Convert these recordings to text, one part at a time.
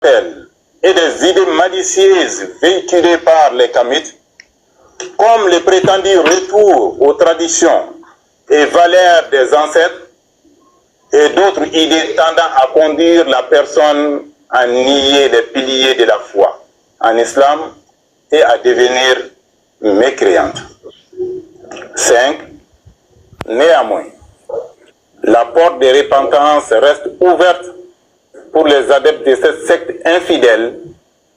et des idées malicieuses véhiculées par les Kamites, comme le prétendu retour aux traditions et valeurs des ancêtres, et d'autres idées tendant à conduire la personne à nier les piliers de la foi en islam et à devenir mécréante. 5. Néanmoins, la porte de repentance reste ouverte pour les adeptes de cette secte infidèle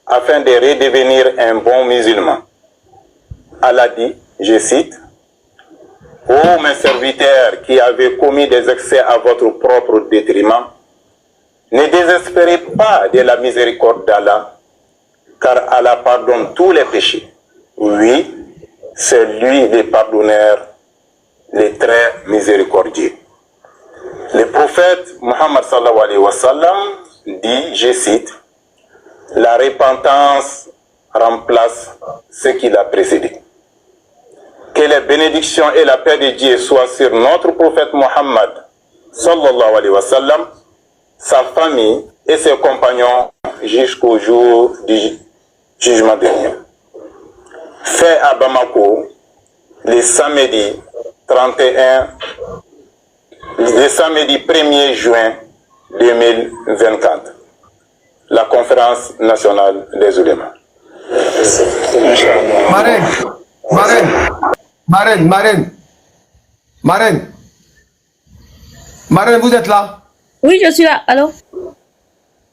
afin de redevenir un bon musulman. Allah dit, je cite, « Ô mes serviteurs qui avez commis des excès à votre propre détriment, ne désespérez pas de la miséricorde d'Allah, car Allah pardonne tous les péchés. Oui, c'est lui le pardonneur, le très miséricordieux. » Le prophète Muhammad sallallahu alayhi wa sallam dit, je cite, « La repentance remplace ce qui l'a précédé. » Que les bénédictions et la paix de Dieu soient sur notre prophète Muhammad sallallahu alayhi wa sallam, sa famille et ses compagnons jusqu'au jour du jugement dernier. Fait à Bamako le samedi 1er juin 2024. La conférence nationale des oulémas. Marraine, vous êtes là? Oui, je suis là. Allô?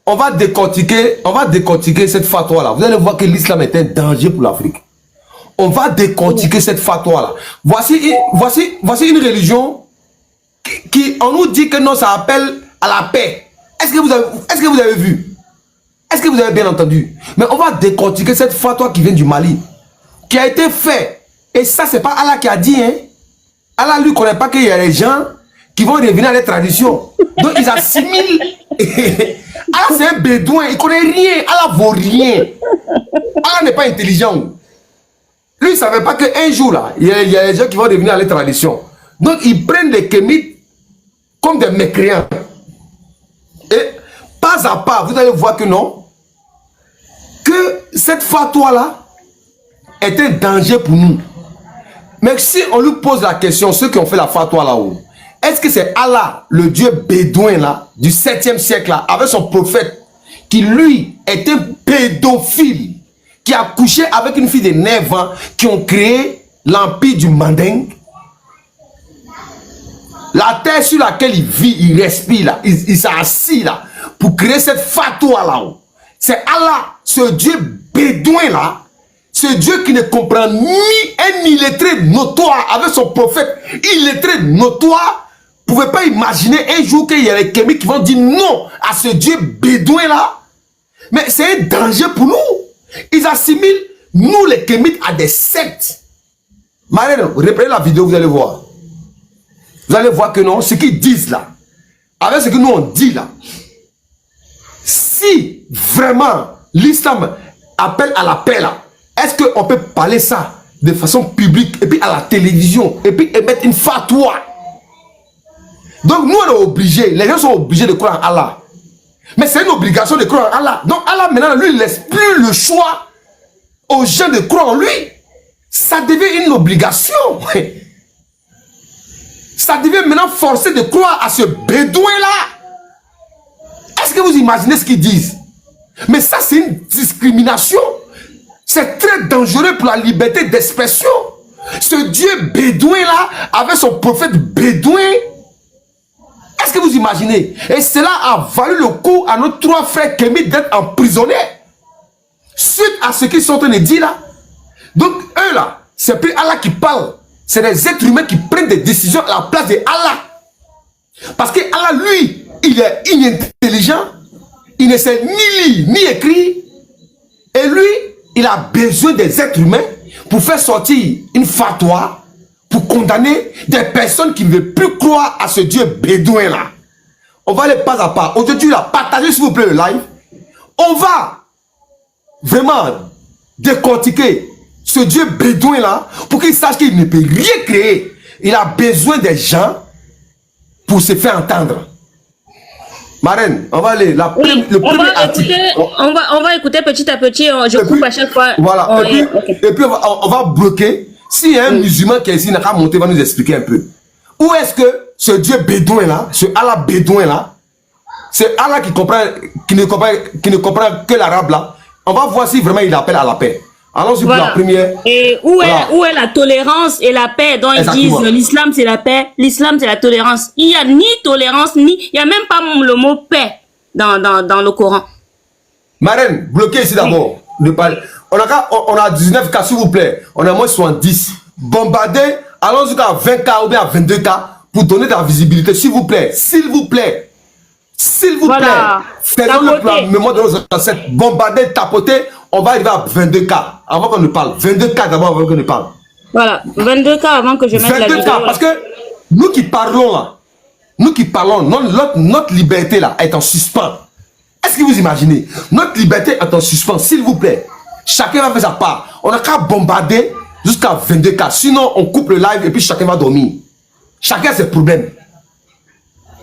On va décortiquer cette fatwa-là. Vous allez voir que l'islam est un danger pour l'Afrique. On va décortiquer cette fatwa-là. Voici une religion qui, on nous dit que non, ça appelle à la paix. Est-ce que vous avez vu? Est-ce que vous avez bien entendu? Mais on va décortiquer cette fatwa qui vient du Mali, qui a été fait. Et ça, c'est pas Allah qui a dit, hein. Allah, lui, connaît pas qu'il y a des gens qui vont revenir à les traditions. Donc, ils assimilent. Allah, c'est un bédouin. Il connaît rien. Allah vaut rien. Allah n'est pas intelligent. Lui, il ne savait pas qu'un jour, là, il y a des gens qui vont revenir à les traditions. Donc, ils prennent les kémites comme des mécréants. Et pas à pas, vous allez voir que non. Que cette fatwa-là est un danger pour nous. Mais si on lui pose la question, ceux qui ont fait la fatwa là-haut, est-ce que c'est Allah, le dieu bédouin là, du 7e siècle là, avec son prophète, qui lui était pédophile, qui a couché avec une fille de 9 ans, qui ont créé l'empire du Mandingue? La terre sur laquelle il vit, il respire là, il s'est assis là, pour créer cette fatwa là-haut. C'est Allah, ce dieu bédouin là, ce Dieu qui ne comprend ni un illettré notoire avec son prophète, illettré notoire, ne pouvait pas imaginer un jour qu'il y a les kémites qui vont dire non à ce Dieu bédouin là. Mais c'est un danger pour nous. Ils assimilent nous les kémites à des sectes. Marraine, reprenez la vidéo, vous allez voir. Vous allez voir que non, ce qu'ils disent là, avec ce que nous on dit là, si vraiment l'islam appelle à la paix là, est-ce qu'on peut parler ça de façon publique et puis à la télévision et puis émettre une fatwa? Donc nous on est obligés, les gens sont obligés de croire en Allah. Mais c'est une obligation de croire en Allah. Donc Allah maintenant lui il laisse plus le choix aux gens de croire en lui. Ça devient une obligation. Ça devient maintenant forcé de croire à ce bédouin là. Est-ce que vous imaginez ce qu'ils disent? Mais ça c'est une discrimination. C'est très dangereux pour la liberté d'expression. Ce Dieu bédouin là, avec son prophète bédouin. Est-ce que vous imaginez? Et cela a valu le coup à nos 3 frères kémites d'être emprisonnés. Suite à ce qu'ils sont en train de dire là. Donc eux là, c'est plus Allah qui parle. C'est des êtres humains qui prennent des décisions à la place de Allah. Parce que Allah lui, il est inintelligent. Il ne sait ni lire ni écrire. Et lui, il a besoin des êtres humains pour faire sortir une fatwa, pour condamner des personnes qui ne veulent plus croire à ce Dieu bédouin là. On va aller pas à pas. Aujourd'hui, là, partagez s'il vous plaît le live. On va vraiment décortiquer ce Dieu bédouin là pour qu'il sache qu'il ne peut rien créer. Il a besoin des gens pour se faire entendre. Marraine, on va aller. Oui, le premier article. On va écouter petit à petit. Je coupe à chaque fois. Voilà. Et puis on va bloquer. S'il y a un musulman qui est ici, il n'a qu'à monter, va nous expliquer un peu. Où est-ce que ce Dieu bédouin là, ce Allah bédouin là, c'est Allah qui ne comprend que l'arabe là. On va voir si vraiment il appelle à la paix. Allons-y pour la première. Et où est la tolérance et la paix dont ils disent l'islam c'est la paix, l'islam c'est la tolérance. Il n'y a ni tolérance, il n'y a même pas le mot paix dans le Coran. Marraine, bloquez ici d'abord. On a 19 cas, s'il vous plaît. On a moins 70. Bombardez, allons jusqu'à 20 cas ou bien à 22 cas pour donner de la visibilité, s'il vous plaît. S'il vous plaît. S'il vous plaît. Faisons-le pour la mémoire de nos ancêtres. Bombardez, tapotez. On va arriver à 22 cas avant qu'on ne parle. 22 cas d'abord avant qu'on ne parle. Voilà, 22 cas avant que je mette la vidéo. 22 cas, parce que nous qui parlons là, notre liberté là est en suspens. Est-ce que vous imaginez? Notre liberté est en suspens, s'il vous plaît. Chacun va faire sa part. On n'a qu'à bombarder jusqu'à 22 cas. Sinon, on coupe le live et puis chacun va dormir. Chacun a ses problèmes.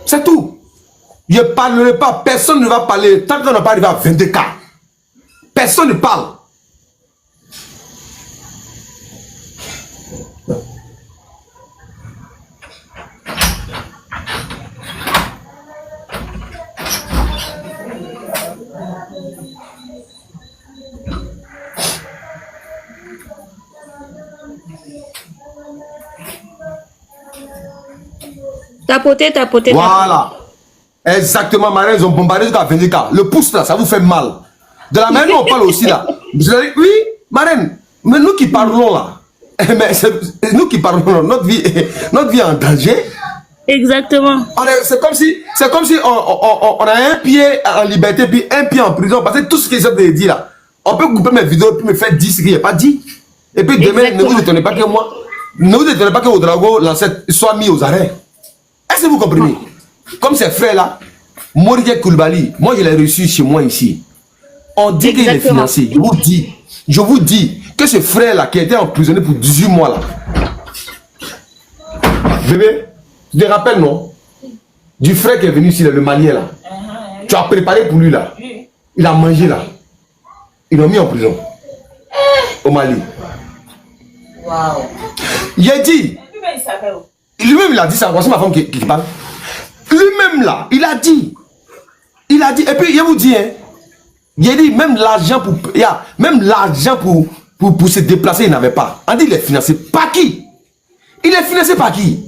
C'est tout. Je ne parlerai pas. Personne ne va parler tant qu'on n'a pas arrivé à 22 cas. Personne ne parle. Tapoter. Voilà. Exactement, Marraine, ils ont bombardé jusqu'à 22 cas. Le pouce là, ça vous fait mal. De la manière dont on parle aussi là. Vous allez, oui, Marraine, mais nous qui parlons là, mais nous qui parlons là, notre vie est en danger. Exactement. C'est comme si on a un pied en liberté puis un pied en prison. Parce que tout ce qu'ils ont dit là, on peut couper mes vidéos puis me faire dire ce qu'il n'y a pas dit. Et puis demain, ne vous étonnez pas que moi, ne vous étonnez pas que Ouedraogo, l'ancêtre, soit mis aux arrêts. Est-ce que vous comprenez? Comme ces frères là, Moriké Koulibaly, moi je l'ai reçu chez moi ici. On dit qu'il est financé. Je vous dis que ce frère là qui a été emprisonné pour 18 mois là. Bébé, tu te rappelles non? Du frère qui est venu ici, le Malien là. Tu as préparé pour lui là. Il a mangé là. Ils l'ont mis en prison. Au Mali. Waouh. Il a dit. Lui-même il a dit ça. Voici ma femme qui parle. Lui-même là, il a dit. Et puis il vous dit, hein. Il a dit même l'argent pour se déplacer, il n'avait pas. On dit il est financé par qui? Il est financé par qui?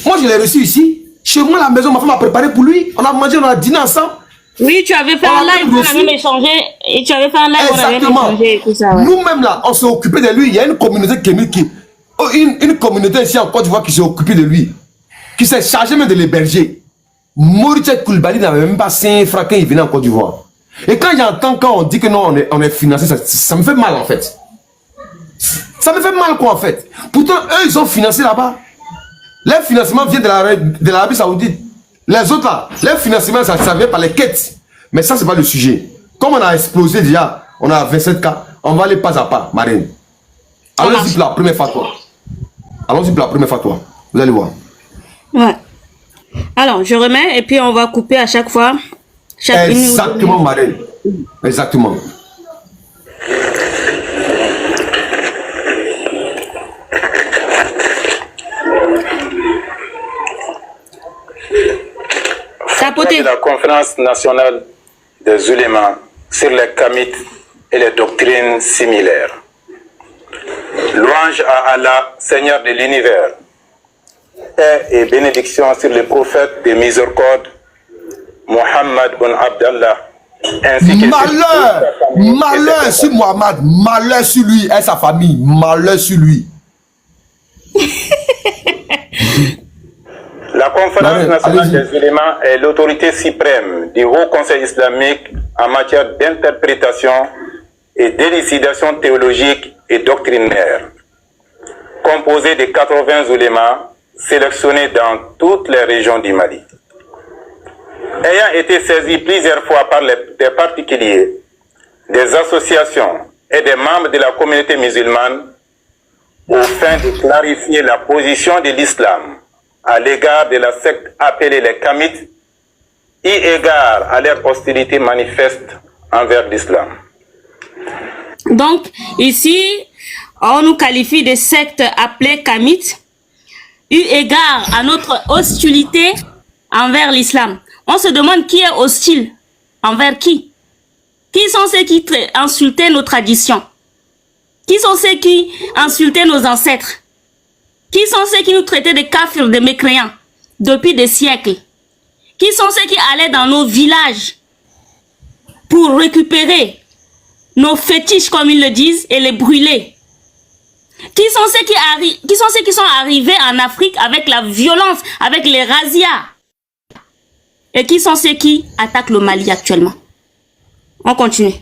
Moi je l'ai reçu ici. Chez moi à la maison, ma femme a préparé pour lui. On a mangé, on a dîné ensemble. Oui, tu avais fait un live, on avait échangé. Et tu avais fait un live, exactement. On avait échangé et tout ça. Ouais. Nous-mêmes là, on s'est occupé de lui. Il y a une communauté une communauté ici en Côte d'Ivoire qui s'est occupée de lui. Qui s'est chargé même de l'héberger. Moriké Koulibaly n'avait même pas 5 francs quand il venait en Côte d'Ivoire. Et quand j'entends, quand on dit que non, on est financé, ça me fait mal en fait. Ça me fait mal quoi en fait. Pourtant, eux, ils ont financé là-bas. Leur financement vient de l'Arabie Saoudite. Les autres là, leur financement, ça vient par les quêtes. Mais ça, c'est pas le sujet. Comme on a explosé déjà, on a 27 cas, on va aller pas à pas, Marine. Allons-y pour la première fatwa. Vous allez voir. Ouais. Alors, je remets et puis on va couper à chaque fois. Exactement, Marine. Exactement. De la conférence nationale des ulémas sur les kamites et les doctrines similaires. Louange à Allah, Seigneur de l'univers. Paix et bénédiction sur le prophète de miséricorde, Mohammed bin Abdallah. Malheur sur Mohammed, malheur sur lui et sa famille, malheur sur lui. La conférence nationale des ulémas est l'autorité suprême du Haut Conseil islamique en matière d'interprétation et d'élucidation théologique et doctrinaire. Composée de 80 ulémas sélectionnés dans toutes les régions du Mali. Ayant été saisi plusieurs fois par des particuliers, des associations et des membres de la communauté musulmane aux fins de clarifier la position de l'islam à l'égard de la secte appelée les Kamites eu égard à leur hostilité manifeste envers l'islam. Donc, ici, on nous qualifie de secte appelée Kamite, eu égard à notre hostilité envers l'islam. On se demande qui est hostile, envers qui? Qui sont ceux qui insultaient nos traditions? Qui sont ceux qui insultaient nos ancêtres? Qui sont ceux qui nous traitaient de kafirs, de mécréants, depuis des siècles? Qui sont ceux qui allaient dans nos villages pour récupérer nos fétiches, comme ils le disent, et les brûler? Qui sont ceux qui sont arrivés en Afrique avec la violence, avec les razzias? Et qui sont ceux qui attaquent le Mali actuellement? On continue.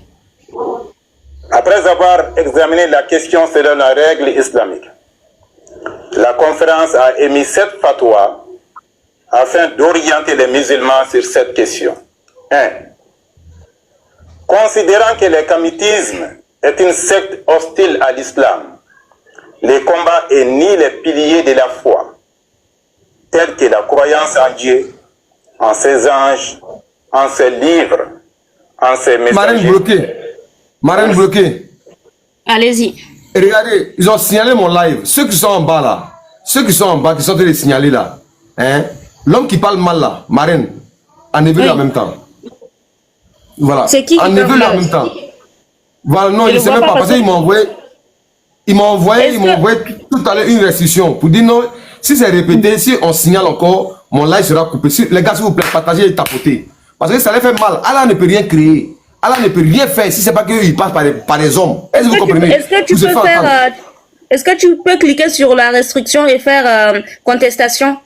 Après avoir examiné la question selon la règle islamique, la conférence a émis 7 fatwas afin d'orienter les musulmans sur cette question. 1. Considérant que le kamitisme est une secte hostile à l'islam, les combats et nient les piliers de la foi, tels que la croyance en Dieu, en ses anges, en ses livres, en ses messagers. Marine bloquée. Marine bloquée. Allez-y. Regardez, ils ont signalé mon live. Ceux qui sont en bas là, ceux qui sont en bas, qui sont en train de signaler là, hein, l'homme qui parle mal là, Marine, en éveille en même temps. Voilà. C'est qui en éveille en même temps. Voilà, non, il ne sait même pas parce qu'il m'a envoyé. Il m'a envoyé tout à l'heure une restriction pour dire non, si c'est répété, si on signale encore, mon live sera coupé. Si, les gars, s'il vous plaît, partagez et tapotez. Parce que ça les fait mal. Allah ne peut rien créer. Allah ne peut rien faire si ce n'est pas qu'il passe par des hommes. Est-ce que vous comprenez? Est-ce que tu peux faire... est-ce que tu peux cliquer sur la restriction et faire contestation?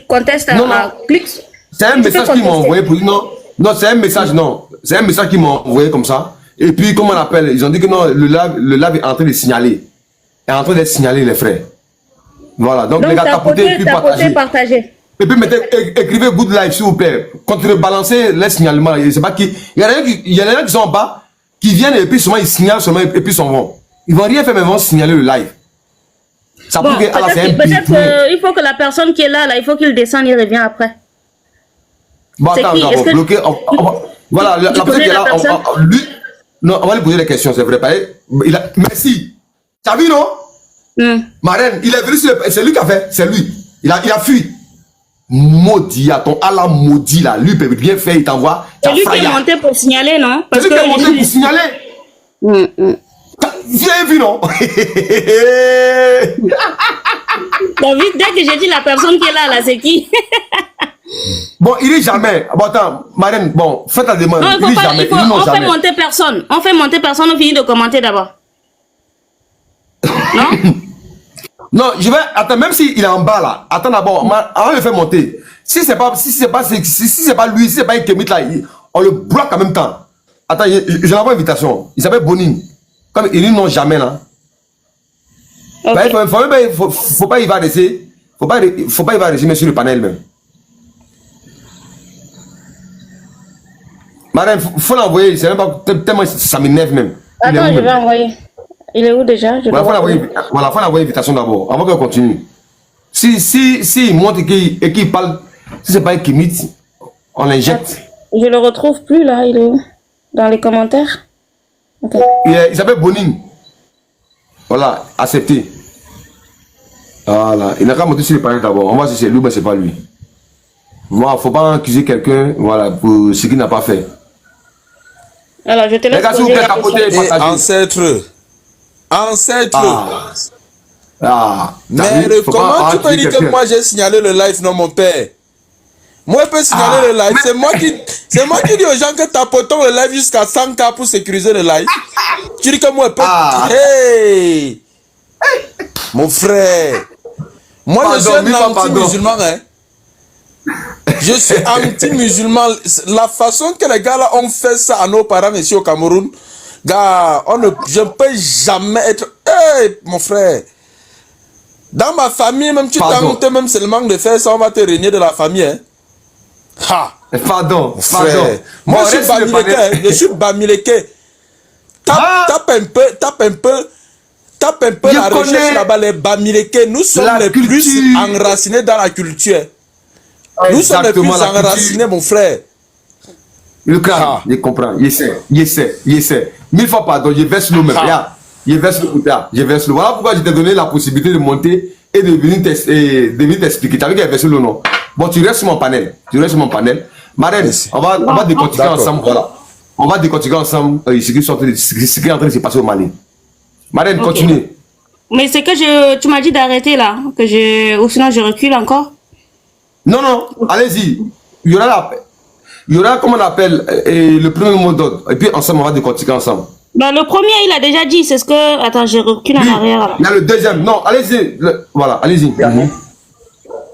Conteste. Non, non. Clique. C'est un message qu'ils m'ont envoyé pour dire non. Non, c'est un message, non. C'est un message qu'ils m'ont envoyé comme ça. Et puis, comment on appelle? Ils ont dit que non, le live est en train de signaler. Est en train d'être signalé, les frères. Voilà. Donc les gars, tapotez et puis partagez. Et puis écrivez good live, s'il vous plaît. Contrebalancez les signalements. Je sais pas qui. Il y en a qui sont en bas, qui viennent et puis souvent ils signalent seulement et puis s'en vont. Ils vont rien faire, mais ils vont signaler le live. Ça bon, peut-être il faut que la personne qui est là, il faut qu'il descende, il revient après. Bon, attends, on va bloquer. Voilà, la personne qui est là, lui, non, on va lui poser des questions, c'est vrai. Merci. T'as vu, non? Marraine, il est venu sur le... C'est lui qui a fait, c'est lui. Il a fui. Maudit, à ton Allah maudit là, lui peut bien faire, il t'envoie. C'est lui qui est monté pour signaler, non? C'est lui qui est monté pour signaler. Viens vu, non? David, dès que j'ai dit la personne qui est là, c'est qui? Bon, il est jamais. Bon, attends, Marine, bon, faites la demande. Non, il jamais. On fait monter personne. On fait monter personne, on finit de commenter d'abord. Non? Non, je vais. Attends, même s'il est en bas là, attends d'abord, on va le faire monter. Si c'est pas lui, si c'est pas un Kémite là, on le bloque en même temps. Attends, je l'envoie invitation. Il s'appelle Bonin. Comme il dit non jamais là. Okay. Faut pas y va laisser. Faut pas y va laisser, mais sur le panel même. Madame, faut l'envoyer. C'est même pas tellement ça m'énerve même. Attends, je vais envoyer. Il est où déjà? Voilà, faut l'envoyer invitation d'abord, avant qu'on continue. Si il montre et qu'il parle, si c'est pas un Kémite, on l'injecte. Je le retrouve plus là, il est où? Dans les commentaires? Okay. Il s'appelle Bonin. Voilà, accepté. Voilà, il n'a qu'à monter sur le panel d'abord. On voit si c'est lui, mais c'est pas lui. Voilà, faut pas accuser quelqu'un, voilà, pour ce qu'il n'a pas fait. Alors, je te laisse poser la question. Ancêtre. Mais comment tu peux dire que moi j'ai signalé le live, non mon père? Moi je peux signaler le live. C'est moi qui dis aux gens que tapotons le live jusqu'à 100K pour sécuriser le live. Tu dis que moi je peux... Hey mon frère. Moi je suis un anti-musulman, hein. Je suis anti-musulman. La façon que les gars là ont fait ça à nos parents ici au Cameroun, gars, je ne peux jamais être... Hey, mon frère. Dans ma famille, même tu t'as même seulement de faire ça, on va te régner de la famille. Hein. Ha! Pardon. Moi, je suis Bamileke. Tape un peu la recherche là-bas, les Bamileke. Nous sommes les plus enracinés dans la culture. Nous sommes les plus Exactement, la culture. enracinés, mon frère. Le crâne, Ah. je comprends. Il essaie. 1000 fois pardon, je verse l'eau même. Ah. Regarde, je verse l'eau. Je verse l'eau. Voilà pourquoi je t'ai donné la possibilité de monter et de venir t'expliquer. Tu as vu qu'il y a versé l'eau, non? Bon, tu restes sur mon panel. Marraine, Merci. on va décortiquer D'accord. ensemble. Voilà. On va décortiquer ensemble ce qui est en train de se passer au Mali. Marraine, Ok. continue. Mais c'est que tu m'as dit d'arrêter là, ou sinon je recule encore. Non, non, allez-y. Il y aura, comment on appelle, le premier mot d'ordre. Et puis ensemble, on va décortiquer ensemble. Ben, le premier, il a déjà dit, c'est ce que... Attends, je recule en Oui, arrière. Là. il y a le deuxième. Non, allez-y. Voilà, allez-y.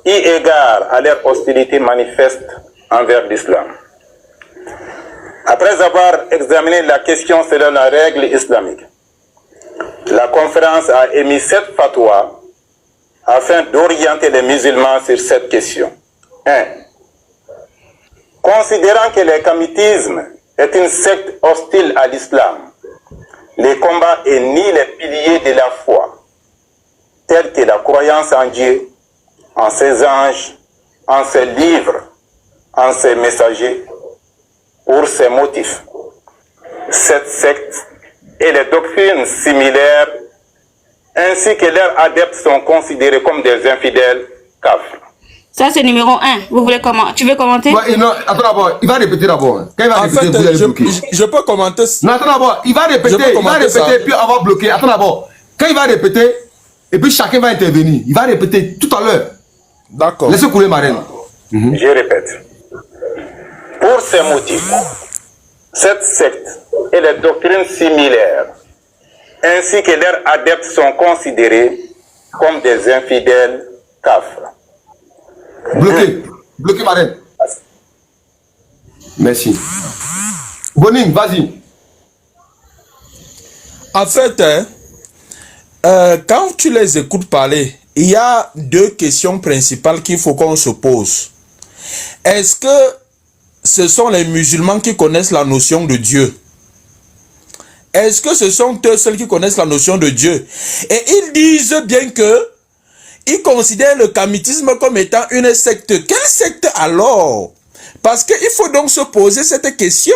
Eu égard à leur hostilité manifeste envers l'islam. Après avoir examiné la question selon la règle islamique, la conférence a émis 7 fatwas afin d'orienter les musulmans sur cette question. 1. Considérant que le kamitisme est une secte hostile à l'islam, le combat et nie les piliers de la foi, tels que la croyance en Dieu, en ses anges, en ses livres, en ses messagers, pour ces motifs. Cette secte et les doctrines similaires, ainsi que leurs adeptes, sont considérés comme des infidèles kafrs. Ça, c'est numéro 1. Vous voulez comment? Tu veux commenter? Ouais, non, attends d'abord, il va répéter d'abord. Quand il va En répéter, fait, vous allez bloquer. je peux commenter. Non, attends d'abord, il va répéter, puis on va bloquer. Attends d'abord, quand il va répéter, et puis chacun va intervenir. Il va répéter tout à l'heure. D'accord. Laissez couler, Marraine. Je répète. Pour ces motifs, cette secte et les doctrines similaires, ainsi que leurs adeptes, sont considérés comme des infidèles kafrs. Bloquez, Marraine. Merci. Boning, vas-y. En fait, quand tu les écoutes parler, il y a 2 questions principales qu'il faut qu'on se pose. Est-ce que ce sont les musulmans qui connaissent la notion de Dieu? Est-ce que ce sont eux seuls qui connaissent la notion de Dieu? Et ils disent bien que ils considèrent le kamitisme comme étant une secte. Quelle secte alors? Parce qu'il faut donc se poser cette question.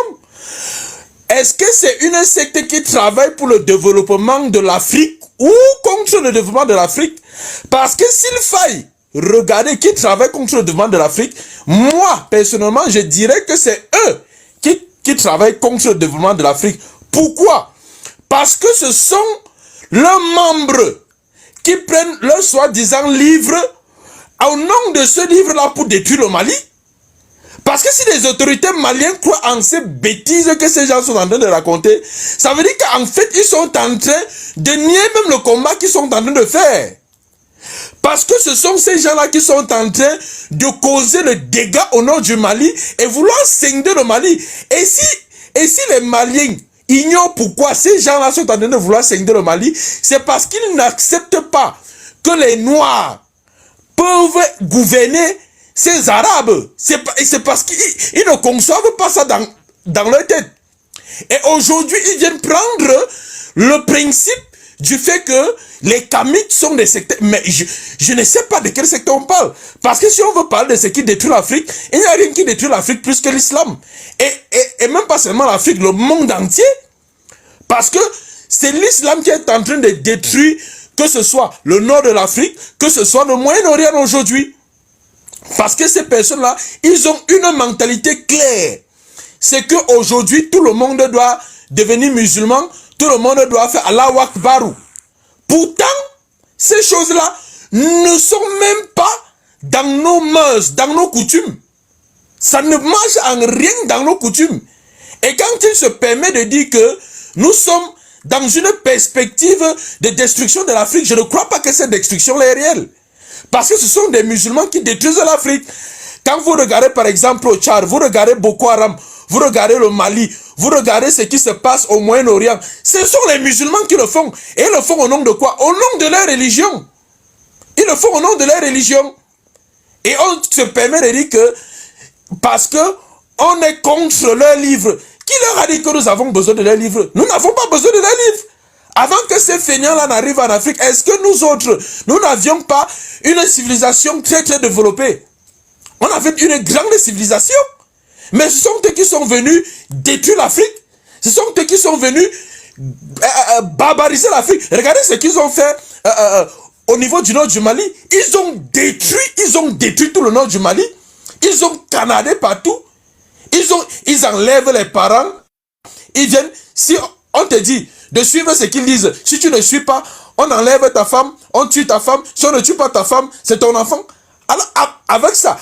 Est-ce que c'est une secte qui travaille pour le développement de l'Afrique ou contre le développement de l'Afrique? Parce que s'il faille regarder qui travaille contre le développement de l'Afrique, moi, personnellement, je dirais que c'est eux qui travaillent contre le développement de l'Afrique. Pourquoi? Parce que ce sont leurs membres qui prennent leur soi-disant livre au nom de ce livre-là pour détruire le Mali. Parce que si les autorités maliennes croient en ces bêtises que ces gens sont en train de raconter, ça veut dire qu'en fait, ils sont en train de nier même le combat qu'ils sont en train de faire. Parce que ce sont ces gens-là qui sont en train de causer le dégât au nord du Mali et vouloir scinder le Mali. Et si les Maliens ignorent pourquoi ces gens-là sont en train de vouloir scinder le Mali, c'est parce qu'ils n'acceptent pas que les Noirs peuvent gouverner ces Arabes. C'est parce qu'ils ne conçoivent pas ça dans leur tête. Et aujourd'hui, ils viennent prendre le principe du fait que les Kamites sont des secteurs. Mais je ne sais pas de quel secteur on parle. Parce que si on veut parler de ce qui détruit l'Afrique, il n'y a rien qui détruit l'Afrique plus que l'islam. Et même pas seulement l'Afrique, le monde entier. Parce que c'est l'islam qui est en train de détruire, que ce soit le nord de l'Afrique, que ce soit le Moyen-Orient aujourd'hui. Parce que ces personnes-là, ils ont une mentalité claire. C'est qu'aujourd'hui, tout le monde doit devenir musulman, tout le monde doit faire Allahu Akbar. Pourtant, ces choses-là ne sont même pas dans nos mœurs, dans nos coutumes. Ça ne marche en rien dans nos coutumes. Et quand il se permet de dire que nous sommes dans une perspective de destruction de l'Afrique, je ne crois pas que cette destruction est réelle. Parce que ce sont des musulmans qui détruisent l'Afrique. Quand vous regardez par exemple au Tchad, vous regardez Boko Haram, vous regardez le Mali, vous regardez ce qui se passe au Moyen-Orient, ce sont les musulmans qui le font. Et ils le font au nom de quoi? Au nom de leur religion. Ils le font au nom de leur religion. Et on se permet de dire que parce que on est contre leur livre. Qui leur a dit que nous avons besoin de leur livre? Nous n'avons pas besoin de leur livre. Avant que ces feignants-là n'arrivent en Afrique, est-ce que nous autres, nous n'avions pas une civilisation très très développée? On avait une grande civilisation. Mais ce sont eux qui sont venus détruire l'Afrique. Ce sont eux qui sont venus barbariser l'Afrique. Regardez ce qu'ils ont fait au niveau du nord du Mali. Ils ont détruit tout le nord du Mali. Ils ont canardé partout. Ils enlèvent les parents. Ils viennent, si on te dit de suivre ce qu'ils disent, si tu ne suis pas, on enlève ta femme, on tue ta femme. Si on ne tue pas ta femme, c'est ton enfant. Alors, avec ça,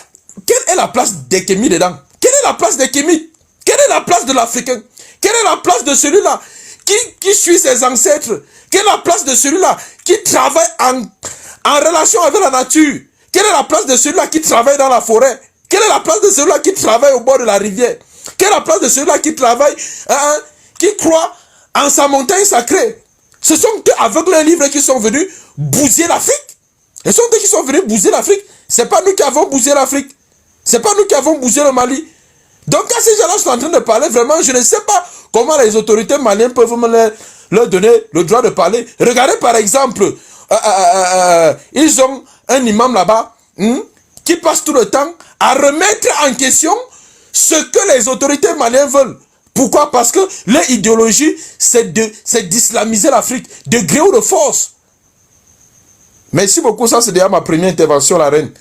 quelle est la place des Kémis dedans? Quelle est la place des Kémis? Quelle est la place de l'Africain? Quelle est la place de celui-là qui suit ses ancêtres? Quelle est la place de celui-là qui travaille en relation avec la nature? Quelle est la place de celui-là qui travaille dans la forêt? Quelle est la place de celui-là qui travaille au bord de la rivière? Quelle est la place de celui-là qui travaille, qui croit en sa montagne sacrée? Ce sont eux avec leurs livres qui sont venus bousiller l'Afrique. Ce sont eux qui sont venus bousiller l'Afrique. C'est pas nous qui avons bousillé l'Afrique. C'est pas nous qui avons bousillé le Mali. Donc quand ces gens-là sont en train de parler, vraiment, je ne sais pas comment les autorités maliennes peuvent leur donner le droit de parler. Regardez par exemple, ils ont un imam là-bas qui passe tout le temps à remettre en question ce que les autorités maliennes veulent. Pourquoi? Parce que leur idéologie, c'est d'islamiser l'Afrique, de gré ou de force. Merci beaucoup, ça c'est déjà ma première intervention, la reine.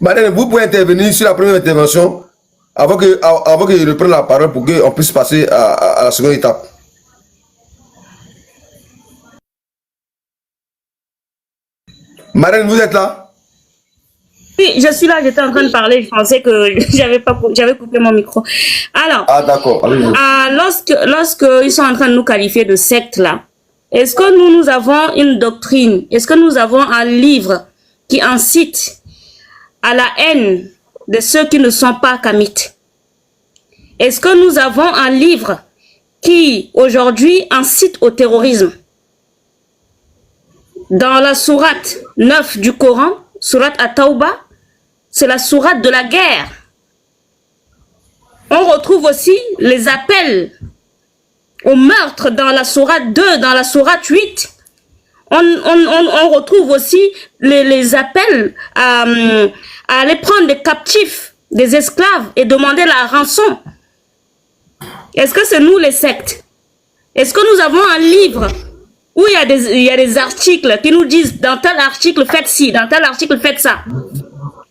Madame, vous pouvez intervenir sur la première intervention avant que je reprenne la parole pour qu'on puisse passer à la seconde étape. Marraine, vous êtes là? Oui, je suis là, j'étais en train de parler, je pensais que j'avais coupé mon micro. Alors, d'accord. Lorsque ils sont en train de nous qualifier de secte là, est-ce que nous avons une doctrine, est-ce que nous avons un livre qui incite à la haine de ceux qui ne sont pas kamites? Est-ce que nous avons un livre qui aujourd'hui incite au terrorisme? Dans la sourate 9 du Coran, sourate At-Tawbah, c'est la sourate de la guerre. On retrouve aussi les appels au meurtre dans la sourate 2, dans la sourate 8. On retrouve aussi les appels à aller prendre des captifs, des esclaves et demander la rançon. Est-ce que c'est nous les sectes? Est-ce que nous avons un livre où il y a des articles qui nous disent dans tel article faites ci, dans tel article faites ça?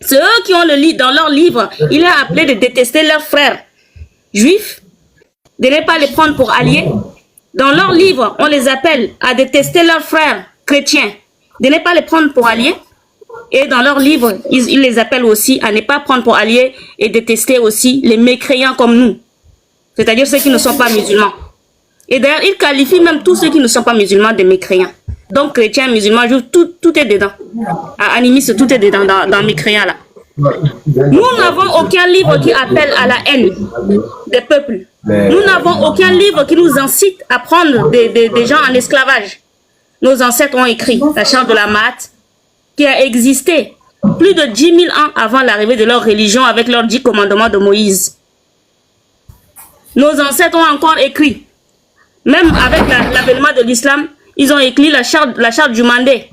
C'est eux qui ont dans leur livre, il est appelé de détester leurs frères juifs, de ne pas les prendre pour alliés. Dans leur livre, on les appelle à détester leurs frères chrétiens, de ne pas les prendre pour alliés. Et dans leur livre, ils les appellent aussi à ne pas prendre pour alliés et détester aussi les mécréants comme nous, c'est-à-dire ceux qui ne sont pas musulmans. Et d'ailleurs, ils qualifient même tous ceux qui ne sont pas musulmans de mécréants. Donc, chrétiens, musulmans, tout est dedans. Animistes, tout est dedans dans mécréants là. Nous n'avons aucun livre qui appelle à la haine des peuples. Nous n'avons aucun livre qui nous incite à prendre des gens en esclavage. Nos ancêtres ont écrit la charte de la Maat, qui a existé plus de 10 000 ans avant l'arrivée de leur religion avec leurs 10 commandements de Moïse. Nos ancêtres ont encore écrit, même avec l'avènement de l'islam, ils ont écrit la charte du Mandé,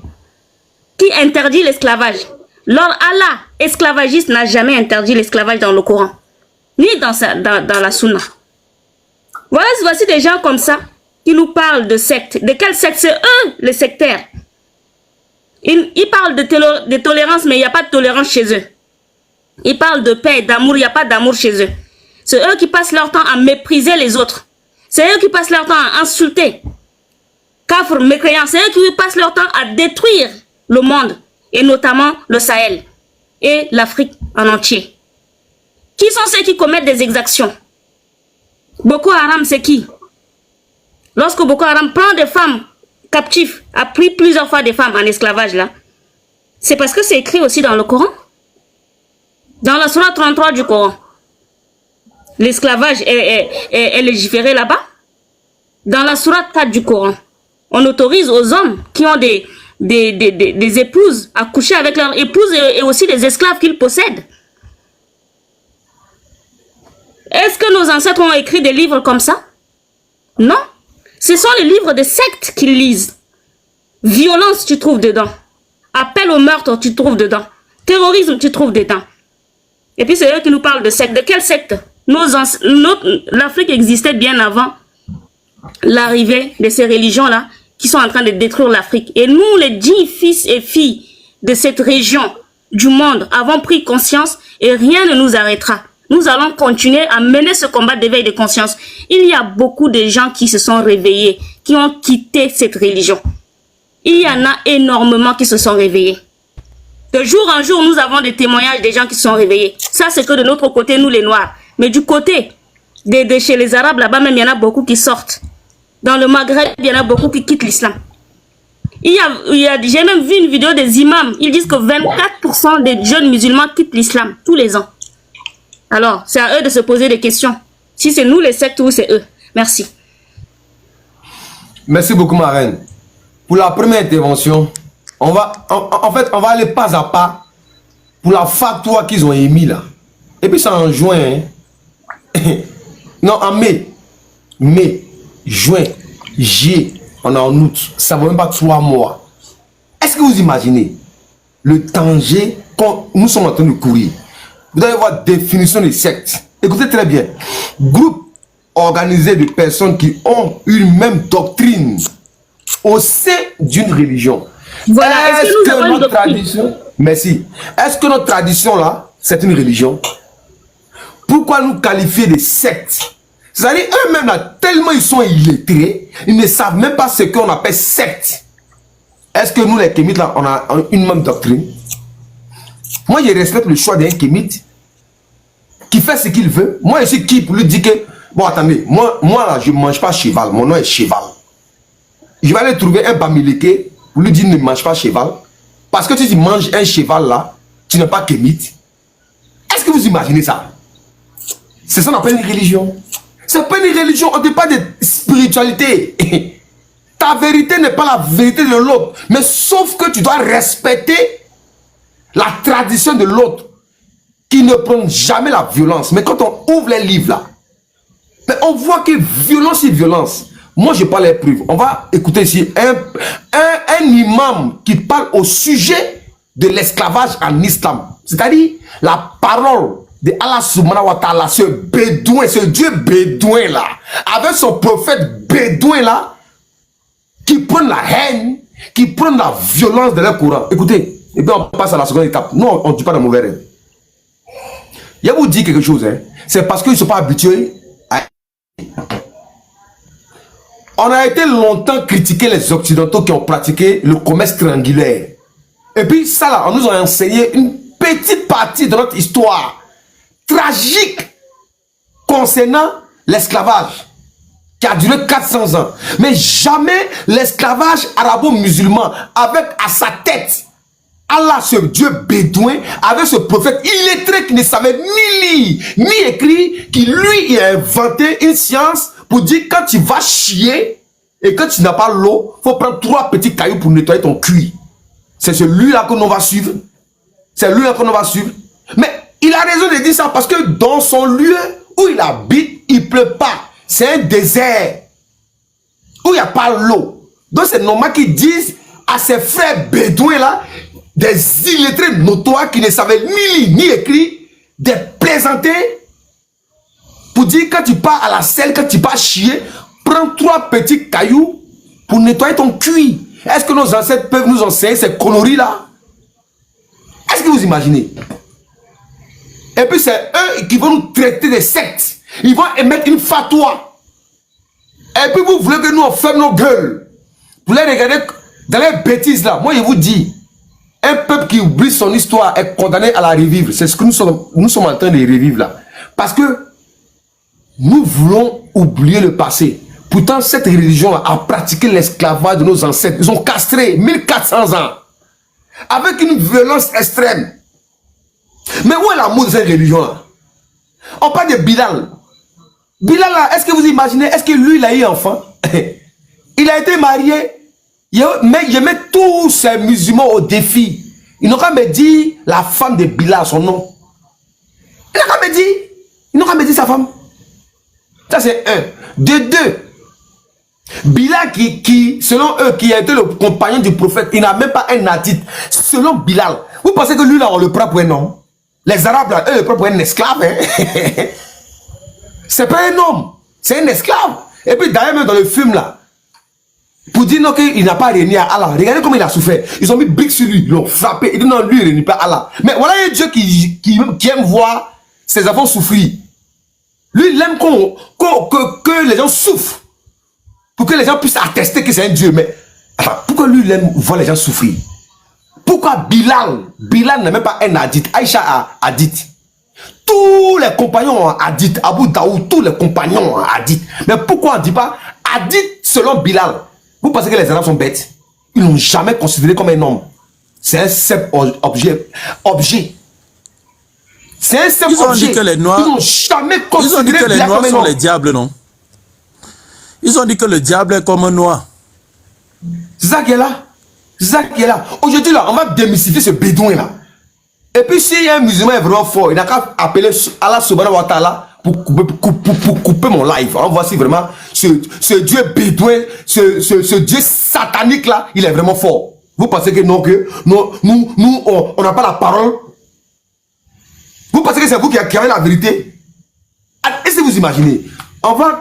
qui interdit l'esclavage. Leur Allah esclavagiste n'a jamais interdit l'esclavage dans le Coran, ni dans la Sunna. Voici des gens comme ça qui nous parlent de secte. De quelle secte? C'est eux les sectaires. Ils parlent de tolérance, mais il n'y a pas de tolérance chez eux. Ils parlent de paix, d'amour, il n'y a pas d'amour chez eux. C'est eux qui passent leur temps à mépriser les autres. C'est eux qui passent leur temps à insulter. Kafr, mécréants, c'est eux qui passent leur temps à détruire le monde, et notamment le Sahel et l'Afrique en entier. Qui sont ceux qui commettent des exactions? Boko Haram, c'est qui? Lorsque Boko Haram prend des femmes captives, a pris plusieurs fois des femmes en esclavage là, c'est parce que c'est écrit aussi dans le Coran. Dans la sourate 33 du Coran, l'esclavage est légiféré là-bas. Dans la sourate 4 du Coran, on autorise aux hommes qui ont des épouses à coucher avec leurs épouses et aussi des esclaves qu'ils possèdent. Est-ce que nos ancêtres ont écrit des livres comme ça? Non. Ce sont les livres des sectes qu'ils lisent. Violence, tu trouves dedans. Appel au meurtre, tu trouves dedans. Terrorisme, tu trouves dedans. Et puis c'est eux qui nous parlent de secte. De quelle secte? L'Afrique existait bien avant l'arrivée de ces religions-là qui sont en train de détruire l'Afrique. Et nous, les 10 fils et filles de cette région du monde, avons pris conscience et rien ne nous arrêtera. Nous allons continuer à mener ce combat d'éveil de conscience. Il y a beaucoup de gens qui se sont réveillés, qui ont quitté cette religion. Il y en a énormément qui se sont réveillés. De jour en jour, nous avons des témoignages des gens qui se sont réveillés. Ça, c'est que de notre côté, nous les Noirs. Mais du côté de chez les Arabes, là-bas même, il y en a beaucoup qui sortent. Dans le Maghreb, il y en a beaucoup qui quittent l'islam. J'ai même vu une vidéo des imams. Ils disent que 24% des jeunes musulmans quittent l'islam tous les ans. Alors, c'est à eux de se poser des questions. Si c'est nous les sectes ou c'est eux. Merci. Merci beaucoup, ma reine. Pour la première intervention, on va aller pas à pas pour la fatwa qu'ils ont émis là. Et puis c'est en juin. Hein. Non, en mai. Mai, juin, juillet, on est en août. Ça ne va même pas 3 mois. Est-ce que vous imaginez le danger quand nous sommes en train de courir? Vous allez voir définition des sectes. Écoutez très bien. Groupe organisé de personnes qui ont une même doctrine au sein d'une religion. Voilà, est-ce que notre tradition... Merci. Est-ce que notre tradition là, c'est une religion? Pourquoi nous qualifier de sectes? C'est-à-dire eux-mêmes là, tellement ils sont illettrés, ils ne savent même pas ce qu'on appelle secte. Est-ce que nous les kémites là, on a une même doctrine? Moi je respecte le choix d'un kémite qui fait ce qu'il veut. Moi je suis qui pour lui dire que, bon attendez, moi là je ne mange pas cheval, mon nom est cheval. Je vais aller trouver un bamileke pour lui dire ne mange pas cheval. Parce que si tu manges un cheval là, tu n'es pas kémite. Est-ce que vous imaginez ça? C'est ça qu'on appelle une religion. C'est pas une religion, on ne dit pas de spiritualité. Ta vérité n'est pas la vérité de l'autre. Mais sauf que tu dois respecter la tradition de l'autre qui ne prend jamais la violence. Mais quand on ouvre les livres là, on voit que violence et violence. Moi je parle les preuves. On va écouter ici un imam qui parle au sujet de l'esclavage en islam. C'est-à-dire la parole de Allah subhanahu wa ta'ala, ce bédouin, ce Dieu bédouin là, avec son prophète bédouin là, qui prend la haine, qui prend la violence de leur Coran. Écoutez, et puis on passe à la seconde étape. Nous, on ne dit pas de mauvais rêve. Je vais vous dire quelque chose, hein. C'est parce qu'ils ne sont pas habitués à... On a été longtemps critiqué les Occidentaux qui ont pratiqué le commerce triangulaire. Et puis ça là, on nous a enseigné une petite partie de notre histoire tragique concernant l'esclavage qui a duré 400 ans. Mais jamais l'esclavage arabo-musulman avec à sa tête Allah, ce Dieu bédouin, avec ce prophète illettré qui ne savait ni lire ni écrire, qui lui il a inventé une science pour dire quand tu vas chier et que tu n'as pas l'eau, il faut prendre 3 petits cailloux pour nettoyer ton cuir. C'est celui-là que l'on va suivre. C'est lui-là que l'on va suivre. Mais il a raison de dire ça parce que dans son lieu où il habite, il ne pleut pas. C'est un désert où il n'y a pas l'eau. Donc c'est normal qu'ils disent à ses frères bédouins là, des illettrés notoires qui ne savaient ni lire ni écrire, de plaisanter pour dire quand tu pars à la selle, quand tu pars chier, prends 3 petits cailloux pour nettoyer ton cuir. Est-ce que nos ancêtres peuvent nous enseigner ces conneries là? Est-ce que vous imaginez? Et puis c'est eux qui vont nous traiter de sectes. Ils vont émettre une fatwa. Et puis vous voulez que nous on ferme nos gueules. Vous voulez regarder dans les bêtises là. Moi je vous dis, un peuple qui oublie son histoire est condamné à la revivre. C'est ce que nous sommes en train de revivre là. Parce que nous voulons oublier le passé. Pourtant cette religion a pratiqué l'esclavage de nos ancêtres. Ils ont castré 1400 ans. Avec une violence extrême. Mais où est l'amour de cette religion là? On parle de Bilal. Bilal là, est-ce que vous imaginez, est-ce que lui il a eu enfant? Il a été marié. Mais je mets tous ces musulmans au défi. Ils n'ont qu'à me dire la femme de Bilal, son nom. Ils n'ont qu'à me dire. Ils n'ont qu'à me dire sa femme. Ça c'est un. De deux. Bilal qui, selon eux, qui a été le compagnon du prophète, il n'a même pas un hadith. Selon Bilal, vous pensez que lui là, on le prend pour un homme? Les Arabes là, eux le prennent pour un esclave. Hein? C'est pas un homme, c'est un esclave. Et puis d'ailleurs, même dans le film là, pour dire non qu'il n'a pas régné à Allah, regardez comment il a souffert. Ils ont mis briques sur lui, ils l'ont frappé. Ils disent non, lui il ne réunit pas à Allah. Mais voilà un Dieu qui aime voir ses enfants souffrir. Lui, il aime que les gens souffrent. Pour que les gens puissent attester que c'est un Dieu. Mais enfin, pourquoi lui, il aime voir les gens souffrir? Pourquoi Bilal n'a même pas un hadith? Aïcha a hadith. Tous les compagnons ont hadith. Abu Daoud, tous les compagnons ont hadith. Mais pourquoi on ne dit pas hadith selon Bilal? Vous pensez que les Arabes sont bêtes? Ils n'ont jamais considéré comme un homme. C'est un simple objet. C'est un simple objet. Ils n'ont jamais considéré ils ont dit que les Bilal noirs comme un sont homme. les diables, non? Ils ont dit que le diable est comme un noir. C'est ça qui est là. C'est ça qui est là. Aujourd'hui, là, on va démystifier ce bédouin là. Et puis, s'il y a un musulman est vraiment fort, il n'a qu'à appeler Allah subhanahu wa ta'ala pour couper mon live. On voit si vraiment ce Dieu bédouin, ce Dieu satanique là, il est vraiment fort. Vous pensez que non, que nous on n'a pas la parole? Vous pensez que c'est vous qui avez la vérité? Est-ce que vous imaginez? On va...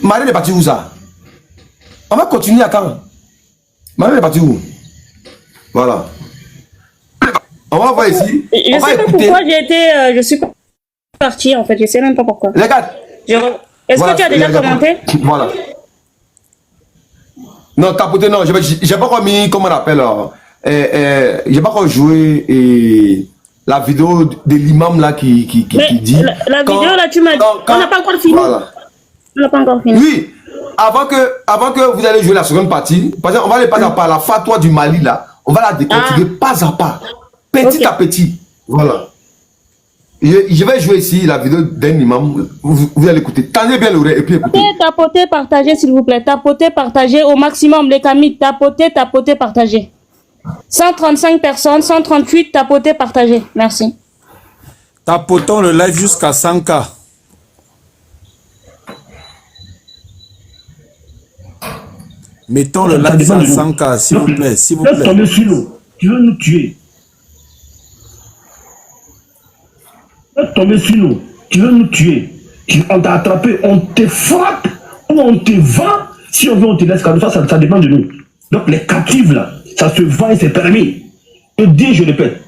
Marie est partie où ça? On va continuer à quand? Marie est partie où? Voilà. On va voir ici. Je ne sais pas pourquoi je suis partie en fait. Je ne sais même pas pourquoi. Regarde. Est-ce que tu as déjà commenté? Voilà. Non, tapoter, non. Je n'ai pas encore mis, comment on appelle, je n'ai pas encore joué la vidéo de l'imam là qui dit. La vidéo là, tu m'as dit. On n'a pas encore fini. Voilà. On n'a pas encore fini. Oui. Avant que vous allez jouer la seconde partie, parce qu'on va aller pas à pas la fatwa du Mali là. On va la décortiquer pas à pas. Petit à petit. Voilà. Je vais jouer ici la vidéo d'un imam. Vous allez écouter. Tendez bien l'oreille et puis écoutez. Tapotez, partagez s'il vous plaît. Tapotez, partagez au maximum les camis. Tapotez, partagez. 135 personnes, 138, tapotez, partagez. Merci. Tapotons le live jusqu'à 100K. Mettons le live à 100K, s'il vous plaît. S'il vous plaît. Tomber sur nous. Tu veux nous tuer. Tomber sur nous. Tu veux nous tuer. On t'a attrapé, on te frappe ou on te vend. Si on veut, on te laisse comme ça, ça dépend de nous. Donc les captifs là, ça se vend et c'est permis. Je dis, je répète,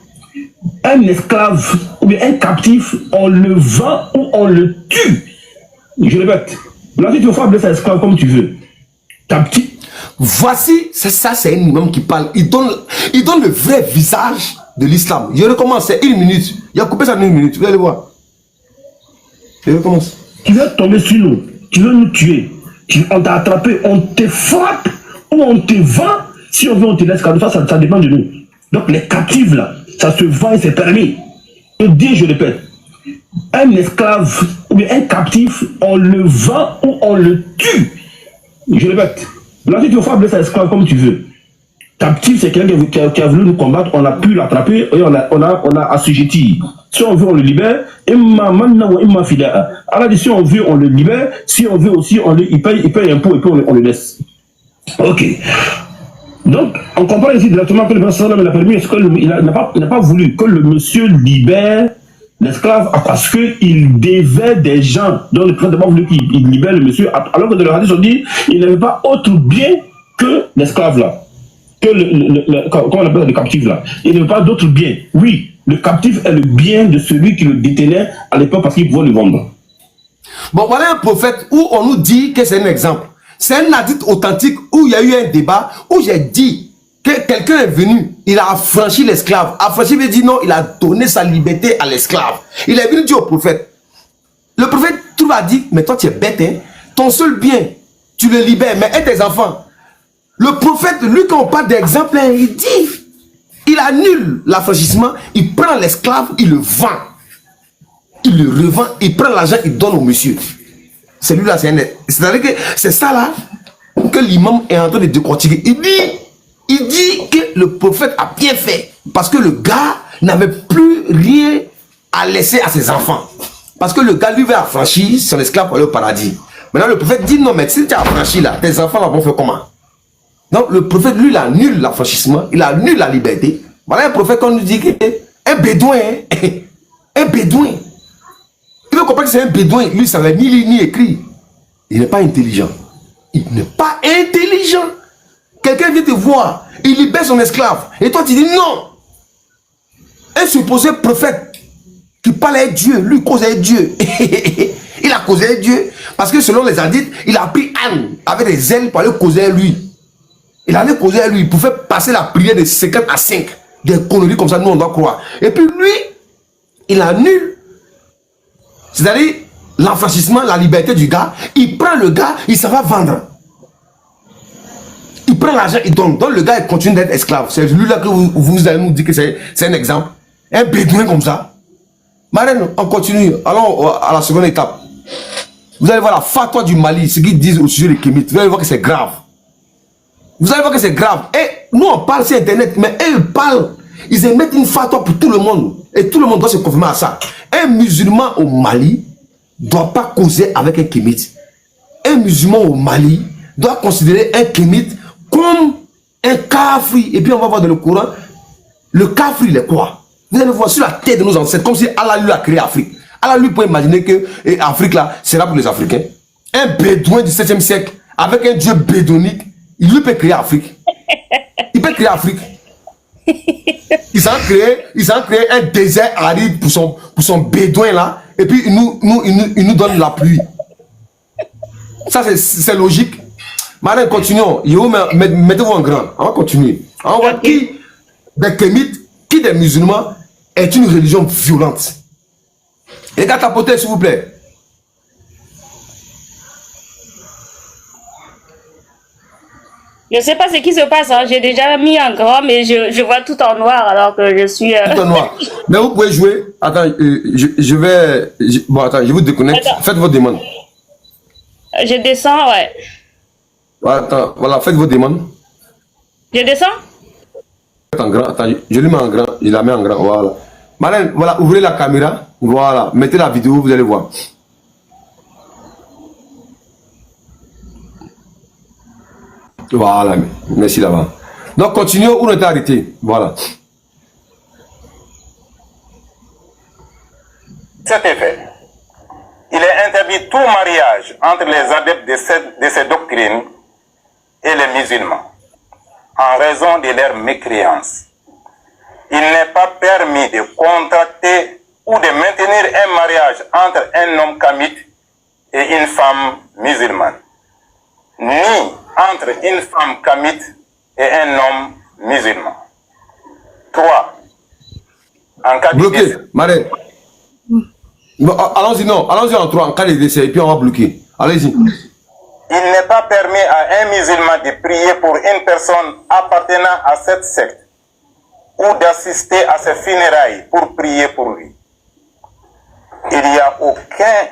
un esclave ou bien un captif, on le vend ou on le tue. Je répète, là tu vas appeler ça esclave comme tu veux. Captif. Voici, ça c'est un imam qui parle. Il donne le vrai visage de l'islam. Je recommence, c'est 1 minute. Il a coupé ça en 1 minute, vous allez voir. Je recommence. Tu veux tomber sur nous, tu veux nous tuer. On t'a attrapé, on te frappe ou on te vend. Si on veut, on te laisse comme ça, ça dépend de nous. Donc les captifs là, ça se vend et c'est permis. Je dis, je répète, un esclave ou bien un captif, on le vend ou on le tue. Je répète, là tu vas appeler ça esclave comme tu veux. Captif, c'est quelqu'un qui a voulu nous combattre, on a pu l'attraper et on a assujetti. Si on veut, on le libère. Alors, si on veut, on le libère. Si on veut aussi, il paye un pot et puis on le laisse. Ok. Donc, on comprend ici directement que le professeur l'a permis, il n'a pas voulu que le monsieur libère l'esclave parce qu'il devait des gens. Donc, le président n'a pas voulu qu'il libère le monsieur, alors que dans le hadith, on dit il n'avait pas autre bien que l'esclave là. Que comment on appelle le captif là. Il n'avait pas d'autre bien. Oui, le captif est le bien de celui qui le détenait à l'époque parce qu'il pouvait le vendre. Bon, voilà un prophète où on nous dit que c'est un exemple. C'est un hadith authentique où il y a eu un débat où j'ai dit que quelqu'un est venu, il a affranchi l'esclave. Affranchi veut dire non, il a donné sa liberté à l'esclave. Il est venu dire au prophète. Le prophète tout a dit, mais toi tu es bête, hein? Ton seul bien, tu le libères, mais et tes enfants. Le prophète, lui, quand on parle d'exemple, il dit, il annule l'affranchissement, il prend l'esclave, il le vend. Il le revend, il prend l'argent, il donne au monsieur. Celui-là, c'est un... C'est-à-dire que c'est ça là que l'imam est en train de décortiquer. Il dit que le prophète a bien fait parce que le gars n'avait plus rien à laisser à ses enfants. Parce que le gars, lui, va affranchir son esclave pour aller au paradis. Maintenant, le prophète dit non, mais si tu as affranchi là, tes enfants là vont faire comment? Donc, le prophète, lui, il annule l'affranchissement, il annule la liberté. Voilà un prophèt qu'on nous dit qu'un bédouin, hein? Un bédouin. Il veut comprendre que c'est un bédouin, lui, ça va ni lire ni écrire. Il n'est pas intelligent. Il n'est pas intelligent. Quelqu'un vient te voir, il libère son esclave. Et toi, tu dis non. Un supposé prophète qui parle avec Dieu, lui cause avec Dieu. Il a causé avec Dieu. Parce que selon les hadiths, il a pris Anne avec des ailes pour aller causer avec lui. Il allait causer avec lui pour faire passer la prière de 50 à 5. Des conneries comme ça, nous on doit croire. Et puis lui, il annule. C'est-à-dire l'enfranchissement, la liberté du gars. Il prend le gars, il s'en va vendre. Il prend l'argent, il donne. Donc le gars, il continue d'être esclave. C'est lui-là que vous allez nous dire que c'est un exemple. Un bédouin comme ça. Marraine, on continue. Allons à la seconde étape. Vous allez voir la fatwa du Mali, ce qu'ils disent au sujet des kémites. Vous allez voir que c'est grave. Vous allez voir que c'est grave. Et nous, on parle sur Internet, mais eux, ils parlent. Ils émettent une fatwa pour tout le monde. Et tout le monde doit se conformer à ça. Un musulman au Mali ne doit pas causer avec un kémite. Un musulman au Mali doit considérer un kémite comme un kafri. Et puis on va voir dans le Coran, le kafri, il est quoi? Vous allez voir sur la tête de nos ancêtres, comme si Allah lui a créé l'Afrique. Allah lui peut imaginer que l'Afrique là sera pour les Africains. Un bédouin du 7e siècle, avec un dieu bédonique, il lui peut créer l'Afrique. Il peut créer l'Afrique. Il s'en crée un désert aride pour son bédouin là, et puis il nous donne la pluie. Ça c'est logique. Maintenant, continuons. Mettez-vous en grand. On va continuer. On va qui des kémites, qui des musulmans est une religion violente. Les gars, tapotez s'il vous plaît. Je ne sais pas ce qui se passe, hein. J'ai déjà mis en grand, mais je vois tout en noir alors que je suis... Tout en noir. Mais vous pouvez jouer. Attends, attends, je vous déconnecte. Attends. Faites vos demandes. Je descends, ouais. Attends, voilà, faites vos demandes. Je descends? En grand, attends, je lui mets en grand, je la mets en grand, voilà. Marlène, voilà, ouvrez la caméra, voilà, mettez la vidéo, vous allez voir. Voilà, merci là-bas. Donc, continuons où on est arrêté, voilà. Cet effet, il est interdit tout mariage entre les adeptes de ces doctrines et les musulmans, en raison de leur mécréance. Il n'est pas permis de contracter ou de maintenir un mariage entre un homme kamite et une femme musulmane, ni entre une femme kamite et un homme musulman. 3. En cas de bloqué, décès. Marine. Bon, allons-y, non, allons-y en 3, en cas de décès, et puis on va bloquer. Allez-y. Il n'est pas permis à un musulman de prier pour une personne appartenant à cette secte ou d'assister à ses funérailles pour prier pour lui. Il n'y a aucun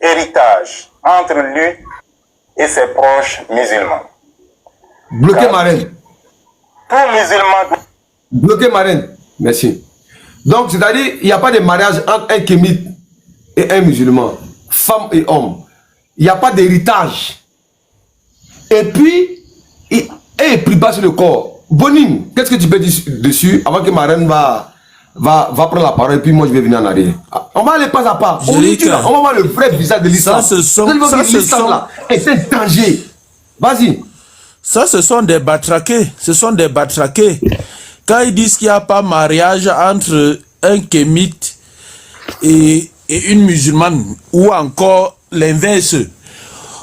héritage entre lui et ses proches musulmans. Bloqué, Marine. Tout musulman... Bloqué, Marine. Merci. Donc, c'est-à-dire, il n'y a pas de mariage entre un kémite et un musulman, femme et homme. Il n'y a pas d'héritage. Et puis, il prie pas sur le corps. Bonim, qu'est-ce que tu peux dire dessus avant que ma reine va prendre la parole et puis moi je vais venir en arrière. On va aller pas à pas. On va voir le vrai visage de l'islam. C'est un danger. Vas-y. Ça, ce sont des batraqués. Ce sont des batraqués. Quand ils disent qu'il n'y a pas mariage entre un kémite et une musulmane, ou encore l'inverse,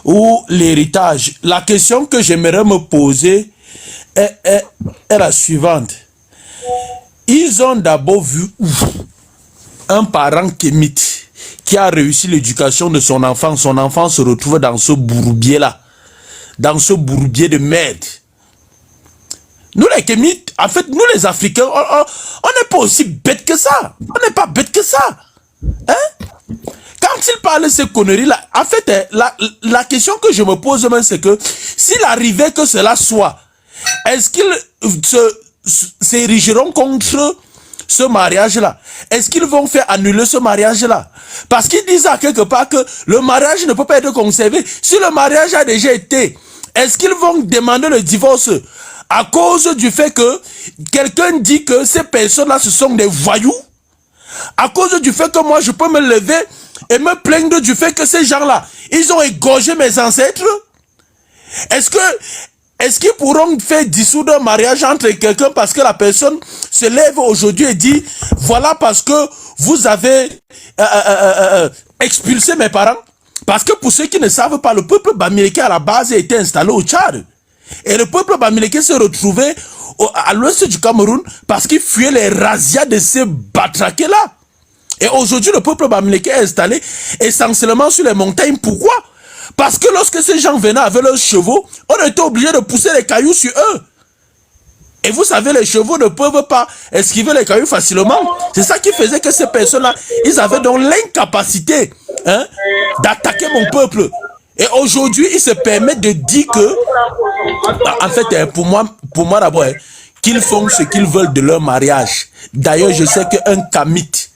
ou l'héritage, la question que j'aimerais me poser est la suivante. Ils ont d'abord vu un parent kémite qui a réussi l'éducation de son enfant se retrouve dans ce bourbier-là, dans ce bourbier de merde. Nous les kémites, en fait, nous les Africains, on n'est pas aussi bêtes que ça. On n'est pas bêtes que ça. Hein? Quand il parle de ces conneries-là, en fait, la question que je me pose même, c'est que s'il arrivait que cela soit, est-ce qu'ils s'érigeront contre ce mariage-là? Est-ce qu'ils vont faire annuler ce mariage-là? Parce qu'ils disent à quelque part que le mariage ne peut pas être conservé. Si le mariage a déjà été, est-ce qu'ils vont demander le divorce à cause du fait que quelqu'un dit que ces personnes-là, ce sont des voyous? À cause du fait que moi, je peux me lever et me plaindre du fait que ces gens-là, ils ont égorgé mes ancêtres? Est-ce qu'ils pourront faire dissoudre un mariage entre quelqu'un parce que la personne se lève aujourd'hui et dit, voilà parce que vous avez expulsé mes parents? Parce que pour ceux qui ne savent pas, le peuple bamileke à la base a été installé au Tchad. Et le peuple bamileke s'est retrouvé à l'ouest du Cameroun parce qu'il fuyait les razzias de ces batraqués-là. Et aujourd'hui, le peuple bamileke est installé essentiellement sur les montagnes. Pourquoi? Parce que lorsque ces gens venaient avec leurs chevaux, on était obligé de pousser les cailloux sur eux. Et vous savez, les chevaux ne peuvent pas esquiver les cailloux facilement. C'est ça qui faisait que ces personnes-là, ils avaient donc l'incapacité d'attaquer mon peuple. Et aujourd'hui, ils se permettent de dire que, en fait, pour moi d'abord, qu'ils font ce qu'ils veulent de leur mariage. D'ailleurs, je sais qu'un kamite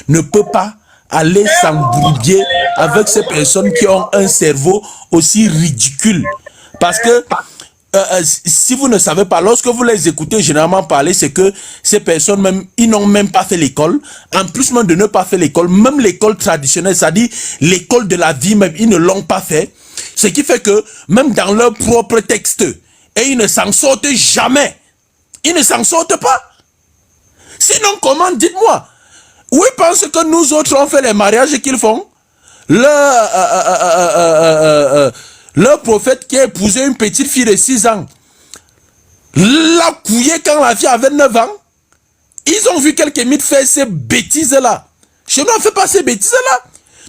ne peut pas aller s'embrouiller avec ces personnes qui ont un cerveau aussi ridicule. Parce que si vous ne savez pas, lorsque vous les écoutez généralement parler, c'est que ces personnes, même, ils n'ont même pas fait l'école. En plus même de ne pas faire l'école, même l'école traditionnelle, c'est-à-dire l'école de la vie, même, ils ne l'ont pas fait. Ce qui fait que, même dans leur propre texte, et ils ne s'en sortent jamais. Ils ne s'en sortent pas. Sinon, comment, dites-moi, où ils pensent que nous autres, on fait les mariages qu'ils font? Leur prophète qui a épousé une petite fille de 6 ans, l'a couillé quand la fille avait 9 ans. Ils ont vu quelques mythes faire ces bêtises-là. Chez nous, on ne fait pas ces bêtises-là.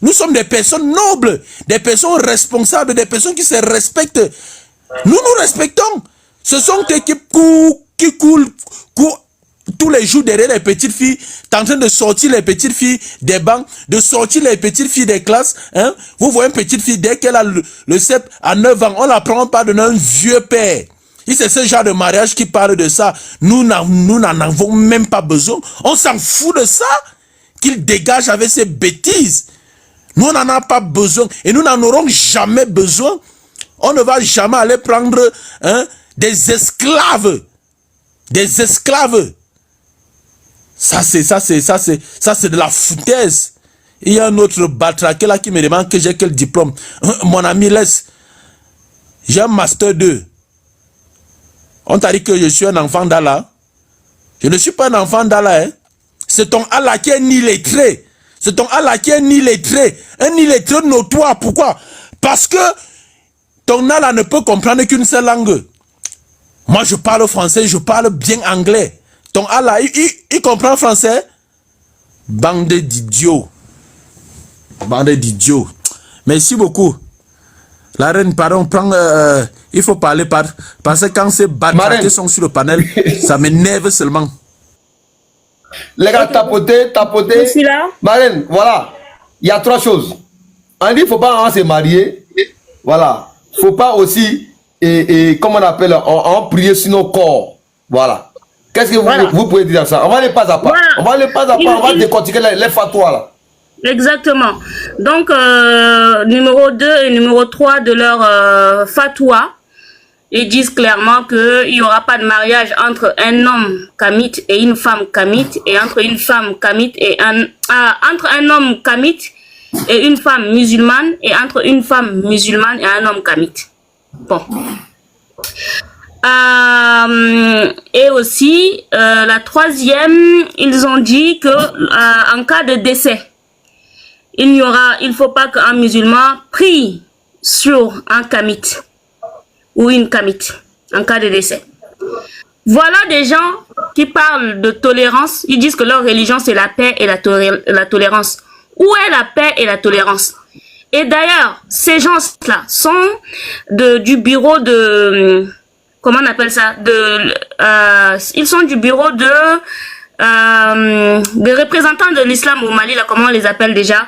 Nous sommes des personnes nobles, des personnes responsables, des personnes qui se respectent. Nous nous respectons. Ce sont eux qui coulent tous les jours derrière les petites filles, en train de sortir les petites filles des bancs, de sortir les petites filles des classes. Hein? Vous voyez une petite fille, dès qu'elle a le CEP à 9 ans, on ne la prend pas de un vieux père. Et c'est ce genre de mariage qui parle de ça. Nous n'en avons même pas besoin. On s'en fout de ça, qu'il dégage avec ces bêtises. Nous, on n'en a pas besoin. Et nous n'en aurons jamais besoin. On ne va jamais aller prendre des esclaves. Des esclaves. Ça c'est de la foutaise. Il y a un autre batraqué là qui me demande que j'ai quel diplôme. Mon ami, laisse. J'ai un master 2. On t'a dit que je suis un enfant d'Allah. Je ne suis pas un enfant d'Allah. Hein? C'est ton Allah qui est illettré. C'est ton Allah qui est illettré. Un illettré notoire. Pourquoi? Parce que ton Allah ne peut comprendre qu'une seule langue. Moi, je parle français, je parle bien anglais. Ton Allah, il comprend français? Bande d'idiots. Bande d'idiots. Merci beaucoup. La reine, pardon, prends... il faut parler parce que quand ces bâtards sont sur le panel, ça m'énerve seulement. Les gars, tapoter. Je suis là. Marraine, voilà. Il y a 3 choses. On dit, il ne faut pas se marier. Voilà. Il ne faut pas aussi... Et comment on appelle, on prier sur nos corps. Voilà. Qu'est-ce que vous pouvez dire à ça? On va aller pas à pas. Voilà. On va aller pas à pas, on va décortiquer les fatwas là. Exactement. Donc, numéro 2 et numéro 3 de leur fatwa, ils disent clairement qu'il n'y aura pas de mariage entre un homme kamite et une femme kamite, et entre une femme kamite et entre un homme kamite et une femme musulmane, et entre une femme musulmane et un homme kamite. Bon. Et aussi, la 3e, ils ont dit que en cas de décès, il ne faut pas qu'un musulman prie sur un kamite ou une kamite en cas de décès. Voilà des gens qui parlent de tolérance. Ils disent que leur religion, c'est la paix et la tolérance. Où est la paix et la tolérance? Et d'ailleurs, ces gens-là sont du bureau de... Comment on appelle ça? Ils sont du bureau des représentants de l'islam au Mali, là, comment on les appelle déjà?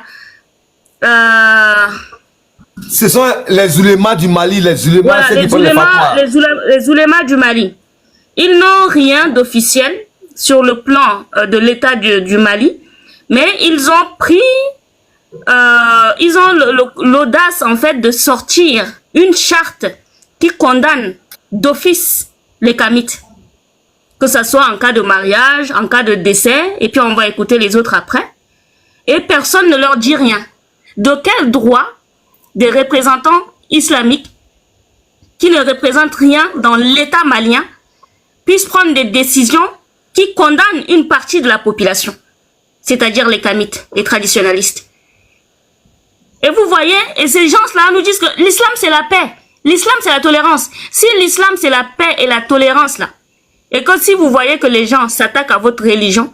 Ce sont les oulémas du Mali, les oulémas, voilà, les oulémas du Mali. Ils n'ont rien d'officiel. sur le plan de l'État du Mali, mais ils ont pris, ils ont l'audace en fait de sortir une charte qui condamne d'office les kamites, que ce soit en cas de mariage, en cas de décès, et puis on va écouter les autres après, et personne ne leur dit rien. De quel droit des représentants islamiques qui ne représentent rien dans l'État malien puissent prendre des décisions qui condamnent une partie de la population, c'est-à-dire les kamites, les traditionalistes. Et vous voyez, et ces gens-là nous disent que l'islam c'est la paix, l'islam c'est la tolérance. Si l'islam c'est la paix et la tolérance là, et que si vous voyez que les gens s'attaquent à votre religion,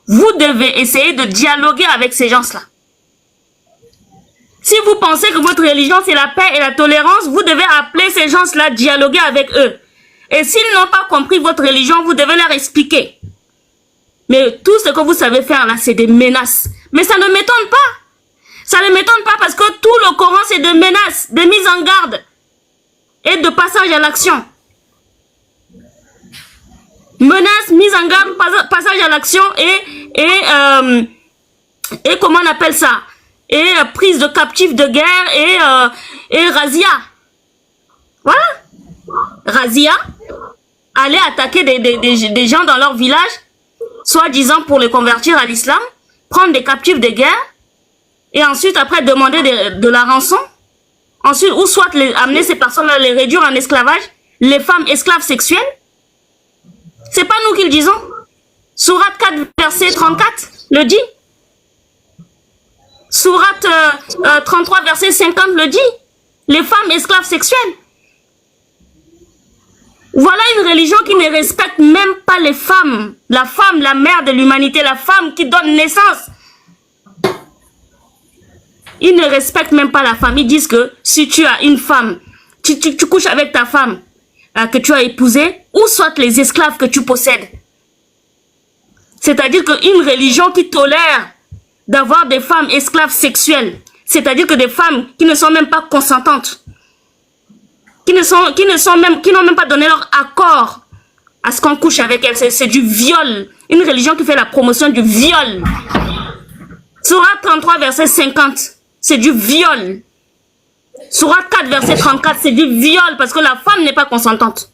vous devez essayer de dialoguer avec ces gens-là. Si vous pensez que votre religion c'est la paix et la tolérance, vous devez appeler ces gens-là, dialoguer avec eux. Et s'ils n'ont pas compris votre religion, vous devez leur expliquer. Mais tout ce que vous savez faire là, c'est des menaces. Mais ça ne m'étonne pas. Ça ne m'étonne pas parce que tout le Coran c'est de menaces, de mise en garde et de passage à l'action. Menaces, mise en garde, passage à l'action et comment on appelle ça? Et prise de captifs de guerre et razzia. Voilà. Razzia. Aller attaquer des gens dans leur village, soi-disant pour les convertir à l'islam, prendre des captifs de guerre, et ensuite après demander de la rançon. Ensuite, ou soit amener ces personnes-là, les réduire en esclavage, les femmes esclaves sexuelles. C'est pas nous qui le disons. Sourate 4, verset 34, le dit. Sourate 33, verset 50 le dit. Les femmes esclaves sexuelles. Voilà une religion qui ne respecte même pas les femmes. La femme, la mère de l'humanité, la femme qui donne naissance. Ils ne respectent même pas la femme. Ils disent que si tu as une femme, tu couches avec ta femme que tu as épousée, ou soit les esclaves que tu possèdes. C'est-à-dire qu'une religion qui tolère d'avoir des femmes esclaves sexuelles, c'est-à-dire que des femmes qui ne sont même pas consentantes, qui n'ont même pas donné leur accord à ce qu'on couche avec elles, c'est du viol. Une religion qui fait la promotion du viol. Sourate 33, verset 50, c'est du viol. Sourate 4, verset 34, c'est du viol parce que la femme n'est pas consentante.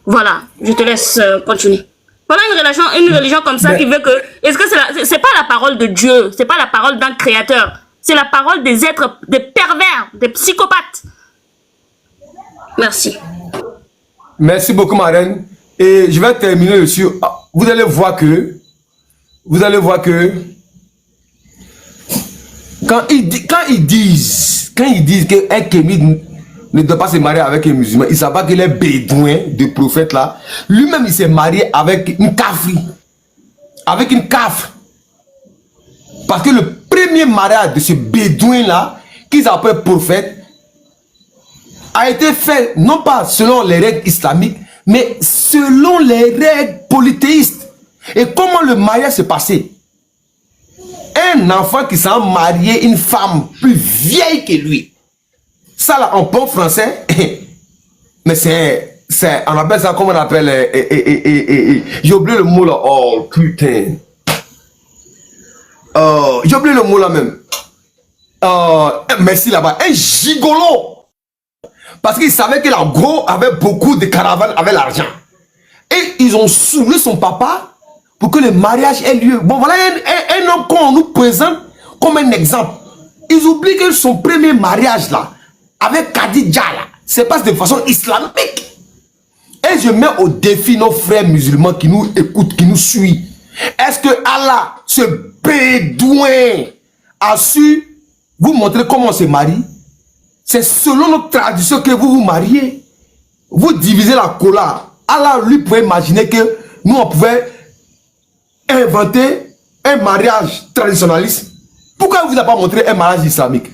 Voilà, je te laisse continuer. Voilà une religion comme ça qui veut que... Est-ce que c'est pas la parole de Dieu, c'est pas la parole d'un créateur, c'est la parole des êtres, des pervers, des psychopathes. Merci. Merci beaucoup, Marraine. Et je vais terminer sur... Vous allez voir que... Quand ils disent qu'un kémite ne doit pas se marier avec un musulman, ils ne savent pas qu'il est bédouin de prophète là. Lui-même, il s'est marié avec une kafri. Avec une kafre. Parce que le premier mariage de ce bédouin là, qu'ils appellent prophète, a été fait non pas selon les règles islamiques, mais selon les règles polythéistes. Et comment le mariage s'est passé? Un enfant qui s'est marié une femme plus vieille que lui. Ça là, en bon français, mais on appelle ça, comment on appelle, j'ai oublié le mot là, oh putain. J'ai oublié le mot là même. Merci là-bas, un gigolo. Parce qu'il savait qu'il en gros avait beaucoup de caravanes avec l'argent. Et ils ont saoulé son papa pour que le mariage ait lieu. Bon, voilà un homme qu'on nous présente comme un exemple. Ils oublient que son premier mariage là, avec Khadija là, se passe de façon islamique. Et je mets au défi nos frères musulmans qui nous écoutent, qui nous suivent. Est-ce que Allah, ce bédouin, a su vous montrer comment on se marie? C'est selon notre tradition que vous vous mariez. Vous divisez la cola. Allah, lui, pouvait imaginer que nous, on pouvait inventer un mariage traditionnaliste. Pourquoi il ne vous a pas montré un mariage islamique?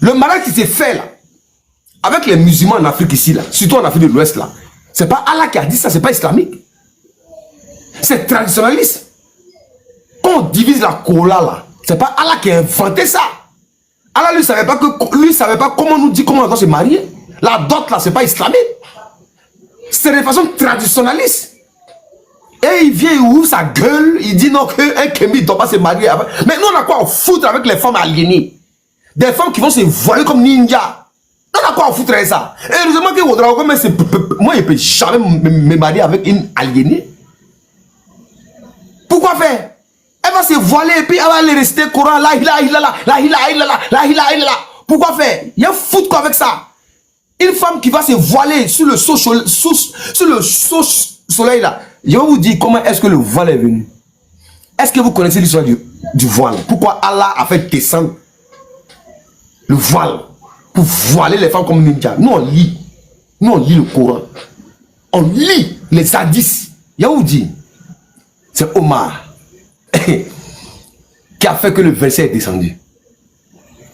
Le mariage qui s'est fait là, avec les musulmans en Afrique ici, là, surtout en Afrique de l'Ouest, là, c'est pas Allah qui a dit ça, c'est pas islamique. C'est traditionnaliste. Quand on divise la cola là, c'est pas Allah qui a inventé ça. Allah lui savait pas comment nous dit comment on doit se marier. La dot là, c'est pas islamique. C'est de façon traditionnaliste. Et il vient, il ouvre sa gueule, il dit non, qu'un kémite ne doit pas se marier avec. Mais nous, on a quoi à foutre avec les femmes aliénées? Des femmes qui vont se voiler comme ninja. On a quoi à foutre avec ça? Et heureusement que Ouedraogo, moi, je ne peux jamais me marier avec une aliénée. Pourquoi faire? Elle va se voiler et puis elle va aller rester courant. La ilaha illallah, la ilaha illallah, la ilaha illallah. Pourquoi faire? Il y a foutre quoi avec ça? Une femme qui va se voiler sur le soleil là. Je vais vous dire comment est-ce que le voile est venu. Est-ce que vous connaissez l'histoire du voile? Pourquoi Allah a fait descendre le voile pour voiler les femmes comme ninja? Nous on lit. Nous on lit le Coran. On lit les hadiths. Je vais vous dire. C'est Omar qui a fait que le verset est descendu.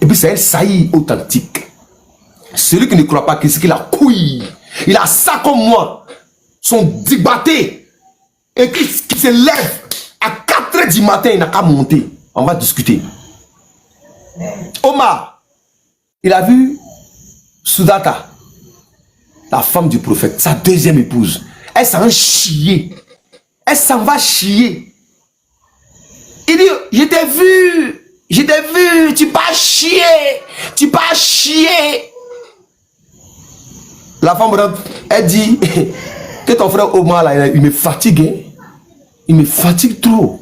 Et puis c'est un saillie authentique. Celui qui ne croit pas c'est qu'il a couille. Il a ça comme moi. Son dibaté. Et qui se lève à 4 h du matin, il n'a qu'à monter. On va discuter. Omar, il a vu Soudata, la femme du prophète, sa deuxième épouse. Elle s'en va chier. Elle s'en va chier. Il dit, je t'ai vu, tu vas chier. Tu vas chier. La femme, elle dit que ton frère Omar, là, il me fatigue. Hein? Il me fatigue trop.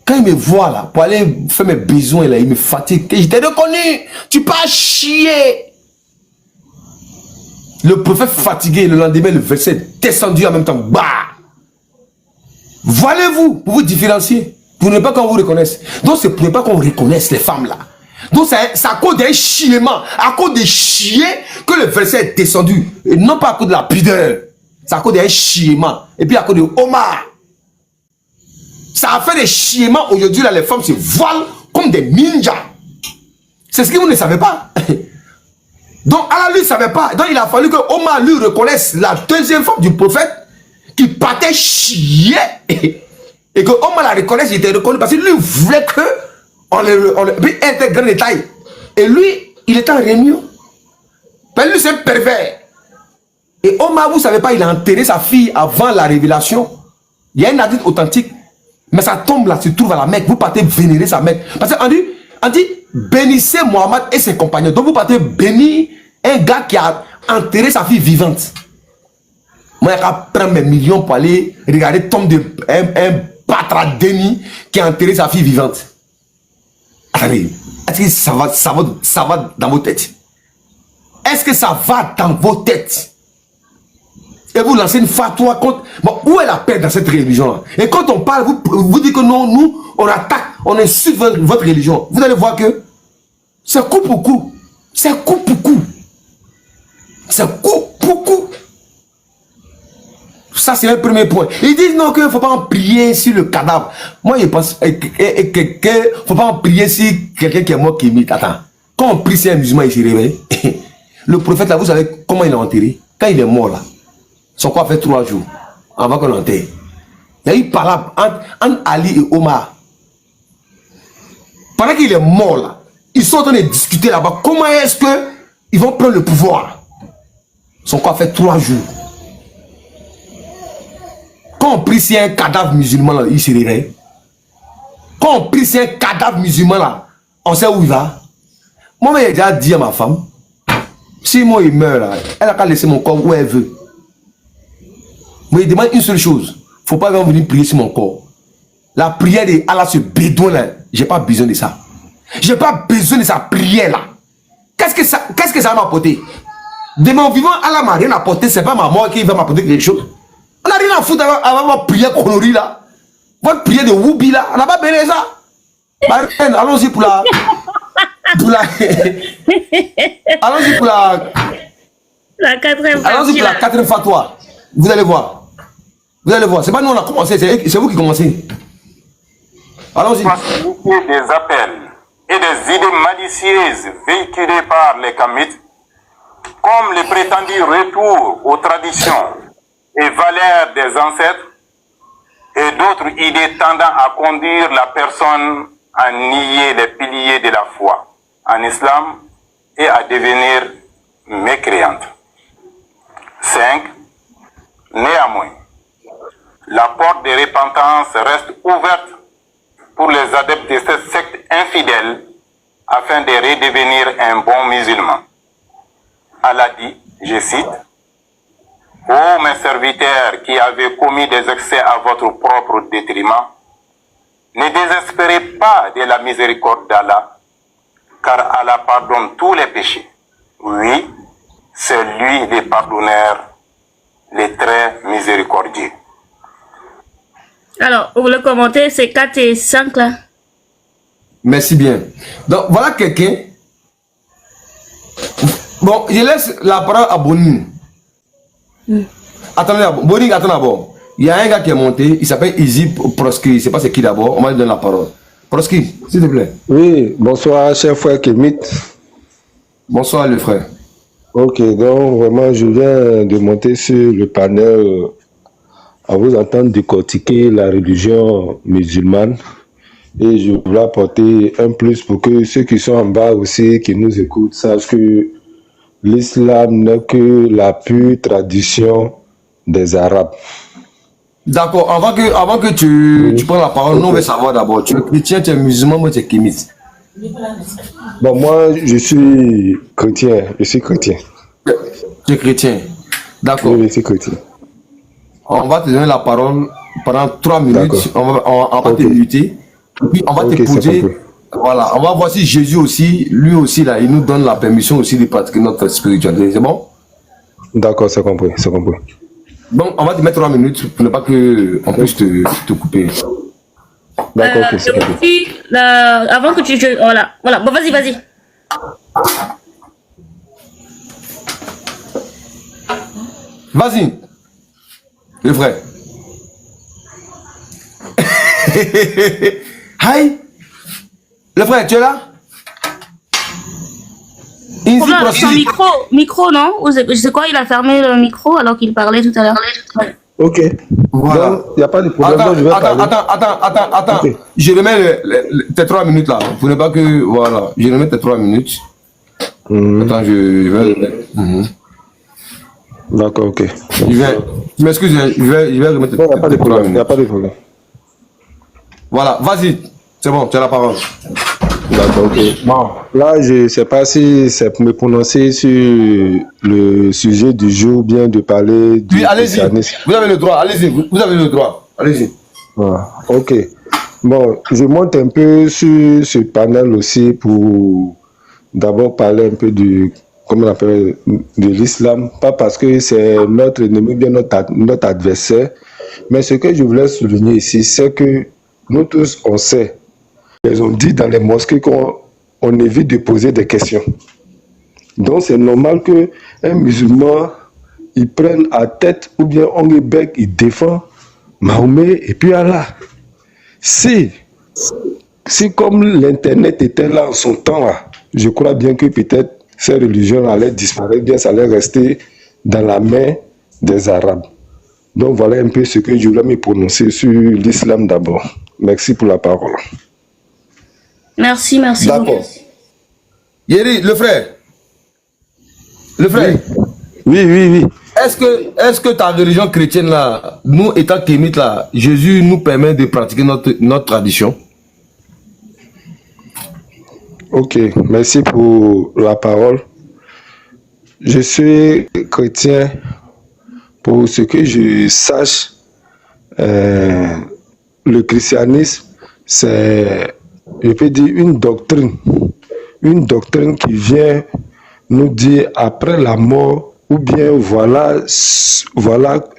Quand il me voit là, pour aller faire mes besoins, là, il me fatigue. Je t'ai reconnu. Tu vas chier. Le prophète fatigué, le lendemain, le verset est descendu en même temps. Bah! Voilez-vous pour vous différencier. Pour ne pas qu'on vous reconnaisse. Donc, c'est pour ne pas qu'on reconnaisse les femmes là. Donc, c'est à cause d'un chiement, à cause des chiens que le verset est descendu. Et non pas à cause de la pudeur. C'est à cause d'un chiement. Et puis à cause de Omar. Ça a fait des chiements. Aujourd'hui, là, les femmes se voilent comme des ninjas. C'est ce que vous ne savez pas. Donc, Allah, lui, ne savait pas. Donc, il a fallu que Omar, lui, reconnaisse la deuxième femme du prophète qui partait chier. Et que Omar la reconnaisse, il était reconnu parce que lui voulait que on le intègre en détail. Et lui, il était en réunion. Mais lui, c'est un pervers. Et Omar, vous ne savez pas, il a enterré sa fille avant la révélation. Il y a une hadith authentique. Mais sa tombe là se trouve à la Mecque. Vous partez vénérer sa Mecque. Parce qu'on dit, bénissez Mohammed et ses compagnons. Donc vous partez bénir un gars qui a enterré sa fille vivante. Moi, je vais prendre mes millions pour aller regarder tombe de un patra Denis qui a enterré sa fille vivante. Attendez, est-ce que ça va dans vos têtes? Est-ce que ça va dans vos têtes? Et vous lancez une fatwa contre... Bon, où est la paix dans cette religion-là? Et quand on parle, vous dites que non, nous, on attaque, on insulte votre religion. Vous allez voir que c'est coup pour coup. C'est coup pour coup. C'est coup pour coup. Ça, c'est le premier point. Ils disent non, qu'il ne faut pas en prier sur le cadavre. Moi, je pense qu'il ne faut pas en prier sur quelqu'un qui est mort qui imite. Attends. Quand on prie sur un musulman, il se réveille. Le prophète, là, vous savez comment il est enterré? Quand il est mort, là, son corps fait 3 jours avant qu'on l'enterre. Il y a eu parole entre Ali et Omar. Pendant qu'il est mort, là, ils sont en train de discuter là-bas. Comment est-ce qu'ils vont prendre le pouvoir? Son corps fait 3 jours. Quand on prie sur un cadavre musulman, là, il se réveille. Quand on prie sur un cadavre musulman, là, on sait où il va. Moi, j'ai déjà dit à ma femme, si moi il meurt, là, elle a qu'à laisser mon corps où elle veut. Mais il demande une seule chose. Il ne faut pas venir prier sur mon corps. La prière de Allah, ce bédouin là, je n'ai pas besoin de ça. Je n'ai pas besoin de sa prière là. Qu'est-ce que ça va m'apporter? De mon vivant, Allah m'a rien apporté. Ce n'est pas ma mort qui va m'apporter quelque chose. On n'a rien à foutre avec ma prière connerie là. Votre prière de Woubi là. On n'a pas besoin de ça. Bah, allons-y pour la... allons-y pour la... La quatrième allons-y pour la 4e fatwa. Vous allez voir. Vous allez voir. C'est pas nous on a commencé. C'est vous qui commencez. Allons-y. Des appels et des idées malicieuses véhiculées par les Kamites, comme les prétendus retours aux traditions et valeurs des ancêtres, et d'autres idées tendant à conduire la personne à nier les piliers de la foi en islam et à devenir mécréante. 5. Néanmoins, la porte de repentance reste ouverte pour les adeptes de cette secte infidèle afin de redevenir un bon musulman. Allah dit, je cite, « Ô mes serviteurs qui avez commis des excès à votre propre détriment, ne désespérez pas de la miséricorde d'Allah, car Allah pardonne tous les péchés. Oui, c'est lui le pardonneur, le très miséricordieux. » Alors, vous le commentez, c'est 4 et 5 là. Merci bien. Donc, voilà quelqu'un. Bon, je laisse la parole à Boning. Attendez, Boning, attends d'abord. Il y a un gars qui est monté, il s'appelle Izzy Proski. Je ne sais pas c'est qui d'abord. On va lui donner la parole. Proski, s'il te plaît. Oui, bonsoir, cher frère Kémit. Bonsoir, le frère. Ok, donc vraiment, je viens de monter sur le panel à vous entendre décortiquer la religion musulmane. Et je voulais apporter un plus pour que ceux qui sont en bas aussi, qui nous écoutent, sachent que l'islam n'est que la pure tradition des Arabes. D'accord, avant que tu prennes la parole, nous on veut savoir d'abord, tu es chrétien, tu es musulman, moi tu es kémite. Bon, moi, je suis chrétien. Tu es chrétien. D'accord. Oui, je suis chrétien. On va te donner la parole pendant 3 minutes. On va te lutter. Puis on va te poser. Voilà, on va voir si Jésus aussi, lui aussi, là, il nous donne la permission aussi de pratiquer notre spiritualité. C'est bon? D'accord, c'est compris, c'est compris. Donc, on va te mettre 3 minutes pour ne pas qu'on puisse te couper. D'accord, ok, c'est compris. Avant que tu... Voilà, bon, vas-y. Vas-y, le frère. Hi, le frère, tu es là? Son micro, non? Je sais quoi, il a fermé le micro alors qu'il parlait tout à l'heure. Ok. Voilà. Il n'y a pas de problème. Attends. Okay. Je remets tes 3 minutes là. Pour ne pas que. Voilà. Je remets tes 3 minutes. Attends, je vais le mettre. D'accord, ok. Je m'excuse, je vais remettre tes 3 minutes. Il n'y a pas de problème. Voilà, vas-y. C'est bon, tu as la parole. D'accord, ok. Bon, là, je ne sais pas si c'est pour me prononcer sur le sujet du jour ou bien de parler du christianisme. Vous avez le droit, allez-y, vous avez le droit, allez-y. Ah, ok. Bon, je monte un peu sur ce panel aussi pour d'abord parler un peu comment on appelle, de l'islam. Pas parce que c'est notre ennemi, bien notre adversaire, mais ce que je voulais souligner ici, c'est que nous tous, on sait. Ils ont dit dans les mosquées qu'on évite de poser des questions. Donc c'est normal qu'un musulman, il prenne à tête ou bien on le bec, il défend Mahomet et puis Allah. Si comme l'Internet était là en son temps, là, je crois bien que peut-être ces religions allaient disparaître, bien ça allait rester dans la main des Arabes. Donc voilà un peu ce que je voulais me prononcer sur l'islam d'abord. Merci pour la parole. Merci. D'accord. Yeri, le frère. Oui. Est-ce que ta religion chrétienne là, nous étant kémites là, Jésus nous permet de pratiquer notre tradition? Ok, merci pour la parole. Je suis chrétien. Pour ce que je sache, le christianisme, c'est, je peux dire, une doctrine qui vient nous dire après la mort, ou bien voilà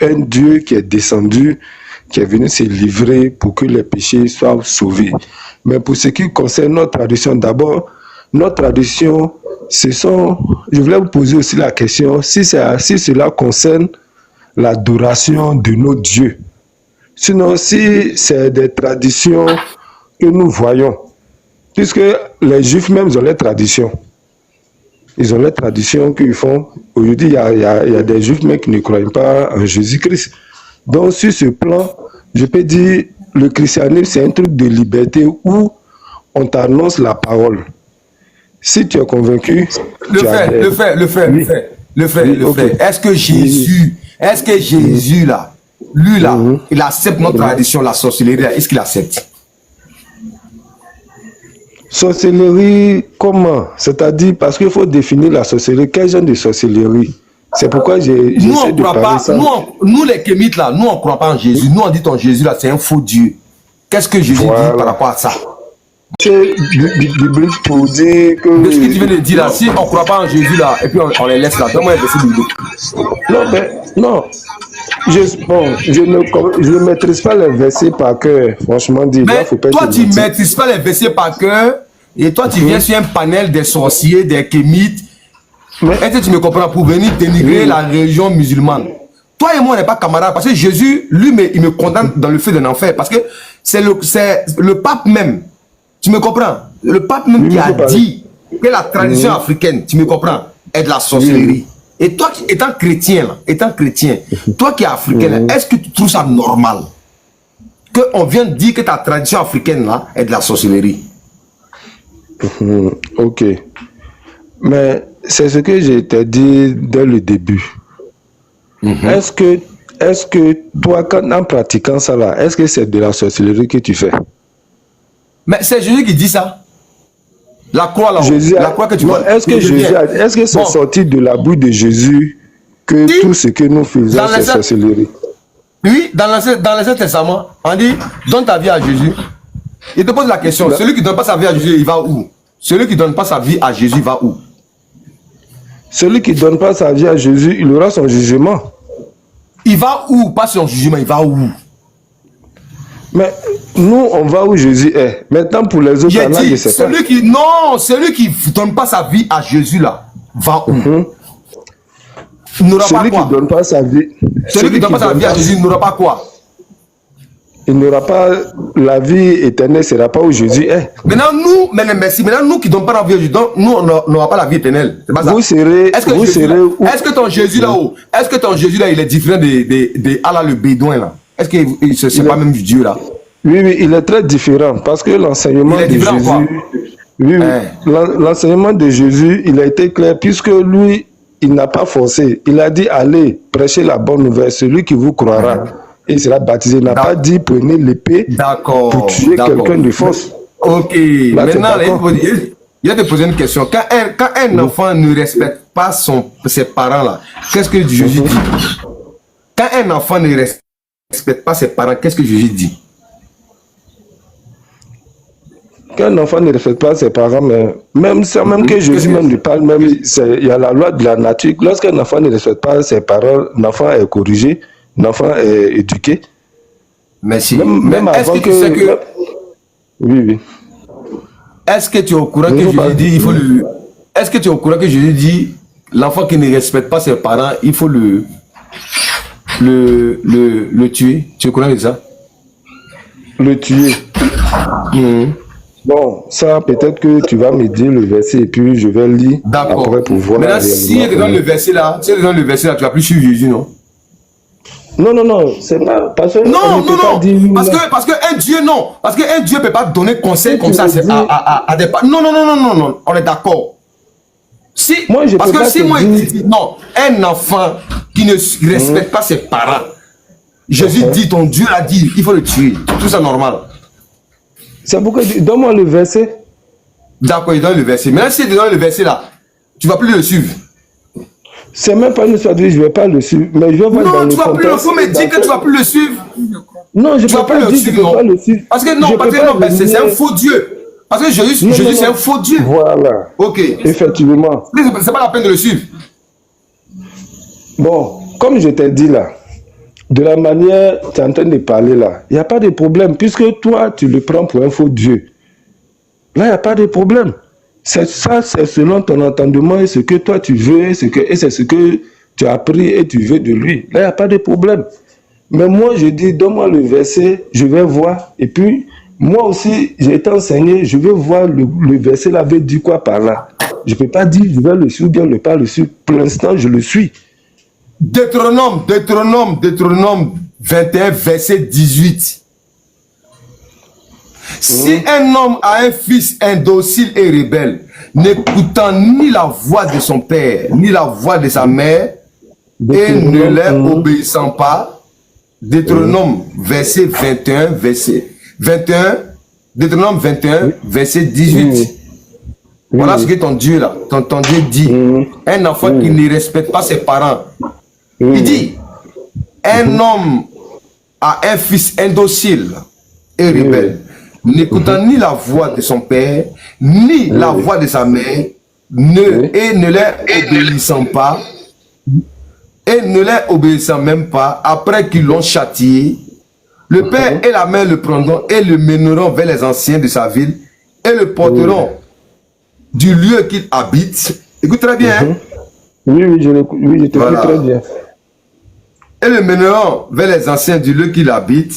un Dieu qui est descendu, qui est venu se livrer pour que les péchés soient sauvés. Mais pour ce qui concerne notre tradition, d'abord, notre tradition, je voulais vous poser aussi la question, si cela concerne l'adoration de nos dieux. Sinon, si c'est des traditions que nous voyons, puisque les Juifs même ont les traditions. Ils ont les traditions qu'ils font. Aujourd'hui, il y a des Juifs même qui ne croient pas en Jésus-Christ. Donc, sur ce plan, je peux dire, le christianisme, c'est un truc de liberté où on t'annonce la parole. Si tu es convaincu... Le frère. Est-ce que Jésus là, lui là, il accepte notre tradition, la sorcellerie, est-ce qu'il accepte? Sorcellerie, comment? C'est-à-dire, parce qu'il faut définir la sorcellerie. Quel genre de sorcellerie? C'est pourquoi j'essaie de parler ça. Nous les kémites là, nous on ne croit pas en Jésus. Nous on dit ton Jésus là, c'est un faux Dieu. Qu'est-ce que Jésus dit par rapport à ça? C'est biblique pour dire que... De ce que tu viens de dire là, si on ne croit pas en Jésus là, et puis on les laisse là, donne-moi un verset biblique. Non, mais non. Je ne maîtrise pas les versets par cœur, franchement dit. Mais faut pas toi, tu ne maîtrises pas les versets par cœur, et toi, tu viens sur un panel des sorciers, des kémites. Est-ce que tu me comprends? Pour venir dénigrer la religion musulmane. Toi et moi, on n'est pas camarades, parce que Jésus, lui, il me condamne dans le feu d'un enfer, parce que c'est le pape même. Tu me comprends? Le pape même qui a dit que la tradition africaine, tu me comprends, est de la sorcellerie. Et toi, étant chrétien, toi qui es africain, est-ce que tu trouves ça normal qu'on vienne dire que ta tradition africaine là est de la sorcellerie? Ok. Mais c'est ce que je t'ai dit dès le début. Est-ce que toi, en pratiquant ça là, est-ce que c'est de la sorcellerie que tu fais? Mais c'est Jésus qui dit ça. La croix là, la croix que tu vois. Est-ce que c'est sorti de la bouche de Jésus que tout ce que nous faisons, c'est sorcellerie? Oui, dans l'Ancien Testament, on dit, donne ta vie à Jésus. Il te pose la question, celui qui ne donne pas sa vie à Jésus, il va où? Celui qui ne donne pas sa vie à Jésus, il va où? Celui qui ne donne pas sa vie à Jésus, il aura son jugement. Il va où? Pas son jugement, il va où? Mais nous, on va où Jésus est. Maintenant, pour les autres, celui qui ne donne pas sa vie à Jésus, là, va où? Il n'aura pas quoi? Qui donne pas sa vie. Celui qui ne donne pas sa vie à Jésus, il n'aura pas quoi? Il n'aura pas la vie éternelle, ce sera pas où Jésus est. Maintenant, nous qui ne donnons pas la vie à Jésus, nous, on n'aura pas la vie éternelle. C'est pas ça. Est-ce que ton Jésus là-haut, il est différent de Allah le bédouin là? Est-ce que c'est pas même Dieu là? Oui, il est très différent parce que l'enseignement de Jésus, l'enseignement de Jésus, il a été clair puisque lui, il n'a pas forcé. Il a dit allez prêcher la bonne nouvelle, celui qui vous croira. Et il sera baptisé. Il n'a pas dit prenez l'épée pour tuer quelqu'un de force. Ok. Là, maintenant, il a te poser une question. Quand un enfant ne respecte pas ses parents là, qu'est-ce que Jésus dit? Quand un enfant ne respecte pas ses parents, qu'est-ce que Jésus dit? Quand un enfant ne respecte pas ses parents, mais même que Jésus même lui parle, même il y a la loi de la nature. Lorsqu'un enfant ne respecte pas ses parents, l'enfant est corrigé, l'enfant est éduqué. Merci. Même avant que... Oui. Est-ce que tu es au courant que Jésus dit il faut le... Est-ce que tu es au courant que Jésus dit l'enfant qui ne respecte pas ses parents, il faut le tuer? Tu es au courant de ça? Le tuer. Bon, ça peut-être que tu vas me dire le verset et puis je vais lire après pour voir. Maintenant, si tu donnes le verset là, tu vas plus suivre Jésus, non? Non, c'est pas parce que parce qu'un Dieu non, parce qu'un Dieu peut pas donner conseil comme ça à des parents. Non, on est d'accord. Un enfant qui ne respecte pas ses parents, Jésus dit, ton Dieu a dit, il faut le tuer. Tout ça normal. C'est pourquoi donne-moi le verset. D'accord, il donne le verset. Maintenant, si tu donnes le verset là, tu vas plus le suivre. C'est même pas une histoire de je vais pas le suivre, mais je vais voir dans le contexte. Non, tu vas plus le suivre, que tu vas plus le suivre. Non, je ne vais pas le suivre. Parce que c'est un faux Dieu. Parce que Jésus, c'est un faux Dieu. Voilà. Ok. Effectivement. C'est pas la peine de le suivre. Bon, comme je t'ai dit là, de la manière tu es en train de parler là, il n'y a pas de problème, puisque toi, tu le prends pour un faux Dieu. Là, il n'y a pas de problème. C'est selon ton entendement et ce que toi tu veux, et c'est ce que tu as appris et tu veux de lui. Là, il n'y a pas de problème. Mais moi, je dis, donne-moi le verset, je vais voir. Et puis, moi aussi, j'ai été enseigné, je veux voir le verset là veut dire quoi par là. Je ne peux pas dire, je vais le suivre, bien ne pas le suivre. Pour l'instant, je le suis. Deutéronome 21, verset 18. Si un homme a un fils indocile et rebelle, n'écoutant ni la voix de son père, ni la voix de sa mère, et ne leur obéissant pas, Deutéronome, verset 21, Deutéronome 21, verset 18. Voilà ce que ton Dieu là, ton Dieu dit. Un enfant qui ne respecte pas ses parents. Il dit, un homme a un fils indocile et rebelle, n'écoutant ni la voix de son père, ni la voix de sa mère, et ne leur obéissant même pas, après qu'ils l'ont châtié, le père et la mère le prendront et le mèneront vers les anciens de sa ville et le porteront du lieu qu'il habite. Écoute très bien. Hein? Oui, je t'écoute très bien. Et le mèneront vers les anciens du lieu qu'il habite.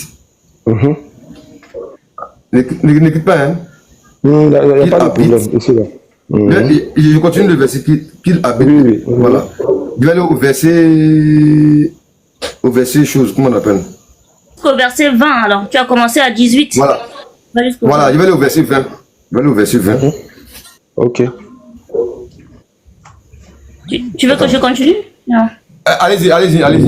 N'écoute pas, hein? Il n'y a pas de problème. Ici, là. Je continue le verset qu'il habite. Voilà. Je vais aller au verset chose, comment on appelle? Au verset 20, alors. Tu as commencé à 18. Voilà. Voilà, je vais aller au verset 20. Ok. Tu veux que je continue? Non. Allez-y. Allez-y. Alors,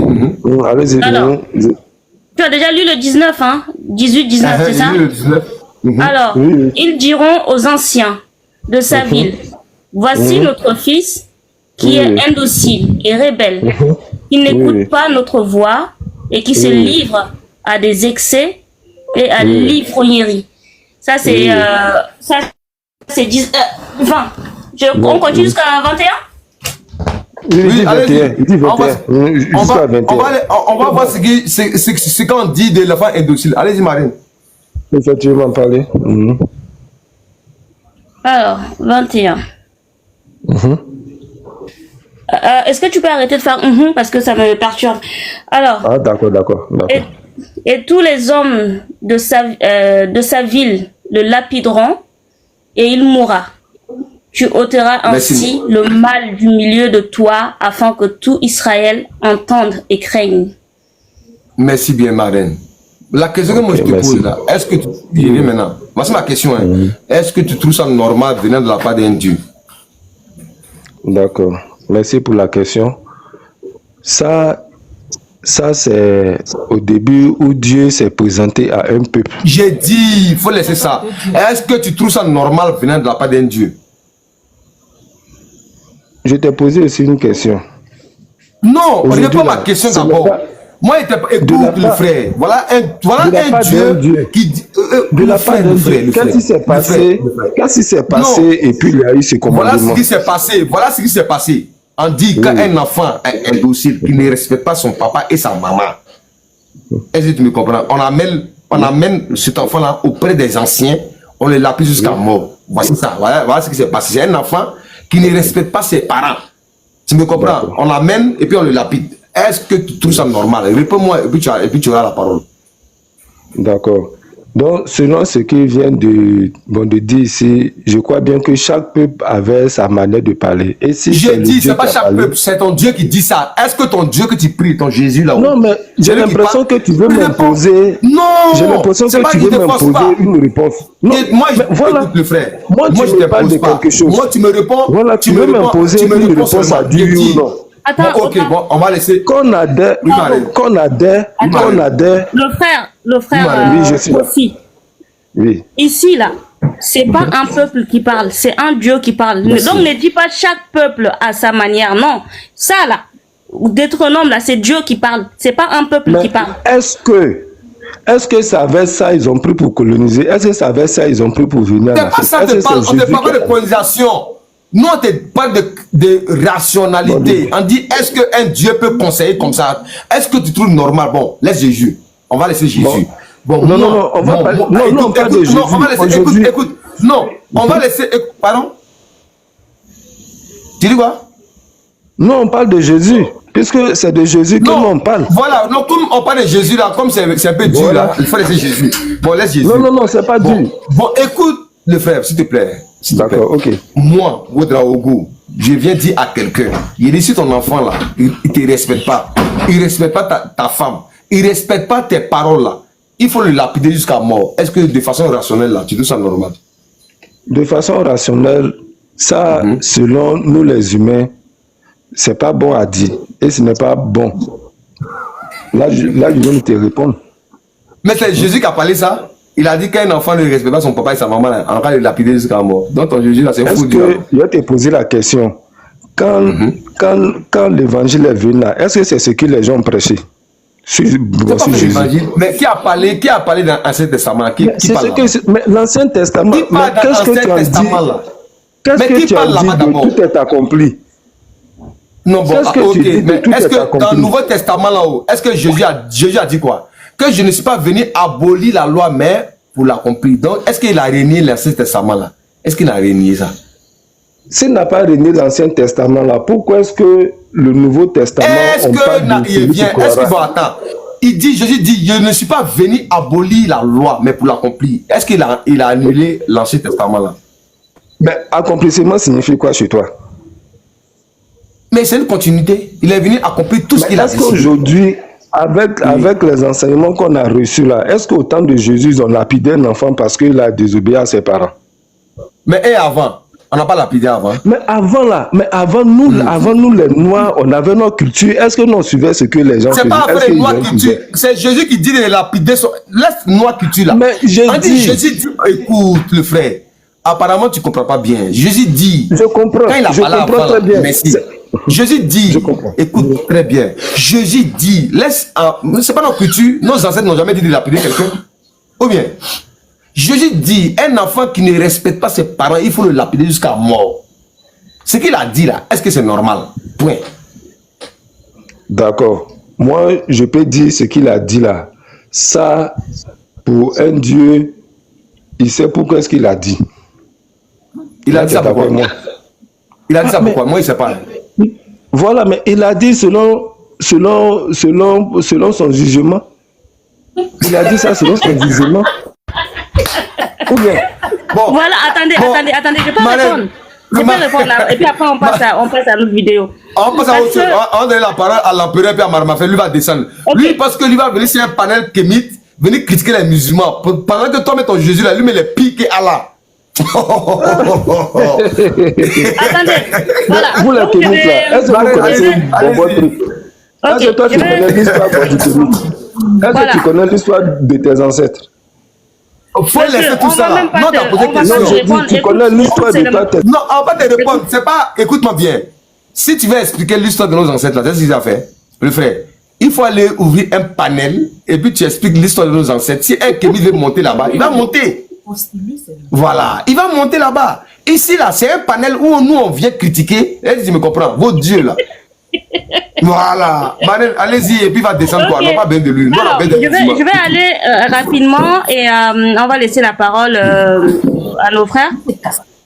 tu as déjà lu le 19, hein? 18, 19, c'est ça? Le 19. Alors, ils diront aux anciens de sa ville, voici notre fils qui est indocile et rebelle, qui n'écoute pas notre voix et qui se livre à des excès et à l'ivrognerie. Ça, c'est 20. On continue jusqu'à 21? Oui, allez-y. On va voir ce qu'on dit de l'enfant indocile. Allez-y, Marine. Effectivement, parler. Alors, 21. Est-ce que tu peux arrêter de faire parce que ça me perturbe? Alors. Ah, d'accord. Et tous les hommes de sa ville le lapideront et il mourra. Tu ôteras ainsi le mal du milieu de toi afin que tout Israël entende et craigne. Merci bien, Marine. La question que moi je te pose là, est-ce que tu... Je viens maintenant. Voici ma question. Hein. Est-ce que tu trouves ça normal venant de la part d'un Dieu? D'accord. Merci pour la question. Ça c'est au début où Dieu s'est présenté à un peuple. J'ai dit, il faut laisser ça. Est-ce que tu trouves ça normal venant de la part d'un Dieu? Je t'ai posé aussi une question. Non, réponds à ma question d'abord. Moi, écoute le frère. Voilà un Dieu qui dit... de la part d'un Dieu. Qu'est-ce qui s'est passé? Qu'est-ce qui s'est passé et puis il y a eu ce commandement? Voilà ce qui s'est passé. On dit qu'un enfant indocile qui ne respecte pas son papa et sa maman. Est-ce que tu me comprends? On amène cet enfant-là auprès des anciens. On le lapide jusqu'à mort. Voici ça. Voilà ce qui s'est passé. C'est un enfant qui ne respecte pas ses parents. Tu me comprends? On l'amène et puis on le lapide. Est-ce que tu trouves ça normal? Réponds-moi et puis tu auras la parole. D'accord. Donc, selon ce qu'il vient de dire ici, je crois bien que chaque peuple avait sa manière de parler. Et si j'ai dit, c'est pas chaque peuple, c'est ton Dieu qui dit ça. Est-ce que ton Dieu que tu pries, ton Jésus là-haut? Non, mais j'ai l'impression que tu veux m'imposer. Non! J'ai l'impression que tu veux m'imposer une réponse. Non, moi, écoute le frère. Moi, je te parle de quelque chose. Moi, tu me réponds. Voilà, tu veux m'imposer une réponse à dire ou non. Attends, ok, bon, on va laisser. Qu'on adhère. Le frère, oui, je suis là. Aussi. Oui. Ici, là, c'est pas un peuple qui parle, c'est un Dieu qui parle. Donc, ne dis pas chaque peuple à sa manière, non. Ça, là, Deutéronome, là, c'est Dieu qui parle, c'est pas un peuple qui parle. Est-ce que ça avait ça, ils ont pris pour coloniser? Est-ce que ça avait ça, ils ont pris pour venir? C'est pas ça, on ne parle pas de colonisation. Nous, on te parle de rationalité. On dit, est-ce qu'un Dieu peut conseiller comme ça? Est-ce que tu trouves normal? Bon, laisse Jésus. On va laisser Jésus. Bon, non, on va pas de Jésus. Non, on va laisser, écoute. Non, on va laisser, pardon? Tu dis quoi? Non, on parle de Jésus. Puisque c'est de Jésus que on parle. Voilà, donc comme on parle de Jésus là, comme c'est un peu Dieu là, il faut laisser Jésus. Bon, laisse Jésus. Non, c'est pas Dieu. Bon, écoute le frère, s'il te plaît. D'accord, ok. Moi, Ouedraogo, je viens dire à quelqu'un, il dit si ton enfant là, il te respecte pas, il respecte pas ta femme, il respecte pas tes paroles là, il faut le lapider jusqu'à mort. Est-ce que de façon rationnelle là, tu trouves ça normal? De façon rationnelle, ça, selon nous les humains, c'est pas bon à dire. Et ce n'est pas bon. Là, je viens de te répondre. Mais c'est Jésus qui a parlé ça. Il a dit qu'un enfant ne respecte pas son papa et sa maman, en cas de lapider jusqu'à la mort. Donc ton Jésus là, c'est fou. Je vais te poser la question. Quand l'évangile est venu là, est-ce que c'est ce que les gens ont prêché? Mais qui a parlé dans l'Ancien Testament? Qui parle mais l'Ancien Testament, qu'est-ce que tu as dit? Qu'est-ce que tu as dit? Tout est accompli. Non, bon, ok. Mais est-ce que dans le Nouveau Testament là-haut, est-ce que Jésus a dit quoi? Que je ne suis pas venu abolir la loi, mais pour l'accomplir. Donc, est-ce qu'il a renié l'Ancien Testament là? Est-ce qu'il a renié ça? S'il n'a pas renié l'Ancien Testament là, pourquoi est-ce que le Nouveau Testament... Est-ce que Jésus dit, je ne suis pas venu abolir la loi, mais pour l'accomplir. Est-ce qu'il a annulé l'Ancien Testament là? Ben, accomplissement signifie quoi chez toi? Mais c'est une continuité. Il est venu accomplir tout ce qu'il a dit. Est-ce qu'aujourd'hui, avec les enseignements qu'on a reçus là, est-ce qu'au temps de Jésus, ils ont lapidé un enfant parce qu'il a désobéi à ses parents? Mais et avant? On n'a pas lapidé avant. Mais avant nous les Noirs, on avait notre culture. Est-ce que nous on suivait ce que les gens faisaient? C'est pas après noire culture. C'est Jésus qui dit de lapider son... Laisse noire culture là. Mais Jésus dit, écoute le frère, apparemment tu comprends pas bien. Jésus dit... Je comprends, quand il a parlé avant, très bien. Merci. Jésus dit, écoute très bien. Jésus dit, laisse... C'est pas notre culture. Nos ancêtres n'ont jamais dit de lapider quelqu'un. Ou bien... Jésus dit, un enfant qui ne respecte pas ses parents, il faut le lapider jusqu'à mort. Ce qu'il a dit là, est-ce que c'est normal? Point. D'accord. Moi, je peux dire ce qu'il a dit là. Ça, pour un Dieu, il sait pourquoi est-ce qu'il a dit. Il a dit ça pourquoi? Il a dit ça pourquoi? Moi, il ne sait pas. Voilà, mais il a dit selon son jugement. Il a dit ça selon son jugement. Bon. Voilà, attendez, je peux répondre. Je peux répondre là, et puis après on passe à l'autre vidéo. On passe à autre chose. On donne la parole à l'empereur et à Marmafé, lui va descendre. Okay. Lui, parce que lui va venir sur un panel kémite, venir critiquer les musulmans. Pendant que toi mets ton Jésus là, lui met les piques et Allah. Attendez, voilà. Vous les kémites là, est-ce que vous connaissez votre truc? Est-ce que toi tu connais l'histoire du kémite? Est-ce que tu connais l'histoire de tes ancêtres? Faut laisser tout ça là. Non, t'as posé question. Tu connais l'histoire de ta tête. Non, on va te répondre. C'est pas, écoute-moi bien. Si tu veux expliquer l'histoire de nos ancêtres là, c'est ce qu'ils ont fait. Le frère, il faut aller ouvrir un panel et puis tu expliques l'histoire de nos ancêtres. Si un kémite veut monter là-bas, il va monter. Voilà, il va monter là-bas. Ici là, c'est un panel où nous on vient critiquer. Et tu me comprends, vos dieux là. Voilà, allez-y et puis va descendre quoi. Non, pas bien de lui. Alors, je vais aller rapidement et on va laisser la parole à nos frères.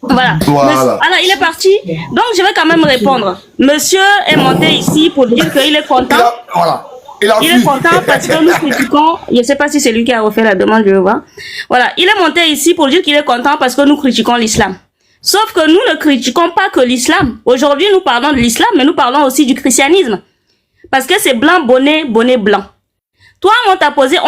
Voilà. Alors, il est parti. Donc, je vais quand même répondre. Monsieur est monté ici pour dire qu'il est content. Il est content parce que nous critiquons. Je ne sais pas si c'est lui qui a refait la demande, je vais voir. Voilà, il est monté ici pour dire qu'il est content parce que nous critiquons l'islam. Sauf que nous ne critiquons pas que l'islam. Aujourd'hui, nous parlons de l'islam, mais nous parlons aussi du christianisme. Parce que c'est blanc, bonnet, bonnet blanc. Toi, on t'a posé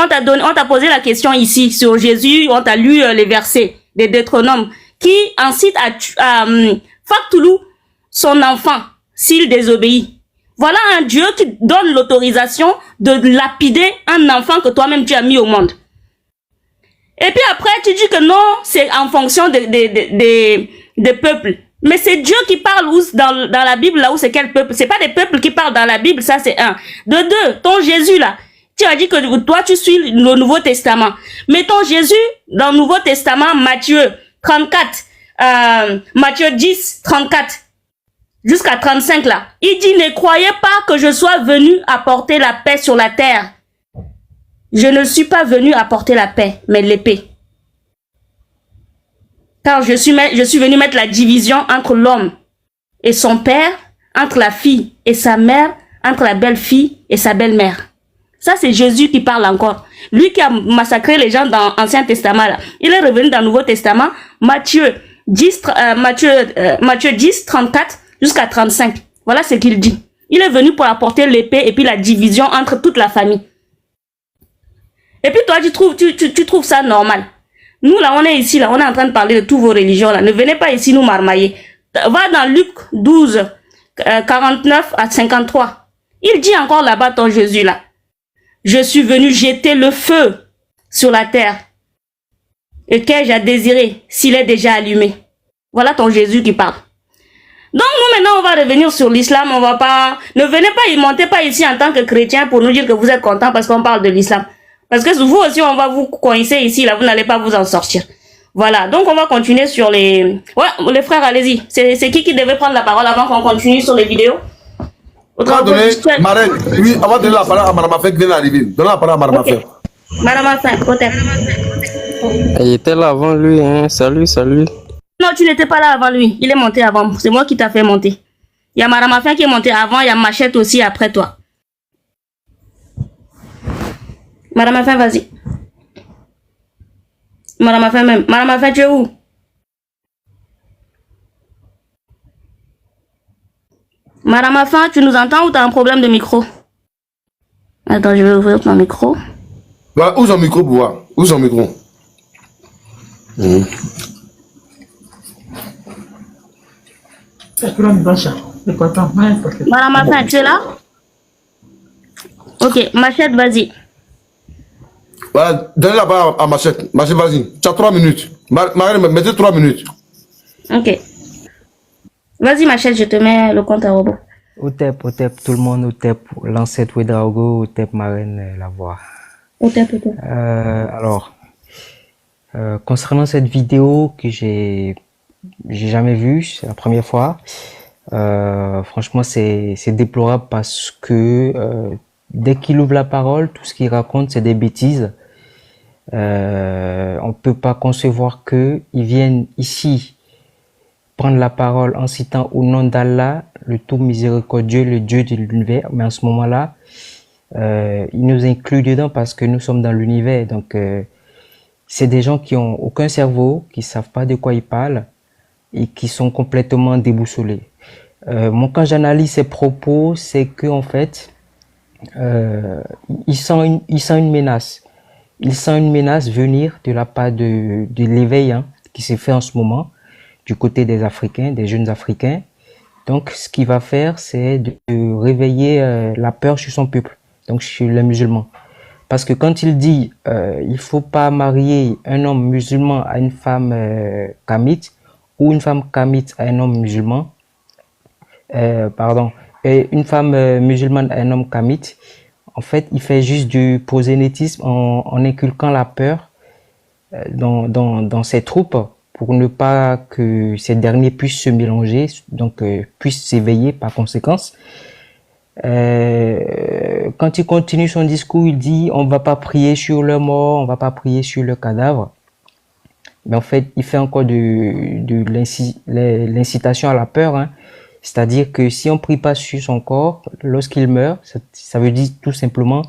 la question ici sur Jésus, on t'a lu les versets des Deutéronomes qui incite à Factoulou son enfant s'il désobéit. Voilà un Dieu qui donne l'autorisation de lapider un enfant que toi-même tu as mis au monde. Et puis après, tu dis que non, c'est en fonction des peuples. Mais c'est Dieu qui parle dans la Bible, là où c'est quel peuple. C'est pas des peuples qui parlent dans la Bible, ça c'est un. De deux, ton Jésus là, tu as dit que toi tu suis le Nouveau Testament. Mais ton Jésus, dans le Nouveau Testament, Matthieu 34, Matthieu 10, 34, jusqu'à 35 là, il dit, ne croyez pas que je sois venu apporter la paix sur la terre. Je ne suis pas venu apporter la paix, mais l'épée. Car je suis venu mettre la division entre l'homme et son père, entre la fille et sa mère, entre la belle-fille et sa belle-mère. Ça, c'est Jésus qui parle encore. Lui qui a massacré les gens dans l'Ancien Testament. Là. Il est revenu dans le Nouveau Testament, Matthieu 10, 34 jusqu'à 35. Voilà ce qu'il dit. Il est venu pour apporter l'épée et puis la division entre toute la famille. Et puis toi, tu trouves ça normal. Nous, là, on est ici, là, on est en train de parler de toutes vos religions, là. Ne venez pas ici nous marmailler. Va dans Luc 12, 49 à 53. Il dit encore là-bas, ton Jésus, là. je suis venu jeter le feu sur la terre. Et qu'ai-je à désirer s'il est déjà allumé? Voilà ton Jésus qui parle. Donc nous maintenant on va revenir sur l'islam, on va pas... Ne venez pas, y montez pas ici en tant que chrétien pour nous dire que vous êtes content parce qu'on parle de l'islam. Parce que vous aussi on va vous coincer ici, là vous n'allez pas vous en sortir. Voilà, donc on va continuer sur les... Ouais, les frères, allez-y. C'est qui devait prendre la parole avant qu'on continue sur les vidéos? Marraine, oui, on va donner la parole à Madame Afin qui vient d'arriver. Donnez la parole à Madame Afin. Madame Afin, côté. Il était là avant lui, hein. Salut, salut. Non, tu n'étais pas là avant lui. Il est monté avant. C'est moi qui t'a fait monter. Il y a Madame Afin qui est montée avant. Il y a Machette aussi après toi. Madame Afin, vas-y. Madame Afin même. Madame Afin, tu es où? Madame Afin, tu nous entends ou tu as un problème de micro? Attends, je vais ouvrir ton micro. Ouais, où son micro pour voir? Où son micro? Madame Afin, tu es là? Ok, Machette, vas-y. Voilà, donnez la parole à Machette. Machette, vas-y. Tu as 3 minutes. Marine, mettez 3 minutes. Ok. Vas-y, Machette, je te mets le compte à robot. Otep, tout le monde, Otep, l'ancêtre Ouedraogo, Otep, Marraine, la voix. Otep. Alors, concernant cette vidéo que j'ai jamais vue, c'est la première fois, franchement, c'est déplorable parce que dès qu'il ouvre la parole, tout ce qu'il raconte, c'est des bêtises. On peut pas concevoir que ils viennent ici prendre la parole en citant au nom d'Allah, le tout miséricordieux, le Dieu de l'univers. Mais en ce moment-là, il nous inclut dedans parce que nous sommes dans l'univers. Donc, c'est des gens qui ont aucun cerveau, qui savent pas de quoi ils parlent et qui sont complètement déboussolés. Moi, quand j'analyse ces propos, c'est que en fait, il sent une menace. Il sent une menace venir de la part de l'éveil qui s'est fait en ce moment du côté des Africains, des jeunes Africains. Donc, ce qu'il va faire, c'est de réveiller la peur chez son peuple, donc chez les musulmans. Parce que quand il dit il faut pas marier un homme musulman à une femme kamite ou une femme kamite à un homme musulman, et une femme musulmane à un homme kamite, en fait, il fait juste du prosélytisme en inculquant la peur dans ses troupes pour ne pas que ces derniers puissent se mélanger, donc puissent s'éveiller par conséquence. Quand il continue son discours, il dit on va pas prier sur leur mort, on va pas prier sur leur cadavre. Mais en fait, il fait encore de l'incitation à la peur. C'est-à-dire que si on prie pas sur son corps, lorsqu'il meurt, ça veut dire tout simplement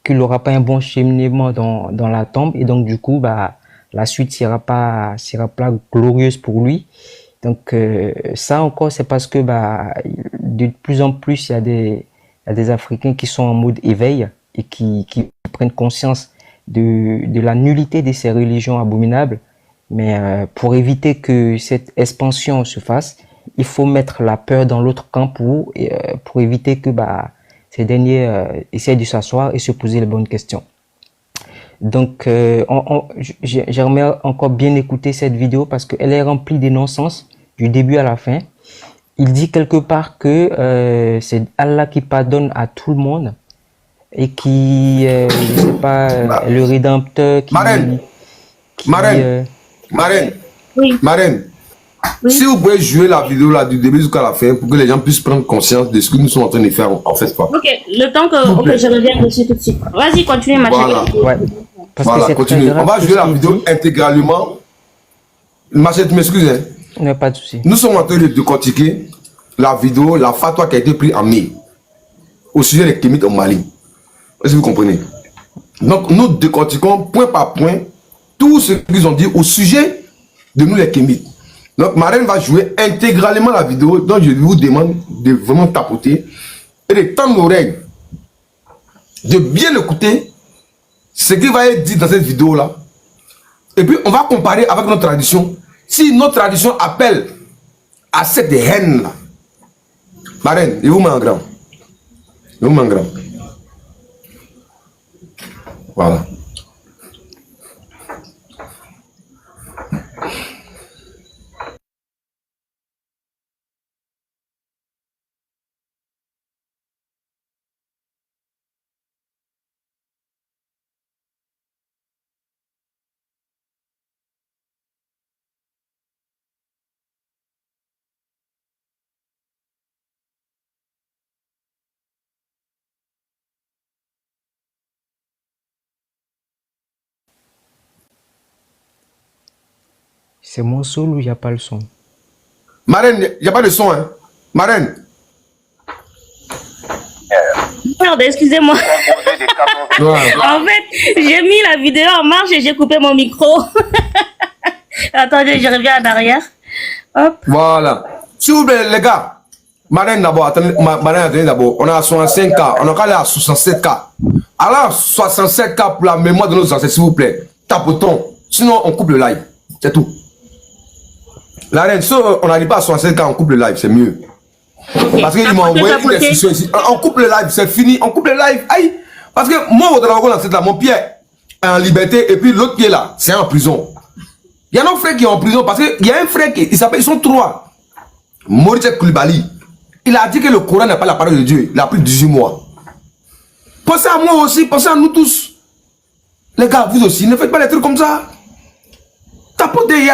qu'il n'aura pas un bon cheminement dans la tombe et donc du coup, la suite sera pas glorieuse pour lui. Donc ça encore, c'est parce que de plus en plus il y a des Africains qui sont en mode éveil et qui prennent conscience de la nullité de ces religions abominables. Mais pour éviter que cette expansion se fasse, il faut mettre la peur dans l'autre camp pour éviter que ces derniers essaient de s'asseoir et se poser les bonnes questions. Donc, j'aimerais encore bien écouter cette vidéo parce qu'elle est remplie de non-sens du début à la fin. Il dit quelque part que c'est Allah qui pardonne à tout le monde et qui, je sais pas, le Rédempteur qui... Marraine, Oui. Marraine, Oui. si vous pouvez jouer la vidéo là du début jusqu'à la fin pour que les gens puissent prendre conscience de ce que nous sommes en train de faire en fait pas. Ok, le temps que je revienne dessus tout de suite. Vas-y, continue, ma Voilà. chérie. Ouais. Parce Voilà, que c'est continue. très grave On va tout jouer ce la qu'il vidéo dit. intégralement. Machette, m'excuse. Non, pas de souci. Nous sommes en train de décortiquer la vidéo, la fatwa qui a été prise en mai au sujet des kémites au Mali. Est-ce que vous comprenez? Donc, nous décortiquons point par point tout ce qu'ils ont dit au sujet de nous les kémites. Donc, Marraine va jouer intégralement la vidéo, donc je vous demande de vraiment tapoter et de tendre l'oreille, de bien écouter ce qui va être dit dans cette vidéo-là. Et puis, on va comparer avec notre tradition. Si notre tradition appelle à cette haine-là, Marraine, il vous met en grand. Il vous met en grand. Voilà. C'est mon seul ou il n'y a pas le son? Marraine, il n'y a pas de son, hein. Marraine. Merde, excusez-moi. Ouais. En fait, j'ai mis la vidéo en marche et j'ai coupé mon micro. Attendez, je reviens en arrière. Hop. Voilà. S'il vous plaît, les gars. Marraine d'abord, attendez, Marraine, attendez d'abord. On a 65K, on a qu'à aller à 67K. Alors, 67K pour la mémoire de nos ancêtres, s'il vous plaît. Tapotons. Sinon, on coupe le live. C'est tout. La reine, si on n'arrive pas à 65K, on coupe le live, c'est mieux. Okay. Parce qu'il m'a envoyé une instruction ici. On coupe le live, c'est fini. On coupe le live. Aïe. Parce que moi, au Dragon, là, mon pied est en liberté et puis l'autre pied là, c'est en prison. Il y a un frère qui est en prison parce qu'il y a un frère qui s'appelle, ils sont trois. Maurice Koulibaly. Il a dit que le Coran n'est pas la parole de Dieu. Il a pris 18 mois. Pensez à moi aussi, pensez à nous tous. Les gars, vous aussi, ne faites pas des trucs comme ça. Tapoter,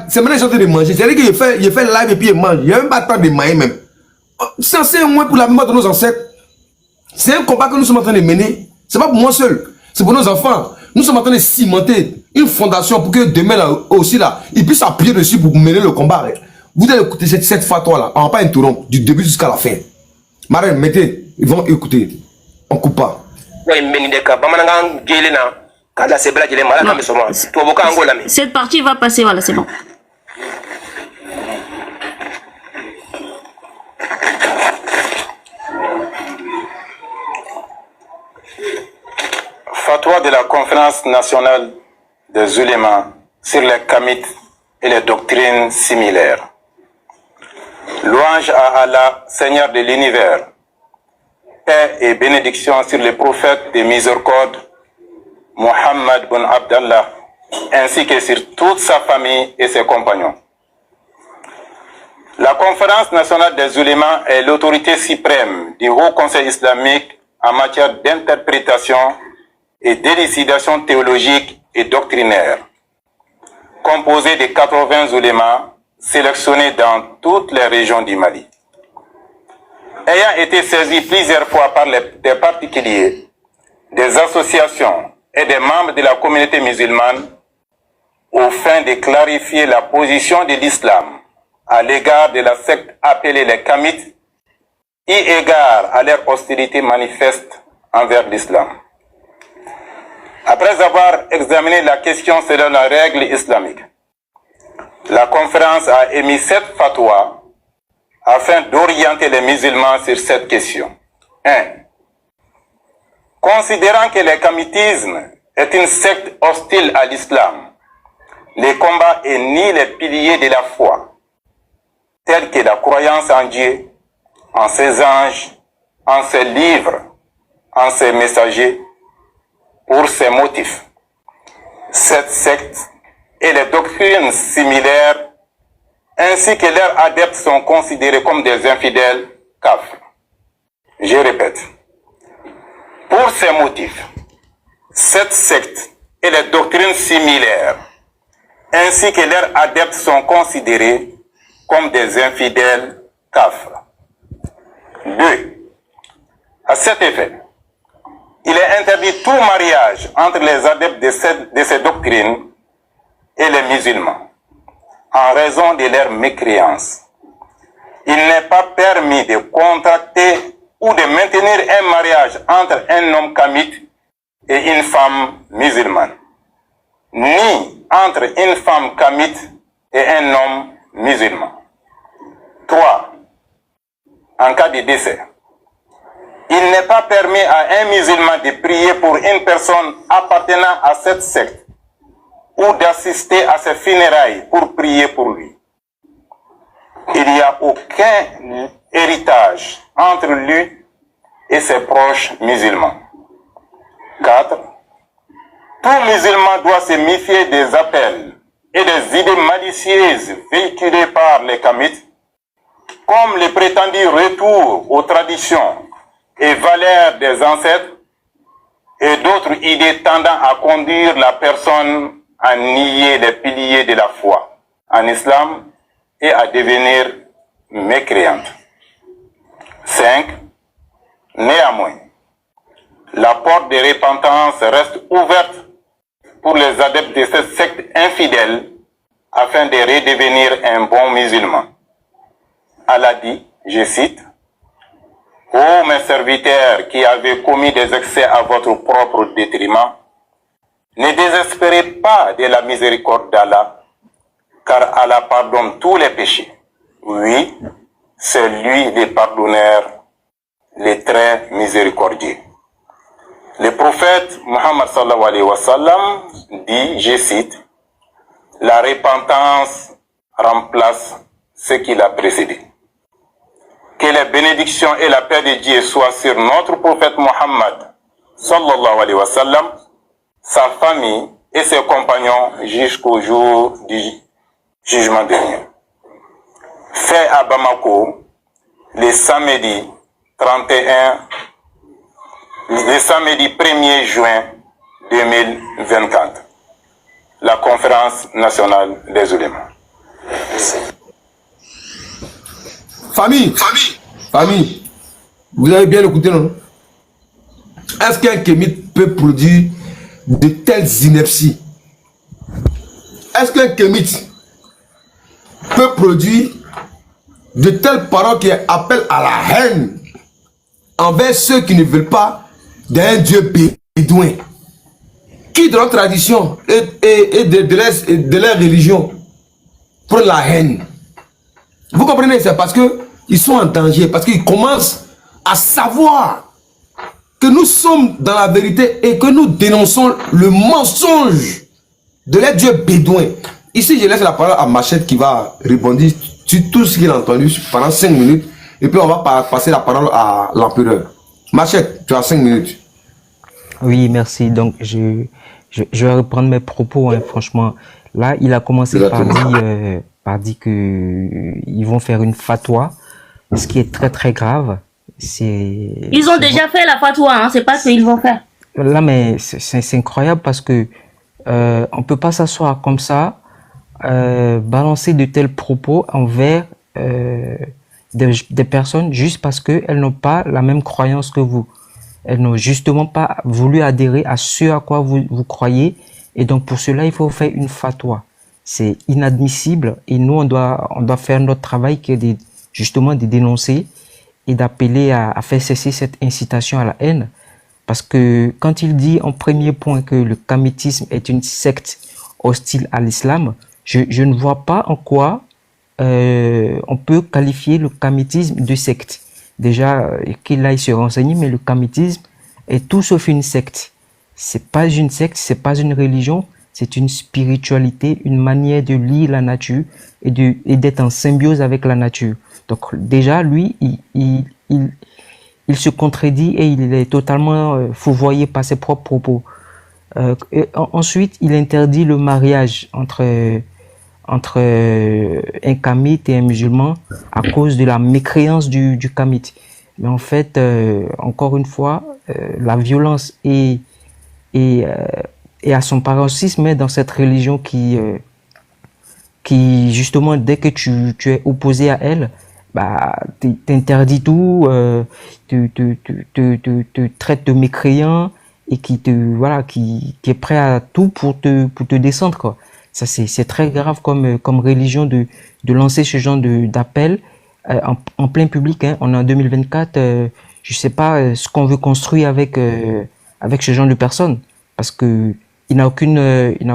c'est maintenant que de manger. C'est-à-dire qu'il fait live et puis il mange. Il n'y a même pas de temps de manger même. C'est un moins pour la mémoire de nos ancêtres. C'est un combat que nous sommes en train de mener. C'est pas pour moi seul. C'est pour nos enfants. Nous sommes en train de cimenter une fondation pour que demain là, aussi là, ils puissent appuyer dessus pour mener le combat. Vous allez écouter cette fatwa là. On ne va pas interrompre du début jusqu'à la fin. Marraine, mettez. Ils vont écouter. On ne coupe pas. Cette partie va passer, voilà, c'est bon. Fatwa de la conférence nationale des ulémas sur les kamites et les doctrines similaires. Louange à Allah, Seigneur de l'univers. Paix et bénédiction sur les prophètes de miséricorde, Mohammed bin Abdallah, ainsi que sur toute sa famille et ses compagnons. La conférence nationale des ulémas est l'autorité suprême du Haut Conseil islamique en matière d'interprétation et d'élucidation théologique et doctrinaire, composée de 80 ulémas sélectionnés dans toutes les régions du Mali. Ayant été saisis plusieurs fois par des particuliers, des associations et des membres de la communauté musulmane, au fin de clarifier la position de l'islam à l'égard de la secte appelée les Kamites, eu égard à leur hostilité manifeste envers l'islam. Après avoir examiné la question selon la règle islamique, la conférence a émis 7 fatwas afin d'orienter les musulmans sur cette question. 1. Considérant que le kamitisme est une secte hostile à l'islam, le combat est ni les piliers de la foi, tels que la croyance en Dieu, en ses anges, en ses livres, en ses messagers, pour ces motifs. Cette secte et les doctrines similaires ainsi que leurs adeptes sont considérés comme des infidèles kafrs. Je répète. Pour ces motifs, cette secte et les doctrines similaires ainsi que leurs adeptes sont considérés comme des infidèles kafrs. 2. À cet effet, il est interdit tout mariage entre les adeptes de ces doctrines et les musulmans, en raison de leur mécréance. Il n'est pas permis de contracter ou de maintenir un mariage entre un homme kamite et une femme musulmane, ni entre une femme kamite et un homme musulman. 3. En cas de décès, il n'est pas permis à un musulman de prier pour une personne appartenant à cette secte ou d'assister à ses funérailles pour prier pour lui. Il n'y a aucun héritage entre lui et ses proches musulmans. 4. Tout musulman doit se méfier des appels et des idées malicieuses véhiculées par les kamites, comme les prétendus retours aux traditions et valeurs des ancêtres et d'autres idées tendant à conduire la personne à nier les piliers de la foi en islam et à devenir mécréante. 5. Néanmoins, la porte de repentance reste ouverte pour les adeptes de cette secte infidèle afin de redevenir un bon musulman. Allah dit, je cite, « Ô mes serviteurs qui avez commis des excès à votre propre détriment, ne désespérez pas de la miséricorde d'Allah, car Allah pardonne tous les péchés. Oui, c'est lui le pardonneur, le très miséricordieux. » Le prophète Muhammad sallallahu alayhi wa sallam dit, je cite, « La repentance remplace ce qui l'a précédé. » Que les bénédictions et la paix de Dieu soient sur notre prophète Muhammad sallallahu alayhi wa sallam, sa famille et ses compagnons jusqu'au jour du jugement dernier. Fait à Bamako le samedi 1er juin 2024. La conférence nationale des oulémas. Famille, vous avez bien écouté, non? Est-ce qu'un kémite peut produire de telles inepties? Est-ce qu'un kémite peut produire de telles paroles qui appellent à la haine envers ceux qui ne veulent pas d'un Dieu bédouin, qui de leur tradition et de leur religion prennent la haine? Vous comprenez? C'est parce qu'ils sont en danger, parce qu'ils commencent à savoir que nous sommes dans la vérité et que nous dénonçons le mensonge de leur Dieu bédouin. Ici, je laisse la parole à Machette qui va rebondir sur tout ce qu'il a entendu pendant 5 minutes et puis on va passer la parole à l'empereur. Machette, tu as 5 minutes. Oui, merci. Donc, je vais reprendre mes propos, hein, franchement. Là, il a commencé par dire qu'ils vont faire une fatwa, ce qui est très, très grave. Ils ont déjà fait la fatwa, hein, c'est pas ce qu'ils vont faire. Là, mais c'est incroyable parce que on peut pas s'asseoir comme ça, balancer de tels propos envers des personnes juste parce qu'elles n'ont pas la même croyance que vous. Elles n'ont justement pas voulu adhérer à ce à quoi vous croyez. Et donc, pour cela, il faut faire une fatwa. C'est inadmissible. Et nous, on doit faire notre travail qui est justement de dénoncer et d'appeler à faire cesser cette incitation à la haine. Parce que quand il dit en premier point que le kamitisme est une secte hostile à l'islam, je ne vois pas en quoi on peut qualifier le kamitisme de secte. Déjà, qu'il aille se renseigner, mais le kamitisme est tout sauf une secte. C'est pas une secte, c'est pas une religion, c'est une spiritualité, une manière de lire la nature et d'être en symbiose avec la nature. Donc déjà, lui, il se contredit et il est totalement fourvoyé par ses propres propos. Ensuite, il interdit le mariage entre un kamite et un musulman à cause de la mécréance du kamite. Mais en fait, encore une fois, la violence est à son paroxysme dans cette religion qui justement, dès que tu es opposé à elle, bah, t'interdis tout, te traite de mécréant et qui est prêt à tout pour te descendre, quoi. Ça, c'est très grave comme religion de lancer ce genre d'appel en plein public, hein. On est en 2024, je sais pas ce qu'on veut construire avec ce genre de personnes, parce que il n'a aucune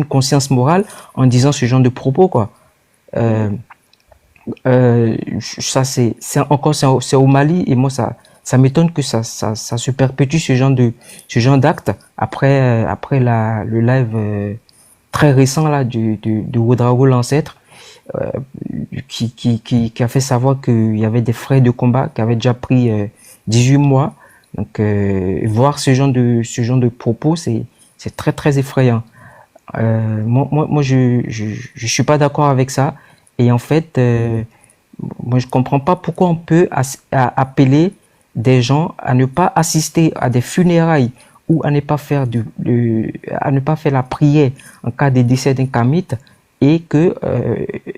conscience morale en disant ce genre de propos, quoi. Ça c'est au Mali, et moi ça m'étonne que ça se perpétue ce genre d'acte après le live très récent là de Ouedraogo l'ancêtre, qui a fait savoir qu'il y avait des frais de combat qui avaient déjà pris 18 mois Donc, voir ce genre de propos, c'est très, très effrayant. Moi, je suis pas d'accord avec ça. Et en fait, moi, je comprends pas pourquoi on peut appeler des gens à ne pas assister à des funérailles ou à ne pas faire à ne pas faire la prière en cas de décès d'un kamite et que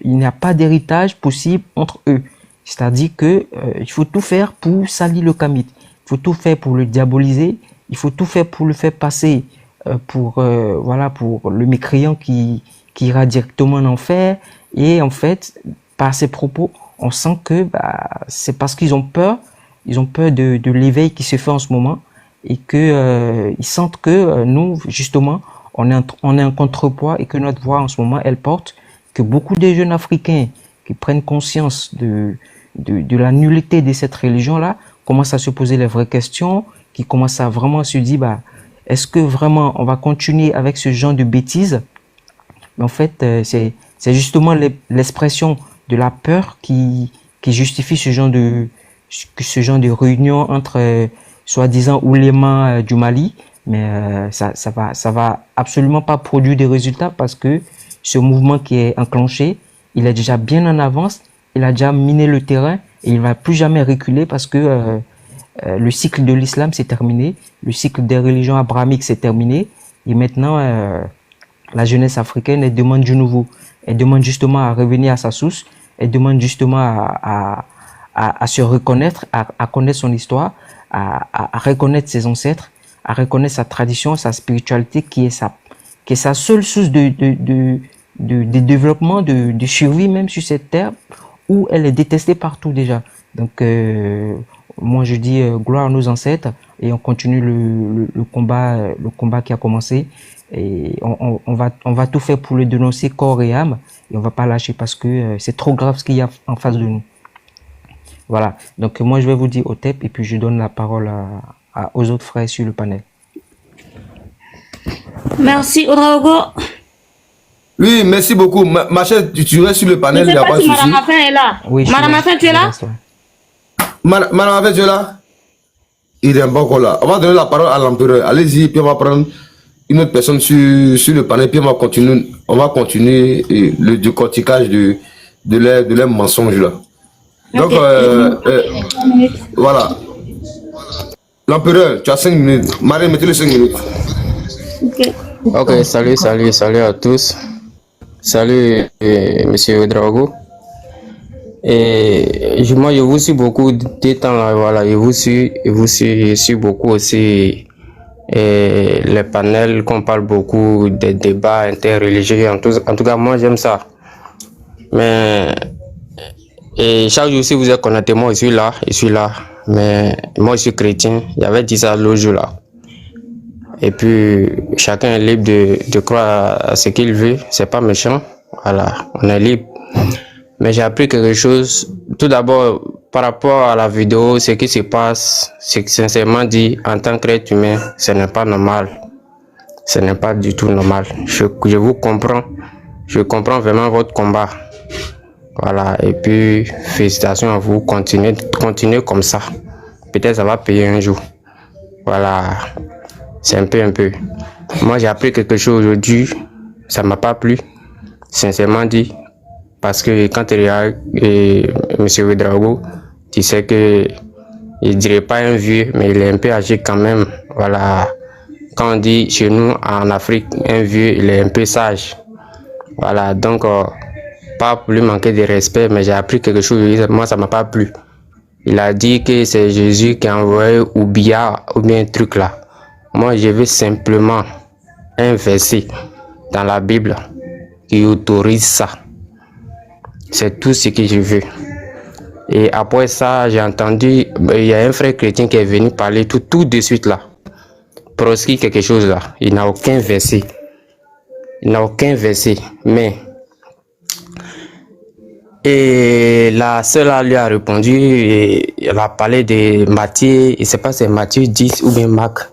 il n'y a pas d'héritage possible entre eux. C'est-à-dire que il faut tout faire pour salir le kamite. Il faut tout faire pour le diaboliser. Il faut tout faire pour le faire passer pour le mécréant qui ira directement en enfer. Et en fait, par ces propos, on sent que c'est parce qu'ils ont peur de l'éveil qui se fait en ce moment et que ils sentent que nous, justement, on est un contrepoids et que notre voix en ce moment, elle porte, que beaucoup de jeunes Africains qui prennent conscience de la nullité de cette religion-là commencent à se poser les vraies questions, qui commencent à vraiment se dire, est-ce que vraiment on va continuer avec ce genre de bêtises? Mais en fait, c'est justement l'expression de la peur qui justifie ce genre de réunion entre soi-disant oulémas du Mali, mais ça va absolument pas produire des résultats parce que ce mouvement qui est enclenché, il est déjà bien en avance, il a déjà miné le terrain et il va plus jamais reculer parce que le cycle de l'islam s'est terminé, le cycle des religions abrahamiques s'est terminé et maintenant la jeunesse africaine, elle demande du nouveau. Elle demande justement à revenir à sa source. Elle demande justement à se reconnaître, à connaître son histoire, à reconnaître ses ancêtres, à reconnaître sa tradition, sa spiritualité qui est sa seule source de développement, de survie même sur cette terre où elle est détestée partout déjà. Donc moi je dis gloire à nos ancêtres et on continue le combat qui a commencé. Et on va tout faire pour le dénoncer corps et âme et on va pas lâcher parce que c'est trop grave ce qu'il y a en face de nous. Voilà. Donc moi je vais vous dire au TEP et puis je donne la parole aux autres frères sur le panel. Merci Odraogo. Oui, merci beaucoup. Ma chère, tu restes sur le panel, il n'y a pas de souci. Madame Afin est là. Oui, Madame Afin, tu es là? Madame Afin, tu es là? Il est un bon là. On va donner la parole à l'empereur. Allez-y, puis on va prendre une autre personne sur le panel, puis on va continuer le décortiquage de leurs mensonges là. Donc, voilà. L'empereur, tu as 5 minutes. Marie, mettez-le 5 minutes. Ok, salut à tous. Salut, monsieur Drago. Et moi, je vous suis beaucoup de temps là, voilà. Je vous suis beaucoup aussi. Et les panels qu'on parle beaucoup des débats interreligieux, en tout cas moi j'aime ça. Mais et chaque jour si vous êtes connecté, moi je suis là, mais moi je suis chrétien, j'avais dit ça l'autre jour là. Et puis chacun est libre de croire à ce qu'il veut, c'est pas méchant, voilà, on est libre. Mais j'ai appris quelque chose, tout d'abord par rapport à la vidéo, ce qui se passe, c'est que sincèrement dit, en tant qu'être humain, ce n'est pas normal. Ce n'est pas du tout normal. Je vous comprends. Je comprends vraiment votre combat. Voilà. Et puis, félicitations à vous. Continuez comme ça. Peut-être ça va payer un jour. Voilà. C'est un peu. Moi, j'ai appris quelque chose aujourd'hui. Ça m'a pas plu. Sincèrement dit. Parce que quand tu regardes M. Ouedraogo, tu sais que il dirait pas un vieux, mais il est un peu âgé quand même. Voilà. Quand on dit chez nous en Afrique, un vieux, il est un peu sage. Voilà. Donc, pas pour lui manquer de respect, mais j'ai appris quelque chose. Moi, ça m'a pas plu. Il a dit que c'est Jésus qui a envoyé ou bien un truc là. Moi, je veux simplement un verset dans la Bible qui autorise ça. C'est tout ce que je veux. Et après ça, j'ai entendu, il y a un frère chrétien qui est venu parler tout de suite là. Proscrit quelque chose là. Il n'a aucun verset. Mais, et la sœur lui a répondu, et elle a parlé de Matthieu, je ne sais pas si c'est Matthieu 10 ou bien Marc.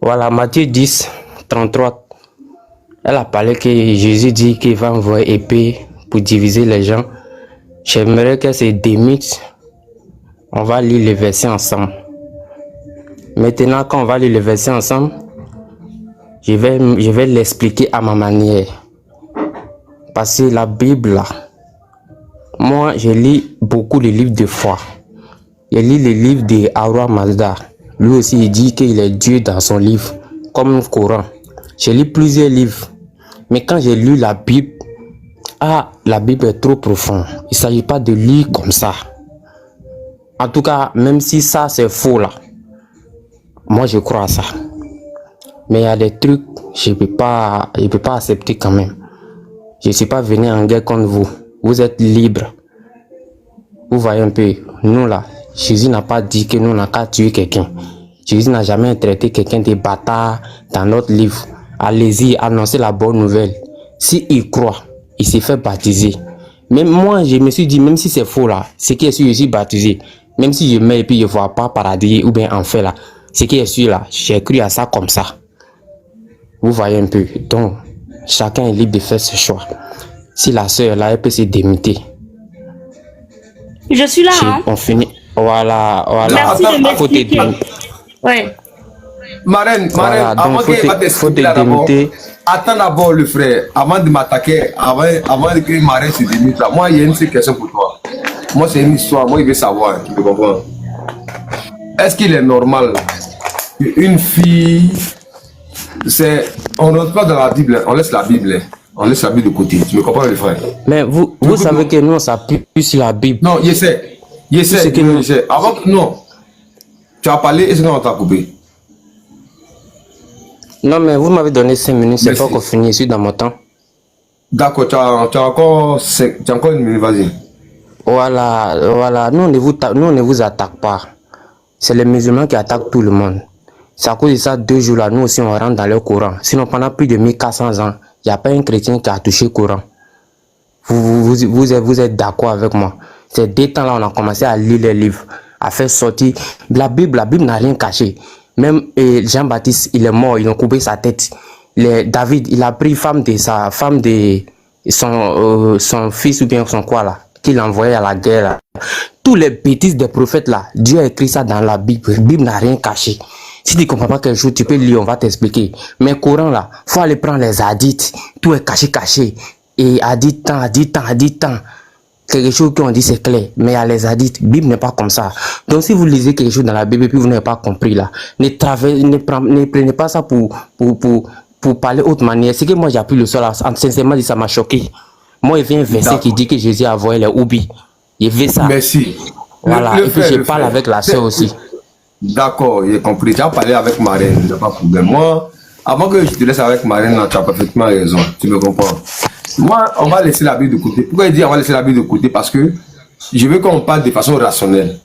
Voilà, Matthieu 10, 33. Elle a parlé que Jésus dit qu'il va envoyer épée pour diviser les gens. J'aimerais que c'est des mythes. On va lire les versets ensemble. Maintenant, quand on va lire le verset ensemble, je vais l'expliquer à ma manière. Parce que la Bible, là, moi, je lis beaucoup les livres de foi. Je lis les livres de Ahura Mazda. Lui aussi, il dit qu'il est Dieu dans son livre, comme le Coran. Je lis plusieurs livres. Mais quand j'ai lu la Bible, la Bible est trop profonde. Il ne s'agit pas de lire comme ça. En tout cas, même si ça, c'est faux, là. Moi, je crois à ça. Mais il y a des trucs, je ne peux pas accepter quand même. Je ne suis pas venu en guerre contre vous. Vous êtes libre. Vous voyez un peu, nous là, Jésus n'a pas dit que nous n'avons qu'à tuer quelqu'un. Jésus n'a jamais traité quelqu'un de bâtard dans notre livre. Allez-y, annoncez la bonne nouvelle. S'il croit, il s'est fait baptiser. Même moi, je me suis dit, même si c'est faux là, c'est qui est sûr, je suis baptisé. Même si je mets et puis je ne vois pas paradis ou bien enfer là, c'est qui est sûr là, j'ai cru à ça comme ça. Vous voyez un peu. Donc, chacun est libre de faire ce choix. Si la sœur là, elle peut se démuter. Je suis là, hein. On finit. Voilà. Merci de m'expliquer. Ouais. Marraine, Voilà, avant donc, qu'elle va t'expliquer là d'abord, attends d'abord le frère, avant de m'attaquer, avant que Marraine se démute là. Moi, il y a une seule question pour toi. Moi, c'est une histoire. Moi, il veut savoir, tu peux comprendre. Est-ce qu'il est normal qu'une fille, on ne rentre pas dans la Bible, on laisse la Bible. On laisse la Bible de côté. Tu me comprends, le frère? Mais vous savez que nous, on s'appuie sur la Bible. Non, je sais. Avant que... Non. Tu as parlé et sinon on t'a coupé. Non, mais vous m'avez donné 5 minutes. C'est pas qu'on finit ici dans mon temps. D'accord, tu as encore une minute, vas-y. Voilà. Nous, on ne vous attaque pas. C'est les musulmans qui attaquent tout le monde. C'est à cause de ça, 2 jours là, nous aussi, on rentre dans le Coran. Sinon, pendant plus de 1400 ans, il n'y a pas un chrétien qui a touché le Coran. Vous êtes d'accord avec moi. Ces 2 temps là, on a commencé à lire les livres, à faire sortir. La Bible n'a rien caché. Même Jean-Baptiste, il est mort, ils ont coupé sa tête. David, il a pris son fils ou bien son quoi là, qu'il envoyait à la guerre là. Tous les bêtises des prophètes là, Dieu a écrit ça dans la Bible. La Bible n'a rien caché. Si tu ne comprends pas quelque chose, tu peux lire, on va t'expliquer. Mais Coran là, faut aller prendre les hadiths. Tout est caché. Et hadith tant. Quelque chose qu'on dit c'est clair. Mais à les hadiths, la Bible n'est pas comme ça. Donc si vous lisez quelque chose dans la Bible et puis vous n'avez pas compris là, ne prenez pas ça pour parler autre manière. C'est que moi j'ai appris le sol là, sincèrement ça m'a choqué. Moi il y a un verset qui dit que Jésus a envoyé les oubis. Il veut ça. Merci. Voilà, et puis je parle avec la soeur aussi. D'accord, j'ai compris. Tu as parlé avec Marraine, il n'y a pas de problème. Moi, avant que je te laisse avec Marraine, tu as parfaitement raison. Tu me comprends. Moi, on va laisser la Bible de côté. Pourquoi il dit on va laisser la Bible de côté? Parce que je veux qu'on parle de façon rationnelle.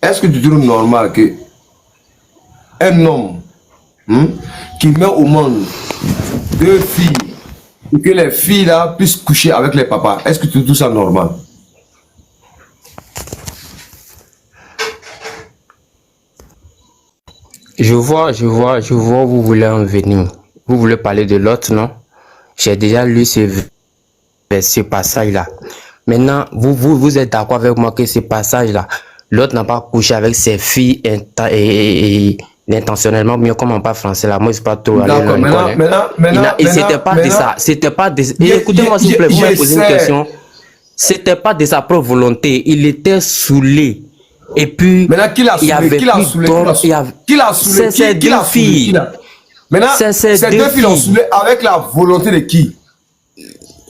Est-ce que tu trouves normal que un homme qui met au monde 2 filles et que les filles là puissent coucher avec les papas, est-ce que tu trouves ça normal? Je vois où vous voulez en venir. Vous voulez parler de l'autre, non? J'ai déjà lu ce passage-là. Maintenant, vous êtes d'accord avec moi que ce passage-là, l'autre n'a pas couché avec ses filles intentionnellement, mieux comme on parle français là. Moi, je ne sais pas trop. D'accord, maintenant, c'était pas de... Écoutez-moi s'il vous plaît, vous m'avez posé une question. C'était pas de sa propre volonté. Il était saoulé. Et puis, il y avait ces 2 filles. Maintenant, ces 2 filles l'ont saoulé avec la volonté de qui?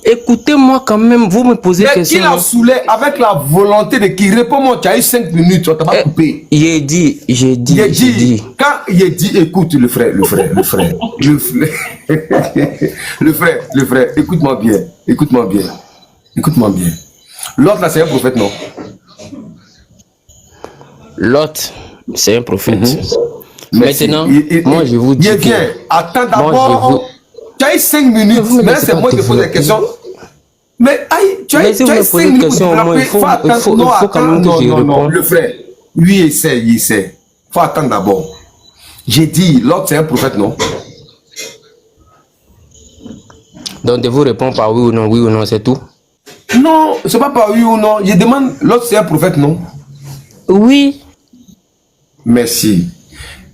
Écoutez-moi quand même, vous me posez des questions. Qui l'a saoulé avec la volonté de qui? Réponds-moi, tu as eu 5 minutes, on t'a pas coupé. J'ai dit. Quand il est dit, écoute le frère, écoute-moi bien. L'autre là, c'est un prophète, non? L'autre, c'est un prophète. Maintenant, moi je vous dis attends d'abord. Tu as eu 5 minutes. Maintenant, c'est moi qui te pose des questions. Mais tu as eu 5 minutes. Il faut quand même que je réponde. Le frère, lui, il sait. Il faut attendre d'abord. J'ai dit, l'autre, c'est un prophète, non? Donc, de vous répondre par oui ou non, c'est tout? Non, c'est pas par oui ou non. Je demande, l'autre, c'est un prophète, non? Oui. Merci.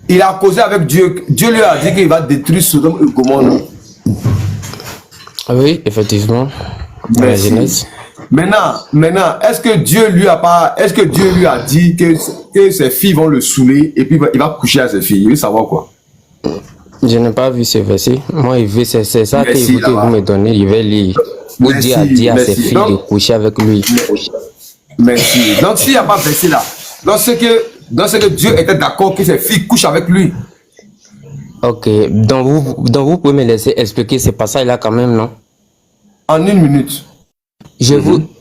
Il a causé avec Dieu. Dieu lui a dit qu'il va détruire Sodome et Gomorrhe. Oui, effectivement. Dans la Genèse. Maintenant, est-ce que Dieu lui a dit que ses filles vont le saouler et puis il va coucher à ses filles? Il veut savoir quoi? Je n'ai pas vu ce verset. Moi, c'est ça que vous me donnez. Il va lire. Où Dieu a dit à ses filles de coucher avec lui. Merci. Donc, s'il n'y a pas verset là, donc c'est que Dieu était d'accord que ses filles couchent avec lui. Ok. Donc, vous pouvez me laisser expliquer ce passage-là quand même, non? En 1 minute.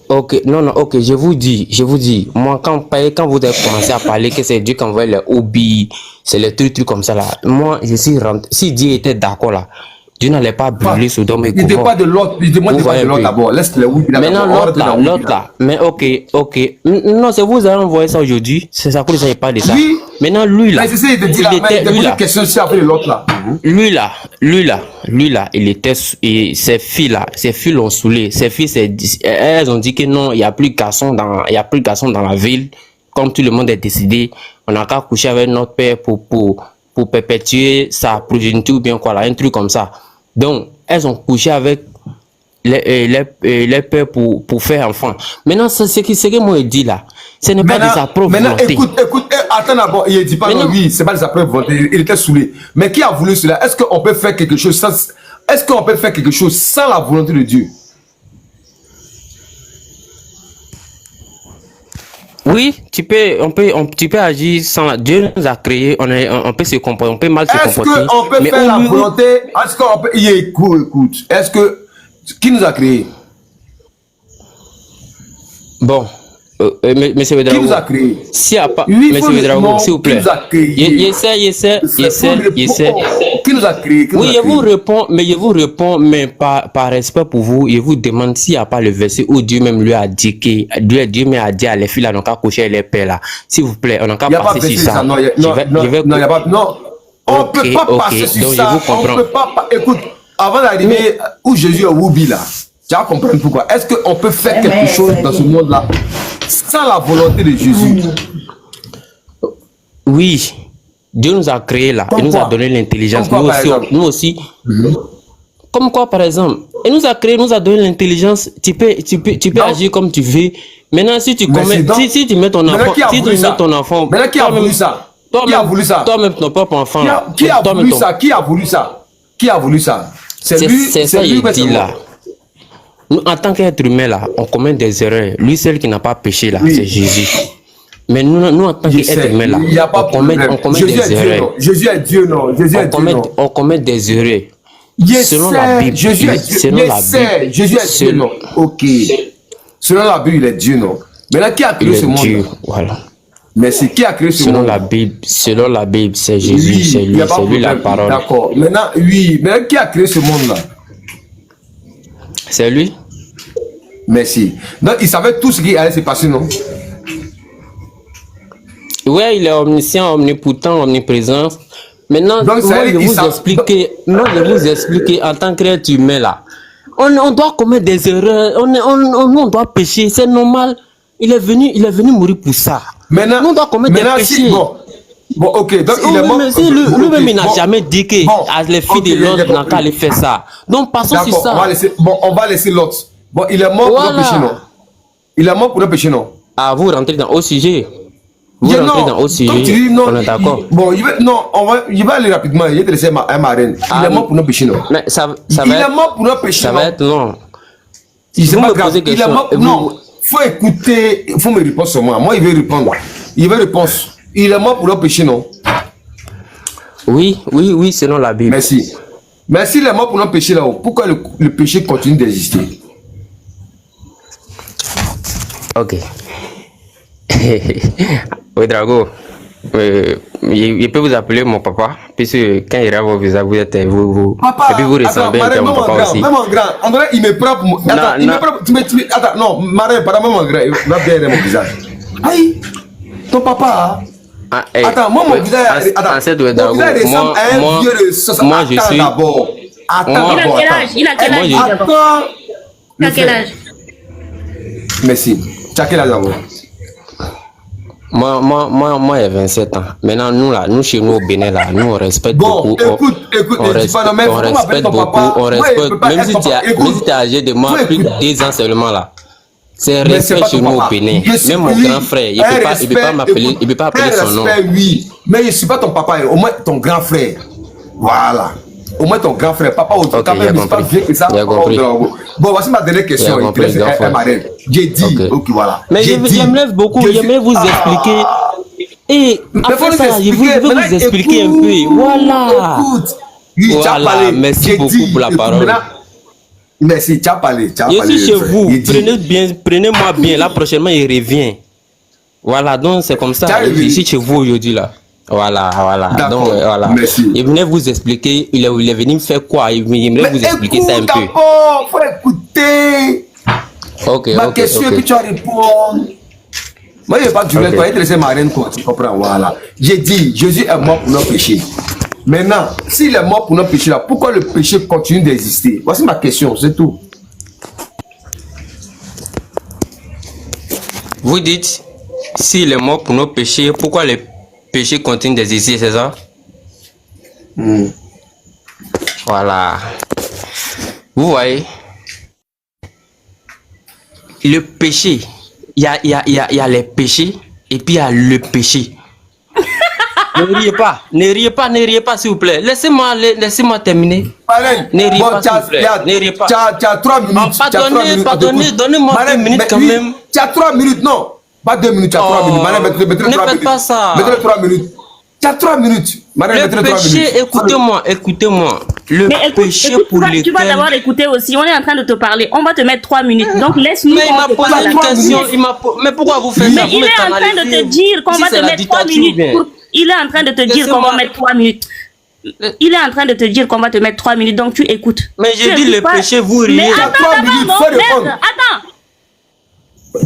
Ok, ok, je vous dis, moi, quand vous avez commencé à parler que c'est Dieu qui envoie les hobbies, c'est les trucs comme ça là, moi, je suis rentré, si Dieu était d'accord là, Dieu n'allait pas brûler Sodome et Gomorrhe. Il ne pas de l'autre, il demande pas de l'autre d'abord, laisse les hobbies. Maintenant, l'autre là, mais ok, non, c'est vous avez envoyé ça aujourd'hui, c'est ça que vous n'avez pas de ça. Oui. Maintenant, lui là, lui là, il était, et ses filles l'ont saoulé. Ses filles, elles ont dit que non, il n'y a plus de garçons dans la ville. Comme tout le monde est décidé, on n'a qu'à coucher avec notre père pour perpétuer sa progéniture ou bien quoi là, un truc comme ça. Donc, elles ont couché avec les pères pour faire enfant. Maintenant, ce que moi je dis là, ce n'est pas de sa propre volonté. Maintenant, écoute, attends d'abord, il ne dit pas non, oui, c'est pas de sa propre volonté, il était saoulé. Mais qui a voulu cela? Est-ce qu'on peut faire quelque chose sans la volonté de Dieu? Oui, tu peux agir sans. Dieu nous a créé, on peut se comporter, on peut mal se comporter. Est-ce qu'on peut faire la volonté? Est-ce qu'on peut. Écoute. Est-ce que. Qui nous a créé? Bon. Monsieur Vedrago. Qui nous a créé? S'il n'y a pas. Monsieur Vedrago, s'il vous plaît. Qui nous a créé? Qui nous a créé? Oui, je vous réponds, mais par respect pour vous, je vous demande s'il n'y a pas le verset où Dieu même lui a dit que Dieu même a dit à les filles là, on n'a qu'à coucher les pères là. S'il vous plaît, on n'a qu'à passer sur ça. Non, il n'y a pas. Non, on ne peut pas passer sur ça. On ne peut pas. Écoute, avant d'arriver où Jésus est Woubi là, tu vas comprendre pourquoi. Est-ce qu'on peut faire quelque chose dans ce monde-là sans la volonté de Jésus? Oui, Dieu nous a créés là, il nous a donné l'intelligence. Nous aussi. Comme quoi, par exemple? Il nous a créé, nous a donné l'intelligence. Tu peux agir comme tu veux. Maintenant, si tu commets, si tu mets ton enfant, maintenant qui a voulu ça? Toi-même, ton propre enfant. Qui a voulu ça? C'est ça, il dit là. Nous, en tant qu'être humain là, on commet des erreurs. Lui seul qui n'a pas péché là, c'est Jésus. Mais nous en tant qu'être humain là, on commet des erreurs. Jésus est Dieu, non. On commet des erreurs. Selon la Bible, Jésus est Dieu, non. Ok. Selon la Bible, il est Dieu, non. Maintenant, qui a créé ce monde? Voilà. Mais c'est qui a créé ce monde? Selon la Bible, c'est Jésus, c'est lui la parole. D'accord. Maintenant, qui a créé ce monde là? C'est lui. Merci. Donc, il savait tout ce qui allait se passer, non? Oui, il est omniscient, omnipotent, omniprésent. Maintenant, moi, je vous expliquer en tant qu'être humain là. On doit commettre des erreurs, on doit pécher, c'est normal. Il est venu mourir pour ça. Maintenant, on doit commettre des péchés. Bon, ok, donc il est mort. Lui-même, il n'a jamais dit que les filles de l'autre n'ont qu'à aller faire ça. Donc, passons sur ça. On va laisser l'autre. Bon, il est mort pour le péché, non? Il est mort pour le péché, non? Ah, vous rentrez dans haut sujet. Vous rentrez dans haut sujet. On est d'accord. Bon, il va aller rapidement. Il va te laisser un marraine. Il est mort pour le péché, non? Mais ça il est mort pour le péché, ça va être long. Il est mort. Non, faut écouter. Il faut me répondre sur moi. Moi, il veut répondre. Il veut répondre. Il est mort pour le péché, non? Oui, selon la Bible. Merci. Mais s'il est mort pour le péché là-haut, pourquoi le péché continue d'exister? Ok. Oui, Drago. Il peut vous appeler mon papa, puisque quand il regarde vos visages, vous êtes vous. Papa, et puis vous ressemblez à mon papa aussi. Même en grand. En vrai, il me prend pour moi. Attends, il me prend. Attends, non, Marin, pas même en grand. Il va bien aimer mon visage. Aïe, ton papa. Attends, moi, mon visage. Attends, mon visage ressemble à un vieux de 60 ans. Attends d'abord. Il a quel âge? Il a quel âge? Merci. Tu as quel âge d'abord? Moi, il y a 27 ans. Maintenant, nous, là, nous, chez nous, au Bénin, là, nous, on respecte beaucoup. Écoute, On respecte beaucoup. On respecte, même si tu es âgé de moi, plus de 10 ans seulement, là. C'est respect chez nous au Bénin. Même mon grand frère, il ne peut pas m'appeler, il peut pas appeler son nom. Oui, mais je ne suis pas ton papa, au moins ton grand frère. Voilà. Au moins ton grand frère. Papa, quand même, c'est pas vieux que ça. Bon, voici ma dernière question. J'ai dit, ok, voilà. Mais j'aimerais beaucoup, j'aimerais vous expliquer. Et après ça, je vais vous expliquer un peu. Voilà. Voilà, merci beaucoup pour la parole. Merci, tu as parlé. Je suis chez vous, prenez-moi bien. Là, prochainement, il revient. Voilà, donc c'est comme ça. Je suis chez vous aujourd'hui, là. Voilà. Donc, voilà. Merci. Il venait vous expliquer, il est venu me faire quoi? Il venait vous expliquer ça un peu. D'abord, faut écouter. Ma question, et puis tu vas répondre. Moi, je ne vais pas durer, toi, il te laisser ma reine, quoi. Tu comprends? Voilà. J'ai dit, Jésus est mort pour nos péchés. Maintenant, s'il est mort pour nos péchés, là, pourquoi le péché continue d'exister? Voici ma question, c'est tout. Vous dites, s'il est mort pour nos péchés, pourquoi le péché continue d'exister, c'est ça? Voilà. Vous voyez, le péché, il y a les péchés et puis il y a le péché. Ne riez pas, s'il vous plaît. Laissez-moi terminer. Ne riez pas, s'il vous plaît. Ne riez pas. Tu as 3 minutes. Pardonnez, donnez-moi 2 minutes quand même. Tu as 3 minutes, non. Pas 2 minutes, tu as 3 minutes. Ne faites pas ça. Mettez-le 3 minutes. Tu as 3 minutes. Le péché, écoutez-moi. Le péché pour lequel... Tu vas d'abord écouter aussi. On est en train de te parler. On va te mettre 3 minutes. Donc laisse-nous. Mais il m'a posé une question. Mais pourquoi vous faites ça? Mais il est en train de te dire qu'on va te mettre 3 minutes. Il est en train de te dire qu'on va mettre 3 minutes. Il est en train de te dire qu'on va te mettre 3 minutes. Donc tu écoutes. Mais je dis le péché, vous riez. Mais attends, attends.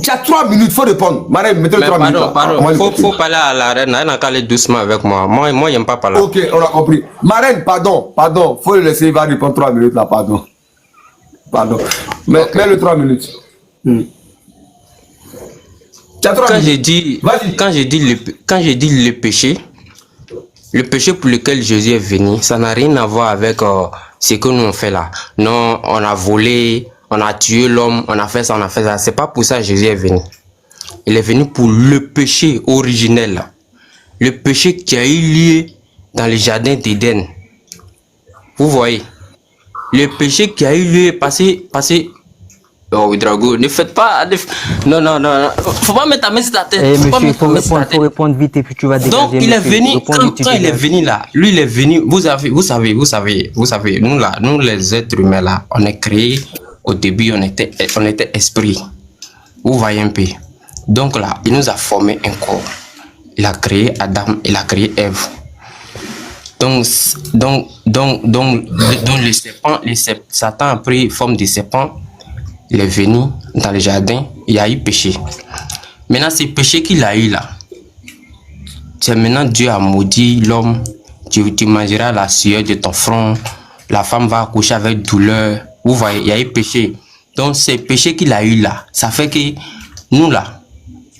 Tu as 3 minutes, il faut répondre. Marème, mettez-le 3 minutes. Pardon, faut parler à la reine. Elle n'a qu'à aller doucement avec moi. Moi, j'aime pas parler. Ok, on a compris. Marème, pardon. Faut le laisser, il va répondre 3 minutes là, pardon. Mets-le 3 minutes. Quand j'ai dit le péché pour lequel Jésus est venu, ça n'a rien à voir avec ce que nous on fait là. Non, on a volé, on a tué l'homme, on a fait ça. C'est pas pour ça que Jésus est venu. Il est venu pour le péché originel là. Le péché qui a eu lieu dans le jardin d'Éden. Vous voyez, le péché qui a eu lieu passé. Oh, Drago, ne faites pas. Non. Faut pas mettre ta main sur ta tête. Monsieur, faut répondre vite et puis tu vas dégager. Donc, il est venu, quand il est venu là, lui, il est venu. Vous savez, nous, les êtres humains là, on est créés. Au début, on était esprit. Vous voyez un peu. Donc là, il nous a formé un corps. Il a créé Adam, il a créé Ève. Donc le serpent, Satan a pris forme de serpent. Il est venu dans le jardin, il y a eu péché. Maintenant, ce péché qu'il a eu là, c'est maintenant Dieu a maudit l'homme. Tu mangeras la sueur de ton front. La femme va accoucher avec douleur. Vous voyez, il y a eu péché. Donc, ce péché qu'il a eu là, ça fait que nous là,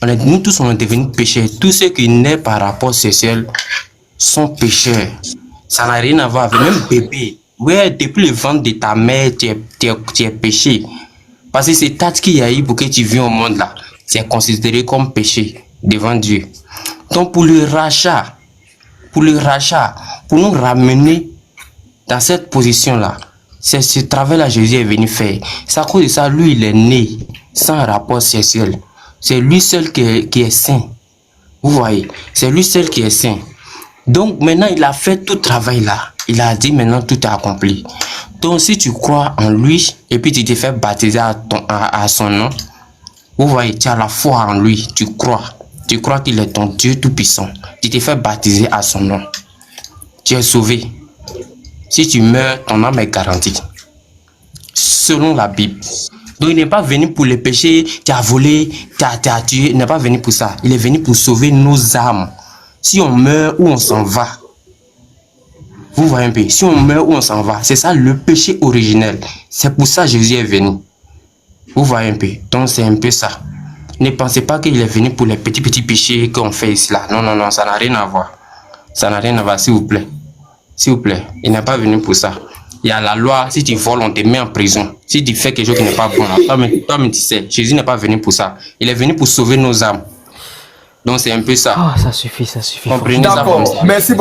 nous tous on est devenus pécheurs. Tous ceux qui naissent par rapport sexuel sont pécheurs. Ça n'a rien à voir avec même bébé. Ouais, depuis le ventre de ta mère, tu es péché. Parce que c'est tâche qu'il y a eu pour que tu viennes au monde là. C'est considéré comme péché devant Dieu. Donc pour le rachat, pour nous ramener dans cette position là, c'est ce travail-là que Jésus est venu faire. C'est à cause de ça, lui, il est né sans rapport sexuel. C'est lui seul qui est saint. Vous voyez, c'est lui seul qui est saint. Donc maintenant, il a fait tout travail là. Il a dit maintenant tout est accompli. Donc si tu crois en lui et puis tu te fais baptiser à son nom, vous voyez, tu as la foi en lui, tu crois. Tu crois qu'il est ton Dieu tout-puissant. Tu te fais baptiser à son nom. Tu es sauvé. Si tu meurs, ton âme est garantie. Selon la Bible. Donc il n'est pas venu pour les péchés, tu as volé, tu as tué. Il n'est pas venu pour ça. Il est venu pour sauver nos âmes. Si on meurt ou on s'en va. Vous voyez un peu. Si on meurt ou on s'en va. C'est ça le péché originel. C'est pour ça que Jésus est venu. Vous voyez un peu. Donc c'est un peu ça. Ne pensez pas qu'il est venu pour les petits péchés qu'on fait ici là. Non, non, non, ça n'a rien à voir. Ça n'a rien à voir, s'il vous plaît. S'il vous plaît, il n'est pas venu pour ça. Il y a la loi, si tu voles, on te met en prison. Si tu fais quelque chose qui n'est pas bon, toi-même tu sais, Jésus n'est pas venu pour ça. Il est venu pour sauver nos âmes. Donc c'est un peu ça. Ah, ça suffit, ça suffit. Comprenez ça comme ça. Merci.